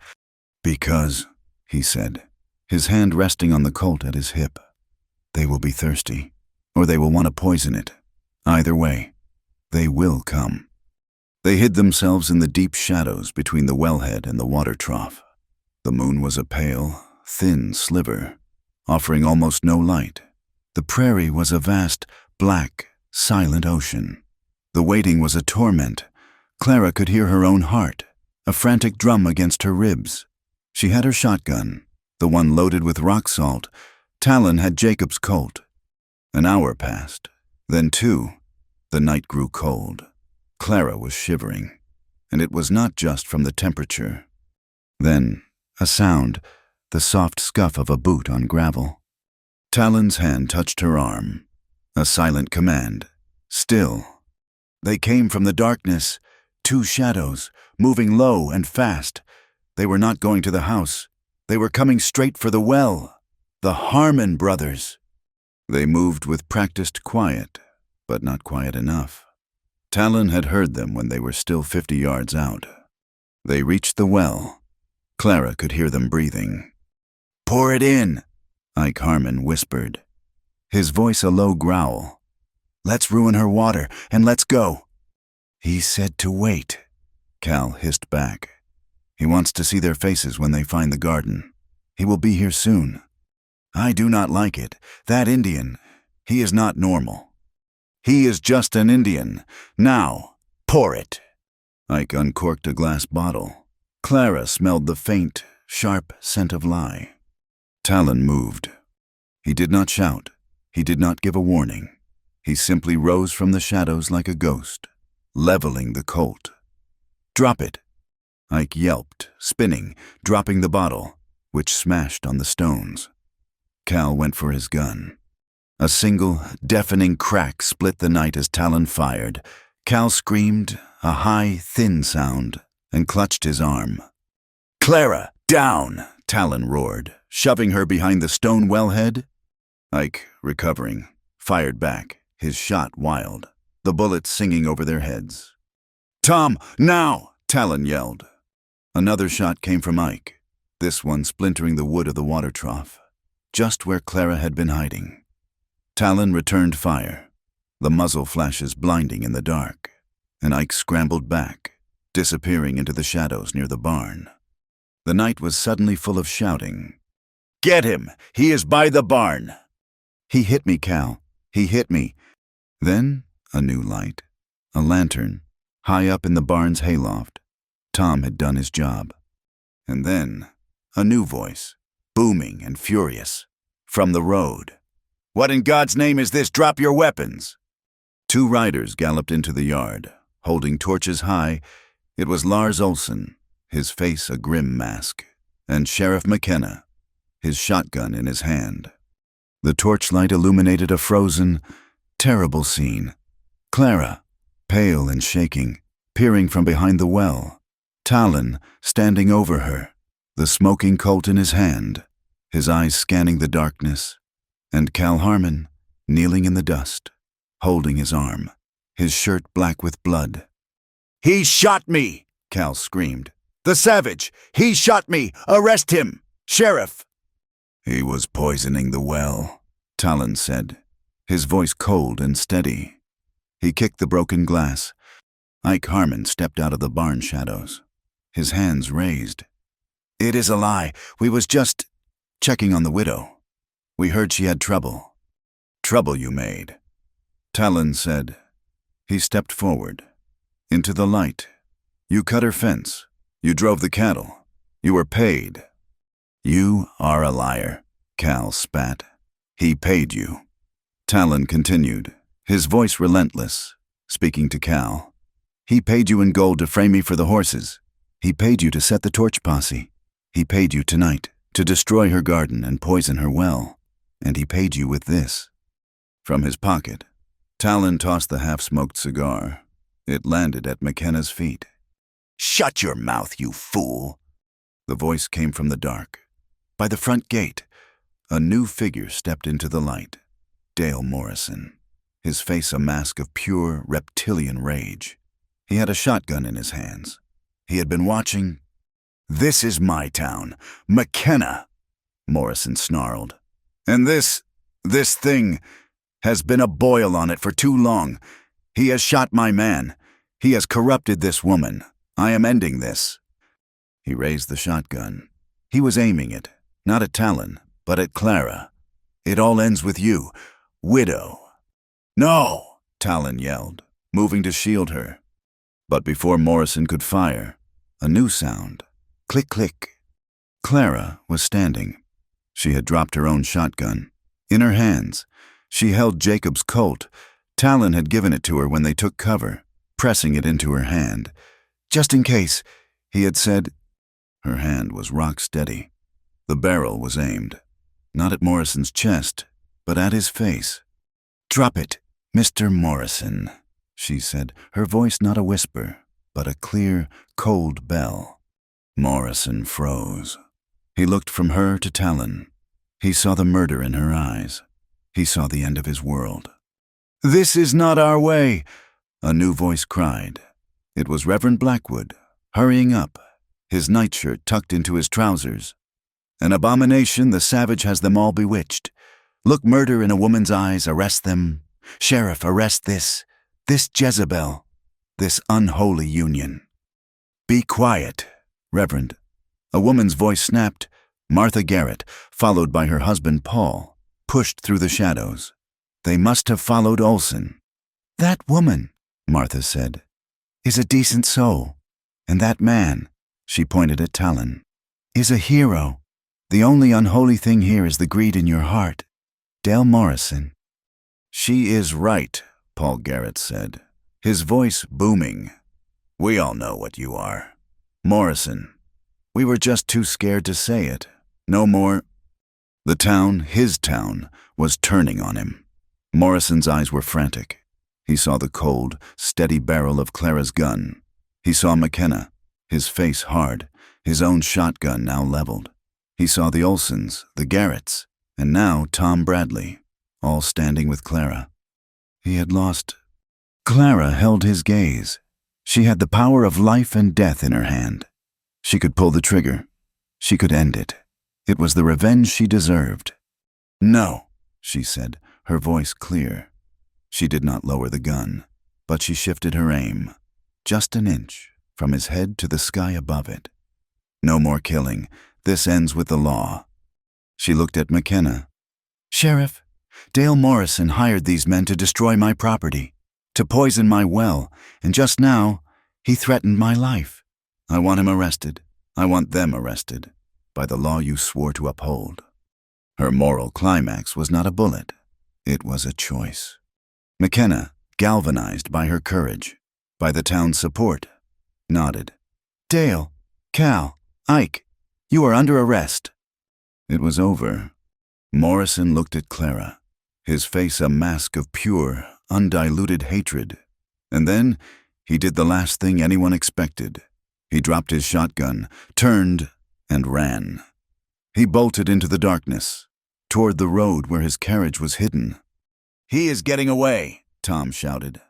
"Because," he said, his hand resting on the colt at his hip, "they will be thirsty, or they will want to poison it. Either way, they will come." They hid themselves in the deep shadows between the wellhead and the water trough. The moon was a pale, thin sliver, offering almost no light. The prairie was a vast, black, silent ocean. The waiting was a torment. Clara could hear her own heart, a frantic drum against her ribs. She had her shotgun, the one loaded with rock salt. Talon had Jacob's colt. An hour passed, then 2. The night grew cold. Clara was shivering, and it was not just from the temperature. Then, a sound, the soft scuff of a boot on gravel. Talon's hand touched her arm. A silent command. Still. They came from the darkness, 2 shadows, moving low and fast. They were not going to the house. They were coming straight for the well. The Harmon brothers. They moved with practiced quiet, but not quiet enough. Talon had heard them when they were still 50 yards out. They reached the well. Clara could hear them breathing. "Pour it in," Ike Harmon whispered, his voice a low growl. "Let's ruin her water, and let's go." "He said to wait," Cal hissed back. "He wants to see their faces when they find the garden. He will be here soon." "I do not like it. That Indian, he is not normal." "He is just an Indian. Now, pour it." Ike uncorked a glass bottle. Clara smelled the faint, sharp scent of lye. Talon moved. He did not shout. He did not give a warning. He simply rose from the shadows like a ghost, leveling the colt. "Drop it!" Ike yelped, spinning, dropping the bottle, which smashed on the stones. Cal went for his gun. A single, deafening crack split the night as Talon fired. Cal screamed, a high, thin sound, and clutched his arm. "Clara, down!" Talon roared, shoving her behind the stone wellhead. Ike, recovering, fired back, his shot wild, the bullets singing over their heads. "Tom, now!" Talon yelled. Another shot came from Ike, this one splintering the wood of the water trough, just where Clara had been hiding. Talon returned fire, the muzzle flashes blinding in the dark, and Ike scrambled back, disappearing into the shadows near the barn. The night was suddenly full of shouting. "Get him! He is by the barn!" "He hit me, Cal. He hit me." Then a new light, a lantern, high up in the barn's hayloft. Tom had done his job. And then a new voice, booming and furious, from the road. "What in God's name is this? Drop your weapons!" Two riders galloped into the yard, holding torches high. It was Lars Olsen, his face a grim mask, and Sheriff McKenna, his shotgun in his hand. The torchlight illuminated a frozen, terrible scene. Clara, pale and shaking, peering from behind the well. Talon standing over her, the smoking Colt in his hand, his eyes scanning the darkness. And Cal Harmon, kneeling in the dust, holding his arm, his shirt black with blood. "He shot me!" Cal screamed. "The savage! He shot me! Arrest him! Sheriff!" "He was poisoning the well," Talon said, his voice cold and steady. He kicked the broken glass. Ike Harmon stepped out of the barn shadows, his hands raised. "It is a lie. We was just checking on the widow. We heard she had trouble." "Trouble you made," Talon said. He stepped forward, into the light. "You cut her fence. You drove the cattle. You were paid." "You are a liar," Cal spat. "He paid you." Talon continued, his voice relentless, speaking to Cal. "He paid you in gold to frame me for the horses. He paid you to set the torch posse. He paid you tonight to destroy her garden and poison her well. And he paid you with this." From his pocket, Talon tossed the half-smoked cigar. It landed at McKenna's feet. "Shut your mouth, you fool!" The voice came from the dark. By the front gate, a new figure stepped into the light. Dale Morrison, his face a mask of pure reptilian rage. He had a shotgun in his hands. He had been watching. "This is my town, McKenna," Morrison snarled. "And this thing has been a boil on it for too long. He has shot my man. He has corrupted this woman. I am ending this." He raised the shotgun. He was aiming it, not at Talon, but at Clara. "It all ends with you, widow." "No!" Talon yelled, moving to shield her. But before Morrison could fire, a new sound. Click, click. Clara was standing. She had dropped her own shotgun. In her hands, she held Jacob's Colt. Talon had given it to her when they took cover, pressing it into her hand. "Just in case," he had said. Her hand was rock steady. The barrel was aimed, not at Morrison's chest, but at his face. "Drop it, Mr. Morrison," she said, her voice not a whisper, but a clear, cold bell. Morrison froze. He looked from her to Talon. He saw the murder in her eyes. He saw the end of his world. "This is not our way," a new voice cried. It was Reverend Blackwood, hurrying up, his nightshirt tucked into his trousers. "An abomination, the savage has them all bewitched. Look murder in a woman's eyes, arrest them. Sheriff, arrest this Jezebel, this unholy union." "Be quiet, Reverend." A woman's voice snapped. Martha Garrett, followed by her husband Paul, pushed through the shadows. They must have followed Olsen. "That woman," Martha said, "is a decent soul. And that man," she pointed at Talon, "is a hero. The only unholy thing here is the greed in your heart. Dale Morrison." "She is right," Paul Garrett said, his voice booming. "We all know what you are. Morrison. We were just too scared to say it. No more." The town, his town, was turning on him. Morrison's eyes were frantic. He saw the cold, steady barrel of Clara's gun. He saw McKenna, his face hard, his own shotgun now leveled. He saw the Olsons, the Garretts, and now Tom Bradley, all standing with Clara. He had lost. Clara held his gaze. She had the power of life and death in her hand. She could pull the trigger. She could end it. It was the revenge she deserved. "No," she said, her voice clear. She did not lower the gun, but she shifted her aim, just an inch, from his head to the sky above it. "No more killing. This ends with the law." She looked at McKenna. "Sheriff, Dale Morrison hired these men to destroy my property, to poison my well, and just now, he threatened my life. I want him arrested. I want them arrested, by the law you swore to uphold." Her moral climax was not a bullet. It was a choice. McKenna, galvanized by her courage, by the town's support, nodded. "Dale, Cal, Ike, you are under arrest." It was over. Morrison looked at Clara, his face a mask of pure, undiluted hatred. And then he did the last thing anyone expected. He dropped his shotgun, turned, and ran. He bolted into the darkness, toward the road where his carriage was hidden. "He is getting away," Tom shouted.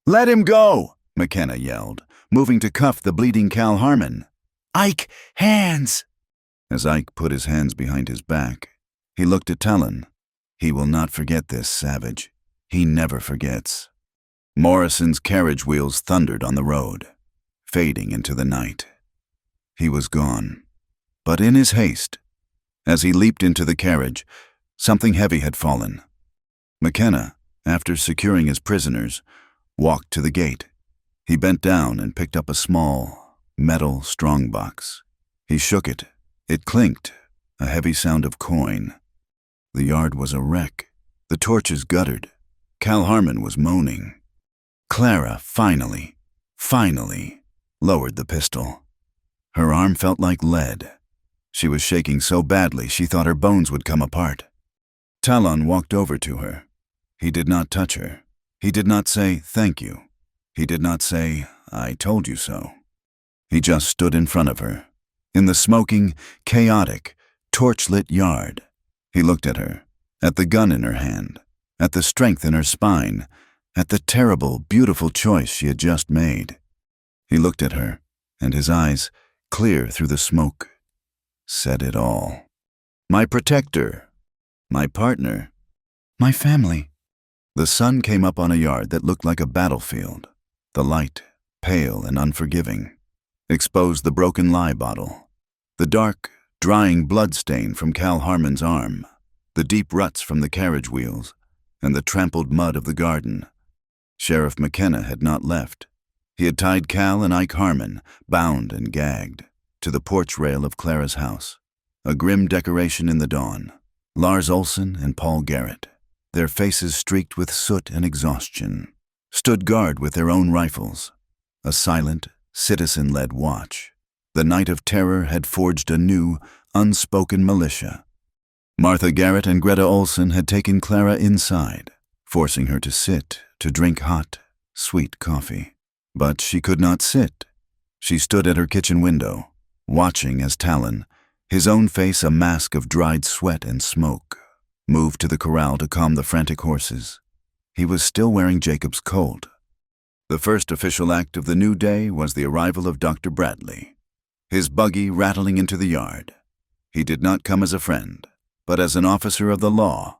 "Let him go," McKenna yelled, moving to cuff the bleeding Cal Harmon. "Ike, hands!" As Ike put his hands behind his back, he looked at Talon. He will not forget this savage. He never forgets. Morrison's carriage wheels thundered on the road, fading into the night. He was gone. But in his haste, as he leaped into the carriage, something heavy had fallen. McKenna, after securing his prisoners, walked to the gate. He bent down and picked up a small, metal strongbox. He shook it. It clinked, a heavy sound of coin. The yard was a wreck. The torches guttered. Cal Harmon was moaning. Clara finally, lowered the pistol. Her arm felt like lead. She was shaking so badly she thought her bones would come apart. Talon walked over to her. He did not touch her. He did not say, "Thank you." He did not say, "I told you so." He just stood in front of her, in the smoking, chaotic, torch-lit yard. He looked at her, at the gun in her hand, at the strength in her spine, at the terrible, beautiful choice she had just made. He looked at her, and his eyes, clear through the smoke, said it all. "My protector, my partner, my family." The sun came up on a yard that looked like a battlefield. The light, pale and unforgiving, exposed the broken lye bottle, the dark, drying blood stain from Cal Harmon's arm, the deep ruts from the carriage wheels, and the trampled mud of the garden. Sheriff McKenna had not left. He had tied Cal and Ike Harmon, bound and gagged, to the porch rail of Clara's house, a grim decoration in the dawn. Lars Olson and Paul Garrett, their faces streaked with soot and exhaustion, stood guard with their own rifles, a silent, citizen-led watch. The night of terror had forged a new, unspoken militia. Martha Garrett and Greta Olson had taken Clara inside, forcing her to sit, to drink hot, sweet coffee. But she could not sit. She stood at her kitchen window, watching as Talon, his own face a mask of dried sweat and smoke, moved to the corral to calm the frantic horses. He was still wearing Jacob's colt. The first official act of the new day was the arrival of Dr. Bradley, his buggy rattling into the yard. He did not come as a friend, but as an officer of the law,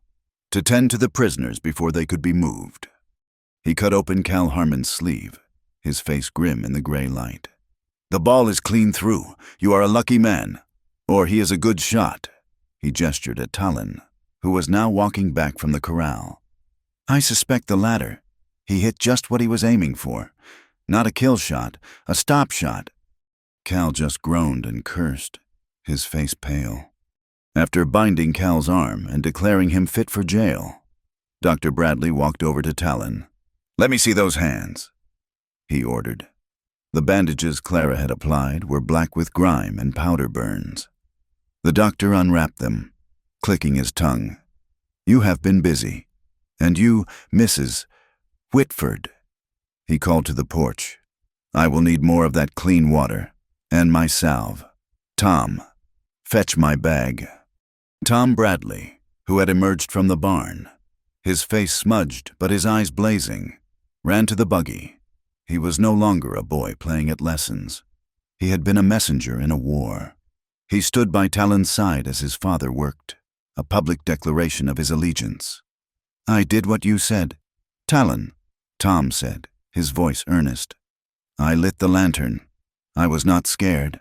to tend to the prisoners before they could be moved. He cut open Cal Harmon's sleeve, his face grim in the gray light. "The ball is clean through. You are a lucky man. Or he is a good shot." He gestured at Talon, who was now walking back from the corral. "I suspect the latter. He hit just what he was aiming for. Not a kill shot, a stop shot." Cal just groaned and cursed, his face pale. After binding Cal's arm and declaring him fit for jail, Dr. Bradley walked over to Talon. "Let me see those hands," he ordered. The bandages Clara had applied were black with grime and powder burns. The doctor unwrapped them, clicking his tongue. "You have been busy. And you, Mrs. Whitford. He called to the porch. I will need more of that clean water. And my salve. Tom, fetch my bag. Tom Bradley, who had emerged from the barn, his face smudged but his eyes blazing, ran to the buggy. He was no longer a boy playing at lessons. He had been a messenger in a war. He stood by Talon's side as his father worked, a public declaration of his allegiance. I did what you said. Talon, Tom said, his voice earnest. I lit the lantern. I was not scared.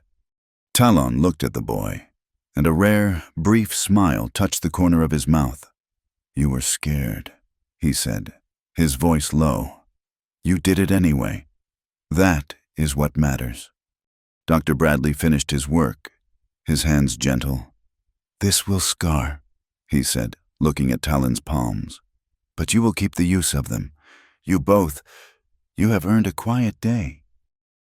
Talon looked at the boy, and a rare, brief smile touched the corner of his mouth. You were scared, he said, his voice low. You did it anyway. That is what matters. Dr. Bradley finished his work, his hands gentle. This will scar, he said, looking at Talon's palms. But you will keep the use of them. You both. You have earned a quiet day.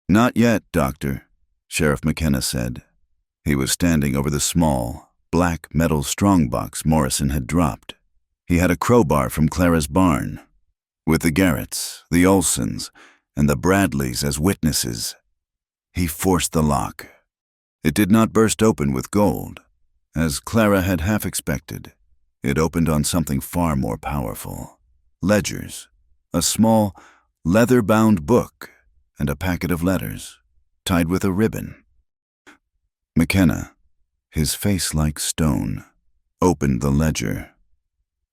Not yet, Doctor, Sheriff McKenna said. He was standing over the small, black metal strongbox Morrison had dropped. He had a crowbar from Clara's barn, with the Garretts, the Olsons, and the Bradleys as witnesses. He forced the lock. It did not burst open with gold, as Clara had half expected. It opened on something far more powerful. Ledgers, a small, leather-bound book, and a packet of letters, tied with a ribbon. McKenna, his face like stone, opened the ledger.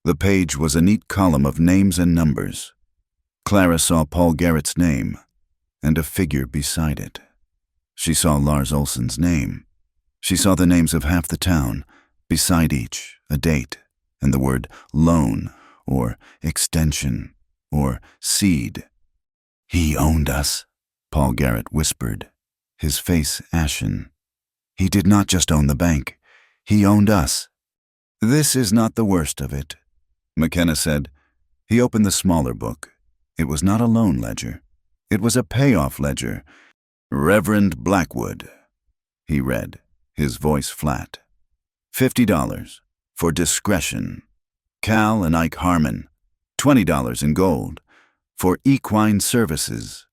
The page was a neat column of names and numbers. Clara saw Paul Garrett's name, and a figure beside it. She saw Lars Olson's name. She saw the names of half the town, beside each, a date, and the word loan, or extension, or seed. He owned us, Paul Garrett whispered, his face ashen. He did not just own the bank. He owned us. This is not the worst of it, McKenna said. He opened the smaller book. It was not a loan ledger. It was a payoff ledger. Reverend Blackwood, he read, his voice flat. $50 for discretion. Cal and Ike Harmon, $20 in gold for equine services.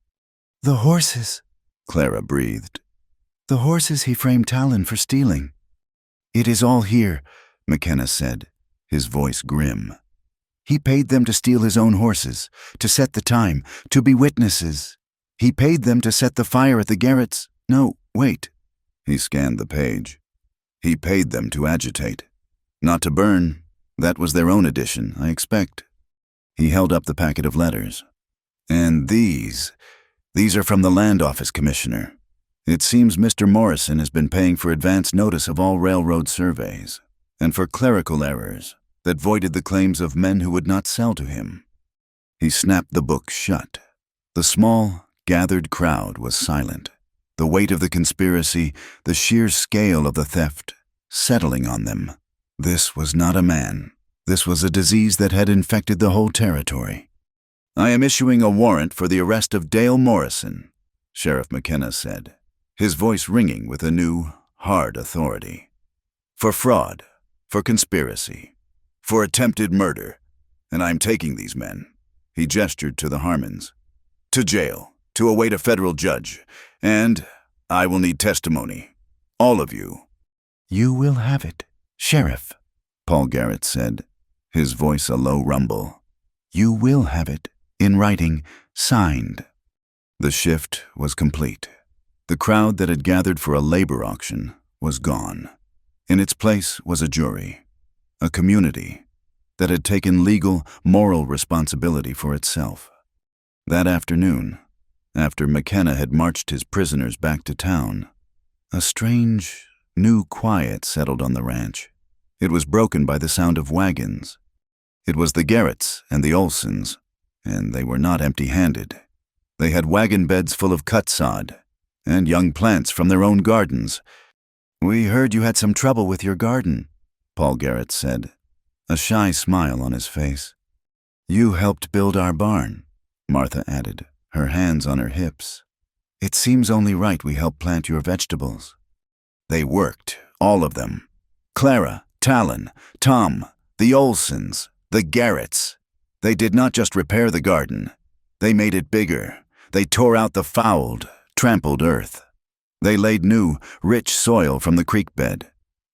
The horses, Clara breathed. The horses he framed Talon for stealing. It is all here, McKenna said, his voice grim. He paid them to steal his own horses, to set the time, to be witnesses. He paid them to set the fire at the Garretts. No, wait. He scanned the page. He paid them to agitate. Not to burn. That was their own addition, I expect. He held up the packet of letters. And these are from the Land Office Commissioner. It seems Mr. Morrison has been paying for advance notice of all railroad surveys, and for clerical errors that voided the claims of men who would not sell to him. He snapped the book shut. The small, gathered crowd was silent. The weight of the conspiracy, the sheer scale of the theft, settling on them. This was not a man. This was a disease that had infected the whole territory. I am issuing a warrant for the arrest of Dale Morrison, Sheriff McKenna said, his voice ringing with a new, hard authority. For fraud, for conspiracy, for attempted murder, and I am taking these men, he gestured to the Harmons, to jail, to await a federal judge, and I will need testimony. All of you. You will have it, Sheriff, Paul Garrett said, his voice a low rumble. You will have it, in writing, signed. The shift was complete. The crowd that had gathered for a labor auction was gone. In its place was a jury, a community that had taken legal, moral responsibility for itself. That afternoon, after McKenna had marched his prisoners back to town, a strange, new quiet settled on the ranch. It was broken by the sound of wagons. It was the Garretts and the Olsons, and they were not empty-handed. They had wagon beds full of cut sod and young plants from their own gardens. We heard you had some trouble with your garden, Paul Garrett said, a shy smile on his face. You helped build our barn, Martha added, her hands on her hips. It seems only right we help plant your vegetables. They worked, all of them. Clara, Talon, Tom, the Olsons, the Garretts. They did not just repair the garden. They made it bigger. They tore out the fouled, trampled earth. They laid new, rich soil from the creek bed.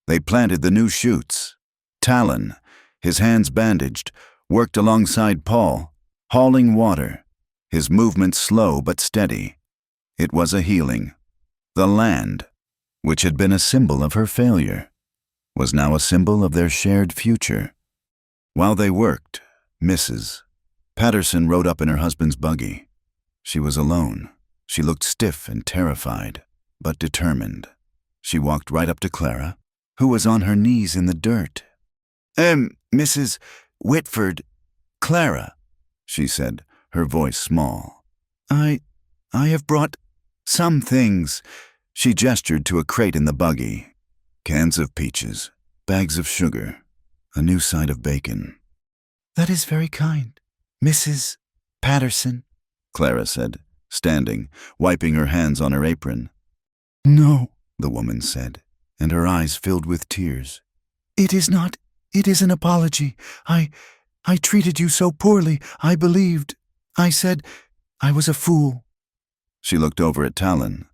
They planted the new shoots. Talon, his hands bandaged, worked alongside Paul, hauling water, his movements slow but steady. It was a healing. The land, which had been a symbol of her failure, was now a symbol of their shared future. While they worked, Mrs. Patterson rode up in her husband's buggy. She was alone. She looked stiff and terrified, but determined. She walked right up to Clara, who was on her knees in the dirt. Mrs. Whitford, Clara, she said, her voice small. I have brought some things. She gestured to a crate in the buggy. Cans of peaches, bags of sugar, a new side of bacon. That is very kind, Mrs. Patterson, Clara said, standing, wiping her hands on her apron. No, the woman said, and her eyes filled with tears. It is not. It is an apology. I treated you so poorly. I believed. I said I was a fool. She looked over at Talon,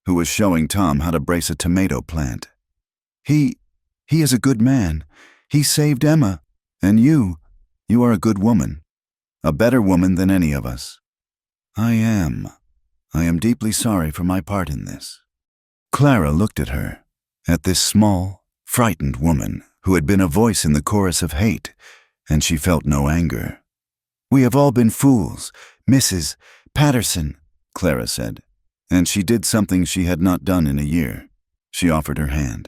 who was showing Tom how to brace a tomato plant. He is a good man. He saved Emma. And you are a good woman. A better woman than any of us. I am deeply sorry for my part in this. Clara looked at her, at this small, frightened woman who had been a voice in the chorus of hate, and she felt no anger. We have all been fools, Mrs. Patterson, Clara said, and she did something she had not done in a year. She offered her hand.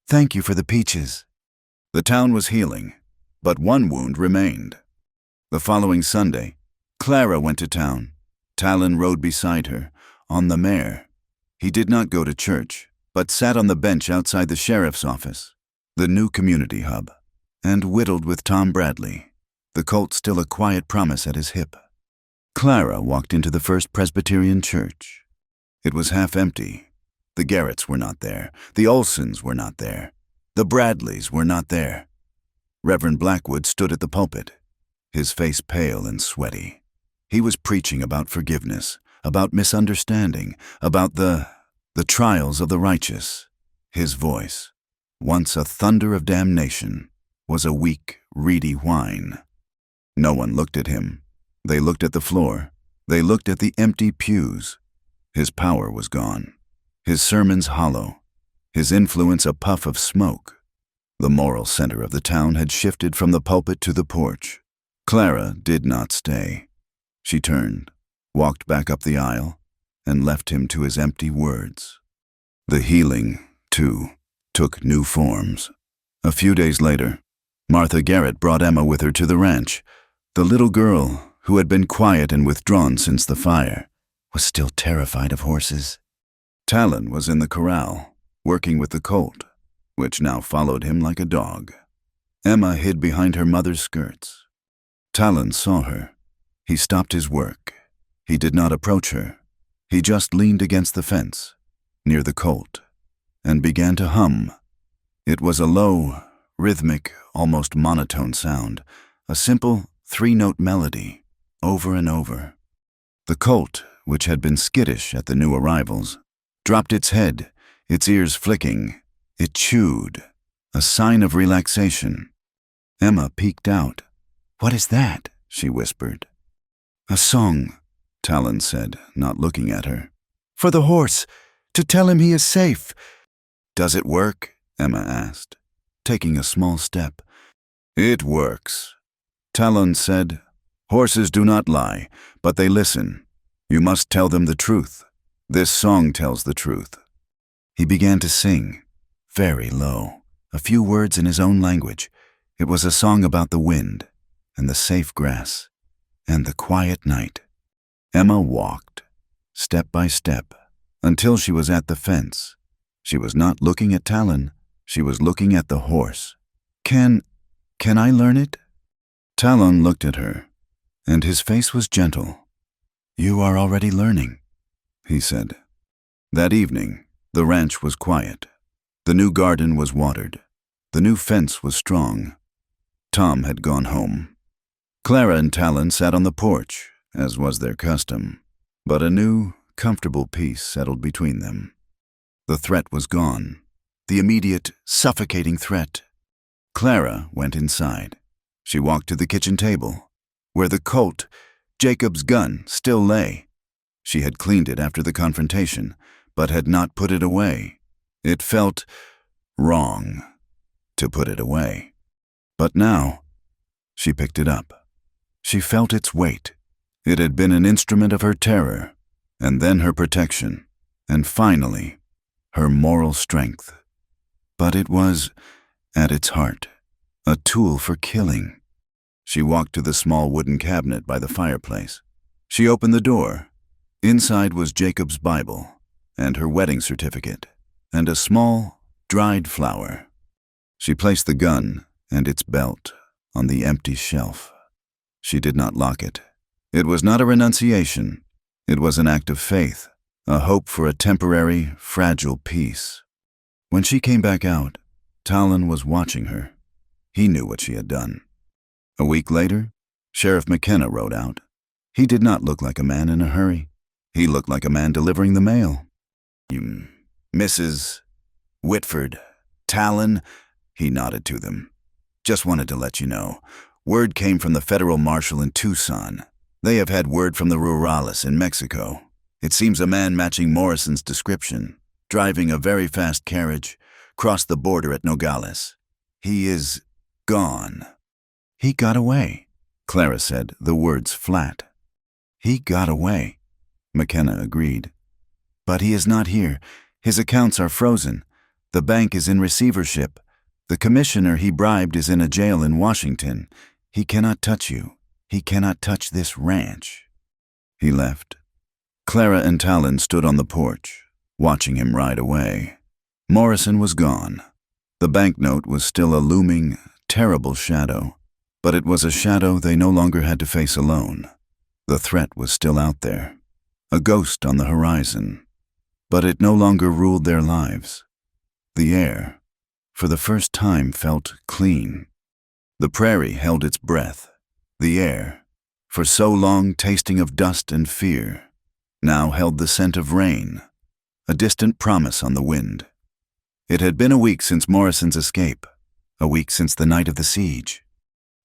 Thank you for the peaches. The town was healing, but one wound remained. The following Sunday, Clara went to town. Talon rode beside her, on the mare. He did not go to church, but sat on the bench outside the sheriff's office, the new community hub, and whittled with Tom Bradley, the Colt still a quiet promise at his hip. Clara walked into the First Presbyterian Church. It was half empty. The Garretts were not there. The Olsons were not there. The Bradleys were not there. Reverend Blackwood stood at the pulpit, his face pale and sweaty. He was preaching about forgiveness, about misunderstanding, about the trials of the righteous. His voice, once a thunder of damnation, was a weak, reedy whine. No one looked at him. They looked at the floor. They looked at the empty pews. His power was gone. His sermons hollow. His influence a puff of smoke. The moral center of the town had shifted from the pulpit to the porch. Clara did not stay. She turned, walked back up the aisle, and left him to his empty words. The healing, too, took new forms. A few days later, Martha Garrett brought Emma with her to the ranch. The little girl, who had been quiet and withdrawn since the fire, was still terrified of horses. Talon was in the corral, working with the colt, which now followed him like a dog. Emma hid behind her mother's skirts. Talon saw her. He stopped his work. He did not approach her. He just leaned against the fence, near the colt, and began to hum. It was a low, rhythmic, almost monotone sound, a simple three-note melody, over and over. The colt, which had been skittish at the new arrivals, dropped its head, its ears flicking. It chewed, a sign of relaxation. Emma peeked out. What is that? She whispered. A song, Talon said, not looking at her. For the horse, to tell him he is safe. Does it work? Emma asked, taking a small step. It works. Talon said, horses do not lie, but they listen. You must tell them the truth. This song tells the truth. He began to sing, very low, a few words in his own language. It was a song about the wind, and the safe grass, and the quiet night. Emma walked, step by step, until she was at the fence. She was not looking at Talon. She was looking at the horse. Can I learn it? Talon looked at her, and his face was gentle. You are already learning, he said. That evening, the ranch was quiet. The new garden was watered. The new fence was strong. Tom had gone home. Clara and Talon sat on the porch, as was their custom, but a new, comfortable peace settled between them. The threat was gone, the immediate, suffocating threat. Clara went inside. She walked to the kitchen table, where the Colt, Jacob's gun, still lay. She had cleaned it after the confrontation, but had not put it away. It felt wrong to put it away. But now, she picked it up. She felt its weight. It had been an instrument of her terror, and then her protection, and finally, her moral strength. But it was, at its heart, a tool for killing. She walked to the small wooden cabinet by the fireplace. She opened the door. Inside was Jacob's Bible, and her wedding certificate, and a small, dried flower. She placed the gun and its belt on the empty shelf. She did not lock it. It was not a renunciation. It was an act of faith, a hope for a temporary, fragile peace. When she came back out, Talon was watching her. He knew what she had done. A week later, Sheriff McKenna rode out. He did not look like a man in a hurry. He looked like a man delivering the mail. Mrs. Whitford, Talon, he nodded to them. Just wanted to let you know. Word came from the federal marshal in Tucson. They have had word from the rurales in Mexico. It seems a man matching Morrison's description, driving a very fast carriage, crossed the border at Nogales. He is gone. He got away, Clara said, the words flat. He got away, McKenna agreed. But he is not here. His accounts are frozen. The bank is in receivership. The commissioner he bribed is in a jail in Washington. He cannot touch you. He cannot touch this ranch. He left. Clara and Talon stood on the porch, watching him ride away. Morrison was gone. The banknote was still a looming, terrible shadow, but it was a shadow they no longer had to face alone. The threat was still out there, a ghost on the horizon, but it no longer ruled their lives. The air, for the first time, felt clean. The prairie held its breath. The air, for so long tasting of dust and fear, now held the scent of rain, a distant promise on the wind. It had been a week since Morrison's escape, a week since the night of the siege.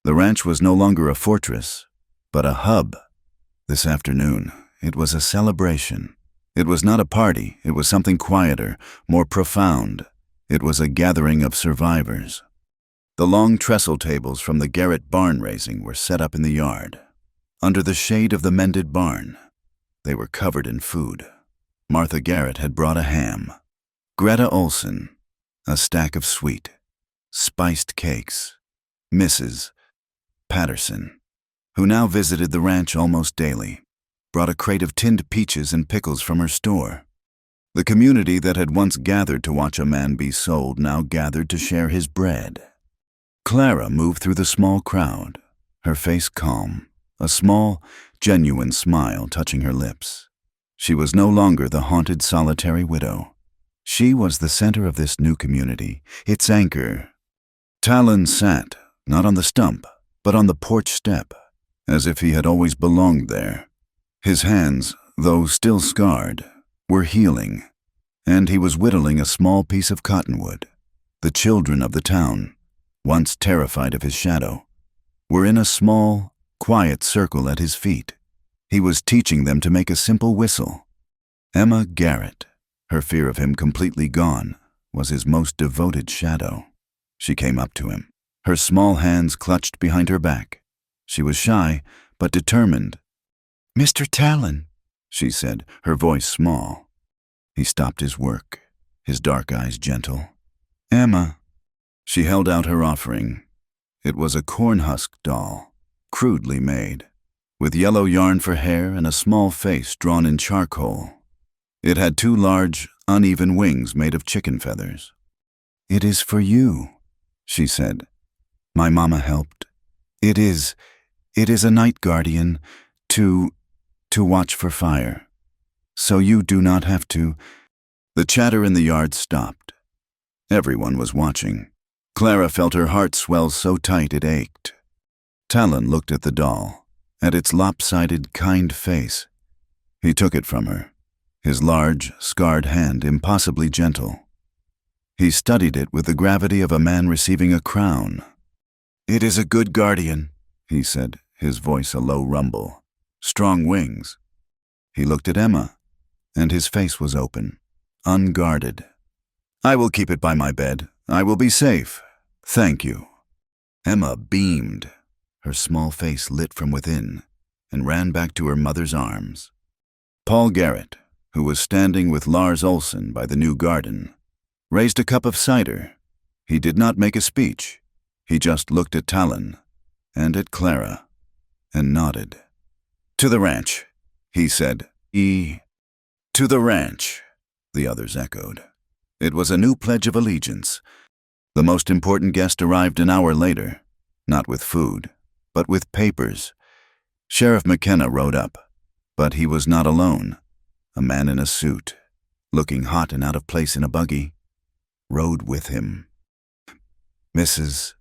The ranch was no longer a fortress, but a hub. This afternoon, it was a celebration. It was not a party, it was something quieter, more profound. It was a gathering of survivors. The long trestle tables from the Garrett barn raising were set up in the yard. Under the shade of the mended barn, they were covered in food. Martha Garrett had brought a ham. Greta Olson, a stack of sweet, spiced cakes. Mrs. Patterson, who now visited the ranch almost daily, brought a crate of tinned peaches and pickles from her store. The community that had once gathered to watch a man be sold now gathered to share his bread. Clara moved through the small crowd, her face calm, a small, genuine smile touching her lips. She was no longer the haunted, solitary widow. She was the center of this new community, its anchor. Talon sat, not on the stump, but on the porch step, as if he had always belonged there. His hands, though still scarred, were healing, and he was whittling a small piece of cottonwood. The children of the town, once terrified of his shadow, were in a small, quiet circle at his feet. He was teaching them to make a simple whistle. Emma Garrett, her fear of him completely gone, was his most devoted shadow. She came up to him, her small hands clutched behind her back. She was shy, but determined. "Mr. Talon," she said, her voice small. He stopped his work, his dark eyes gentle. "Emma." She held out her offering. It was a corn-husk doll, crudely made, with yellow yarn for hair and a small face drawn in charcoal. It had 2 large, uneven wings made of chicken feathers. "It is for you," she said. "My mama helped. It is a night guardian to watch for fire. So you do not have to." The chatter in the yard stopped. Everyone was watching. Clara felt her heart swell so tight it ached. Talon looked at the doll, at its lopsided, kind face. He took it from her, his large, scarred hand impossibly gentle. He studied it with the gravity of a man receiving a crown. "It is a good guardian," he said, his voice a low rumble. "Strong wings." He looked at Emma, and his face was open, unguarded. "I will keep it by my bed. I will be safe. Thank you." Emma beamed. Her small face lit from within, and ran back to her mother's arms. Paul Garrett, who was standing with Lars Olsen by the new garden, raised a cup of cider. He did not make a speech. He just looked at Talon and at Clara and nodded. "To the ranch," he said. To the ranch," the others echoed. It was a new pledge of allegiance. The most important guest arrived an hour later, not with food, but with papers. Sheriff McKenna rode up, but he was not alone. A man in a suit, looking hot and out of place in a buggy, rode with him. "Mrs.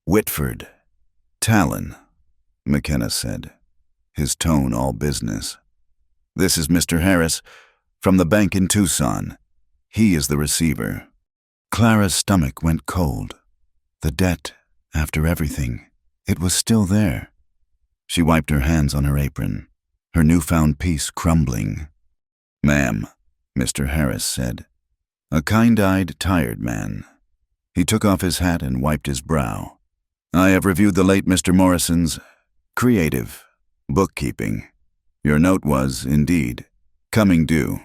Whitford, Talon," McKenna said, his tone all business. "This is Mr. Harris, from the bank in Tucson. He is the receiver." Clara's stomach went cold. The debt, after everything, it was still there. She wiped her hands on her apron, her newfound peace crumbling. "Ma'am," Mr. Harris said, a kind-eyed, tired man. He took off his hat and wiped his brow. "I have reviewed the late Mr. Morrison's creative bookkeeping. Your note was, indeed, coming due.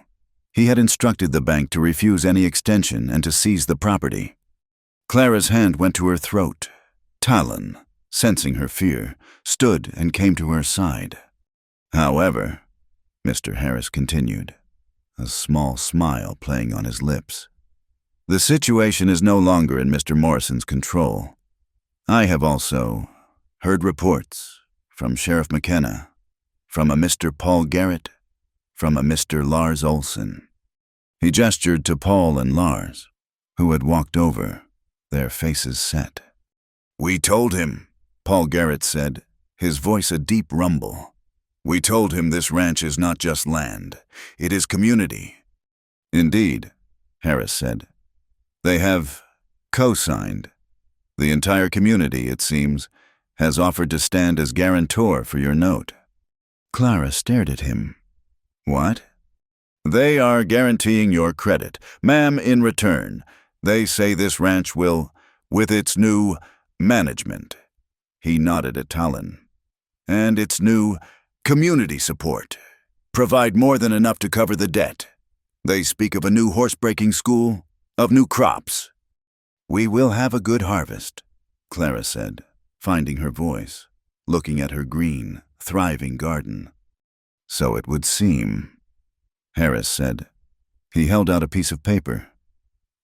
He had instructed the bank to refuse any extension and to seize the property." Clara's hand went to her throat. Talon, sensing her fear, stood and came to her side. "However," Mr. Harris continued, a small smile playing on his lips, "the situation is no longer in Mr. Morrison's control. I have also heard reports from Sheriff McKenna, from a Mr. Paul Garrett, from a Mr. Lars Olsen." He gestured to Paul and Lars, who had walked over, their faces set. "We told him," Paul Garrett said, his voice a deep rumble. "We told him this ranch is not just land, it is community." "Indeed," Harris said. "They have co-signed. The entire community, it seems, has offered to stand as guarantor for your note." Clara stared at him. "What?" "They are guaranteeing your credit. Ma'am, in return, they say this ranch will, with its new management," he nodded at Talon, "and its new community support, provide more than enough to cover the debt. They speak of a new horse-breaking school, of new crops." "We will have a good harvest," Clara said, finding her voice, looking at her green, thriving garden. "So it would seem," Harris said. He held out a piece of paper.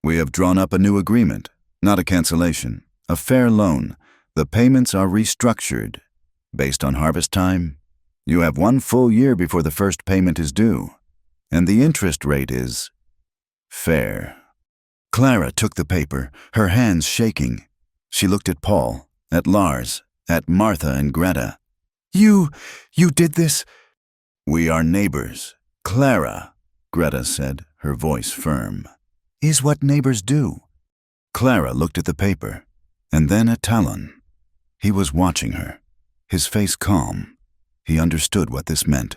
"We have drawn up a new agreement, not a cancellation, a fair loan. The payments are restructured. Based on harvest time, you have 1 full year before the first payment is due, and the interest rate is fair." Clara took the paper, her hands shaking. She looked at Paul, at Lars, at Martha and Greta. You did this?" "We are neighbors, Clara," Greta said, her voice firm. "Is what neighbors do." Clara looked at the paper, and then at Talon. He was watching her, his face calm. He understood what this meant.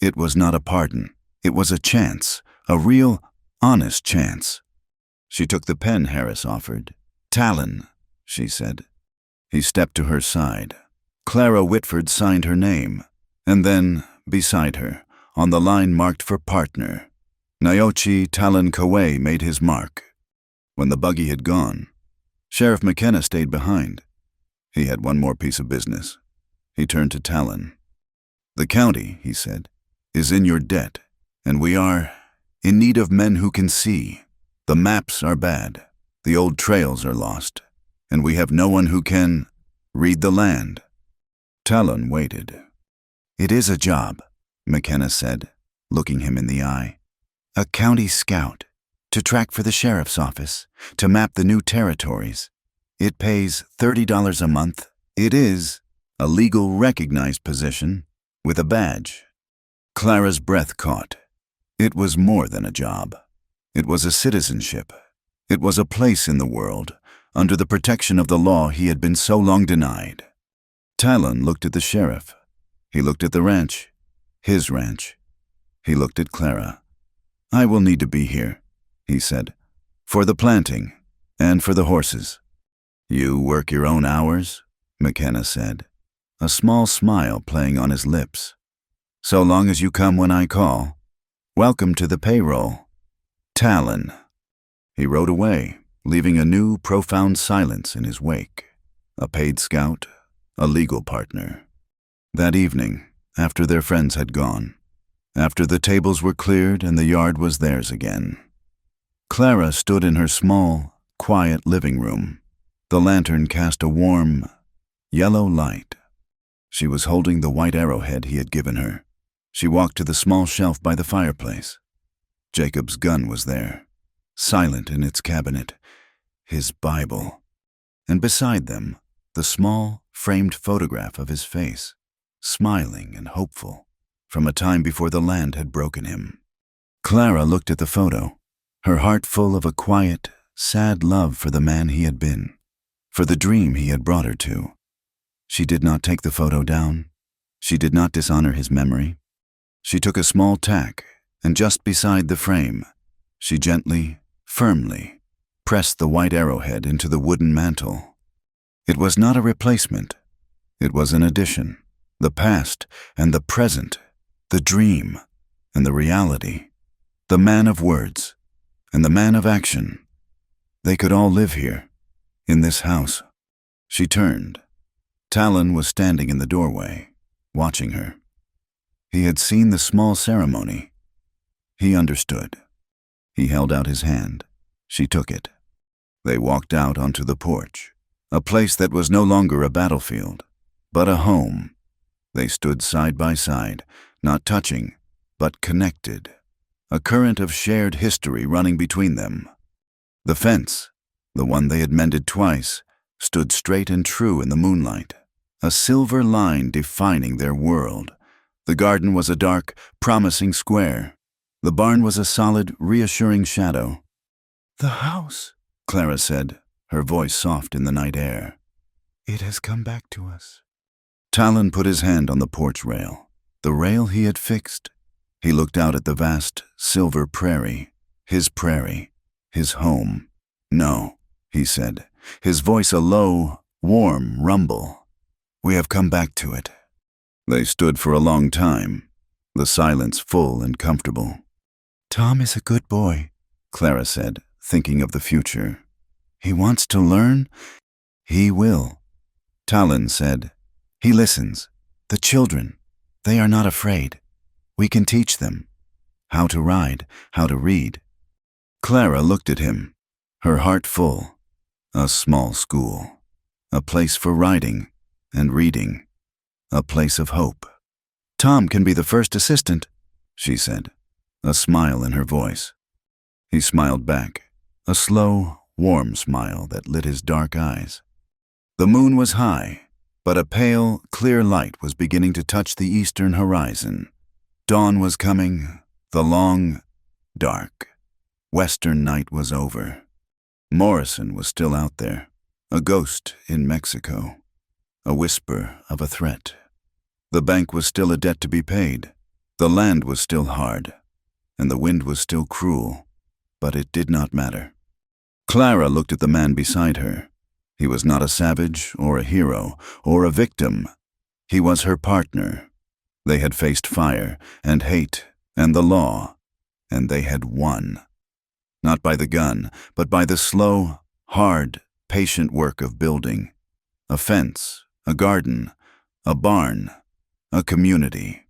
It was not a pardon. It was a chance, a real, honest chance. She took the pen Harris offered. "Talon," she said. He stepped to her side. Clara Whitford signed her name, and then, beside her, on the line marked for partner, Naochi Talon Kawai made his mark. When the buggy had gone, Sheriff McKenna stayed behind. He had one more piece of business. He turned to Talon. "The county," he said, "is in your debt, and we are in need of men who can see. The maps are bad, the old trails are lost, and we have no one who can read the land." Talon waited. "It is a job," McKenna said, looking him in the eye. "A county scout, to track for the sheriff's office, to map the new territories. It pays $30 a month. It is a legal recognized position with a badge. Clara's breath caught. It was more than a job. It was a citizenship. It was a place in the world, under the protection of the law he had been so long denied. Talon looked at the sheriff. He looked at the ranch. His ranch. He looked at Clara. "I will need to be here," he said, "for the planting and for the horses." "You work your own hours?" McKenna said, a small smile playing on his lips. "So long as you come when I call. Welcome to the payroll." Talon. He rode away, leaving a new, profound silence in his wake. A paid scout, a legal partner. That evening, after their friends had gone, after the tables were cleared and the yard was theirs again, Clara stood in her small, quiet living room. The lantern cast a warm, yellow light. She was holding the white arrowhead he had given her. She walked to the small shelf by the fireplace. Jacob's gun was there, silent in its cabinet, his Bible, and beside them, the small, framed photograph of his face, smiling and hopeful, from a time before the land had broken him. Clara looked at the photo, her heart full of a quiet, sad love for the man he had been, for the dream he had brought her to. She did not take the photo down. She did not dishonor his memory. She took a small tack, and just beside the frame, she gently, firmly, pressed the white arrowhead into the wooden mantle. It was not a replacement. It was an addition. The past and the present, the dream and the reality, the man of words and the man of action. They could all live here, in this house. She turned. Talon was standing in the doorway, watching her. He had seen the small ceremony. He understood. He held out his hand. She took it. They walked out onto the porch, a place that was no longer a battlefield, but a home. They stood side by side, not touching, but connected, a current of shared history running between them. The fence, the one they had mended twice, stood straight and true in the moonlight, a silver line defining their world. The garden was a dark, promising square. The barn was a solid, reassuring shadow. "The house," Clara said, her voice soft in the night air. "It has come back to us." Talon put his hand on the porch rail, the rail he had fixed. He looked out at the vast, silver prairie, his home. "No," he said, his voice a low, warm rumble. "We have come back to it." They stood for a long time, the silence full and comfortable. "Tom is a good boy," Clara said, thinking of the future. "He wants to learn." "He will," Talon said. "He listens. The children, they are not afraid. We can teach them how to ride, how to read." Clara looked at him, her heart full. A small school, a place for riding and reading, a place of hope. "Tom can be the first assistant," she said, a smile in her voice. He smiled back, a slow, warm smile that lit his dark eyes. The moon was high, but a pale, clear light was beginning to touch the eastern horizon. Dawn was coming, the long, dark, western night was over. Morrison was still out there, a ghost in Mexico, a whisper of a threat. The bank was still a debt to be paid. The land was still hard, and the wind was still cruel, but it did not matter. Clara looked at the man beside her. He was not a savage or a hero or a victim. He was her partner. They had faced fire and hate and the law, and they had won. Not by the gun, but by the slow, hard, patient work of building. A fence, a garden, a barn, a community.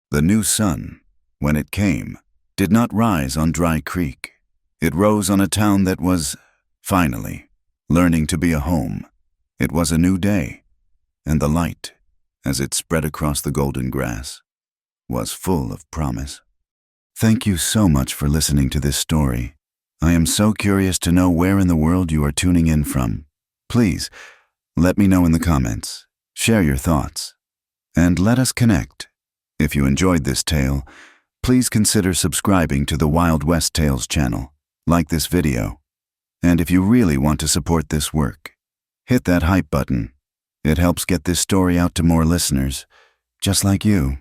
The new sun, when it came, did not rise on Dry Creek. It rose on a town that was, finally, learning to be a home. It was a new day, and the light, as it spread across the golden grass, was full of promise. Thank you so much for listening to this story. I am so curious to know where in the world you are tuning in from. Please, let me know in the comments. Share your thoughts, and let us connect. If you enjoyed this tale, please consider subscribing to the Wild West Tales channel, like this video, and if you really want to support this work, hit that hype button. It helps get this story out to more listeners, just like you.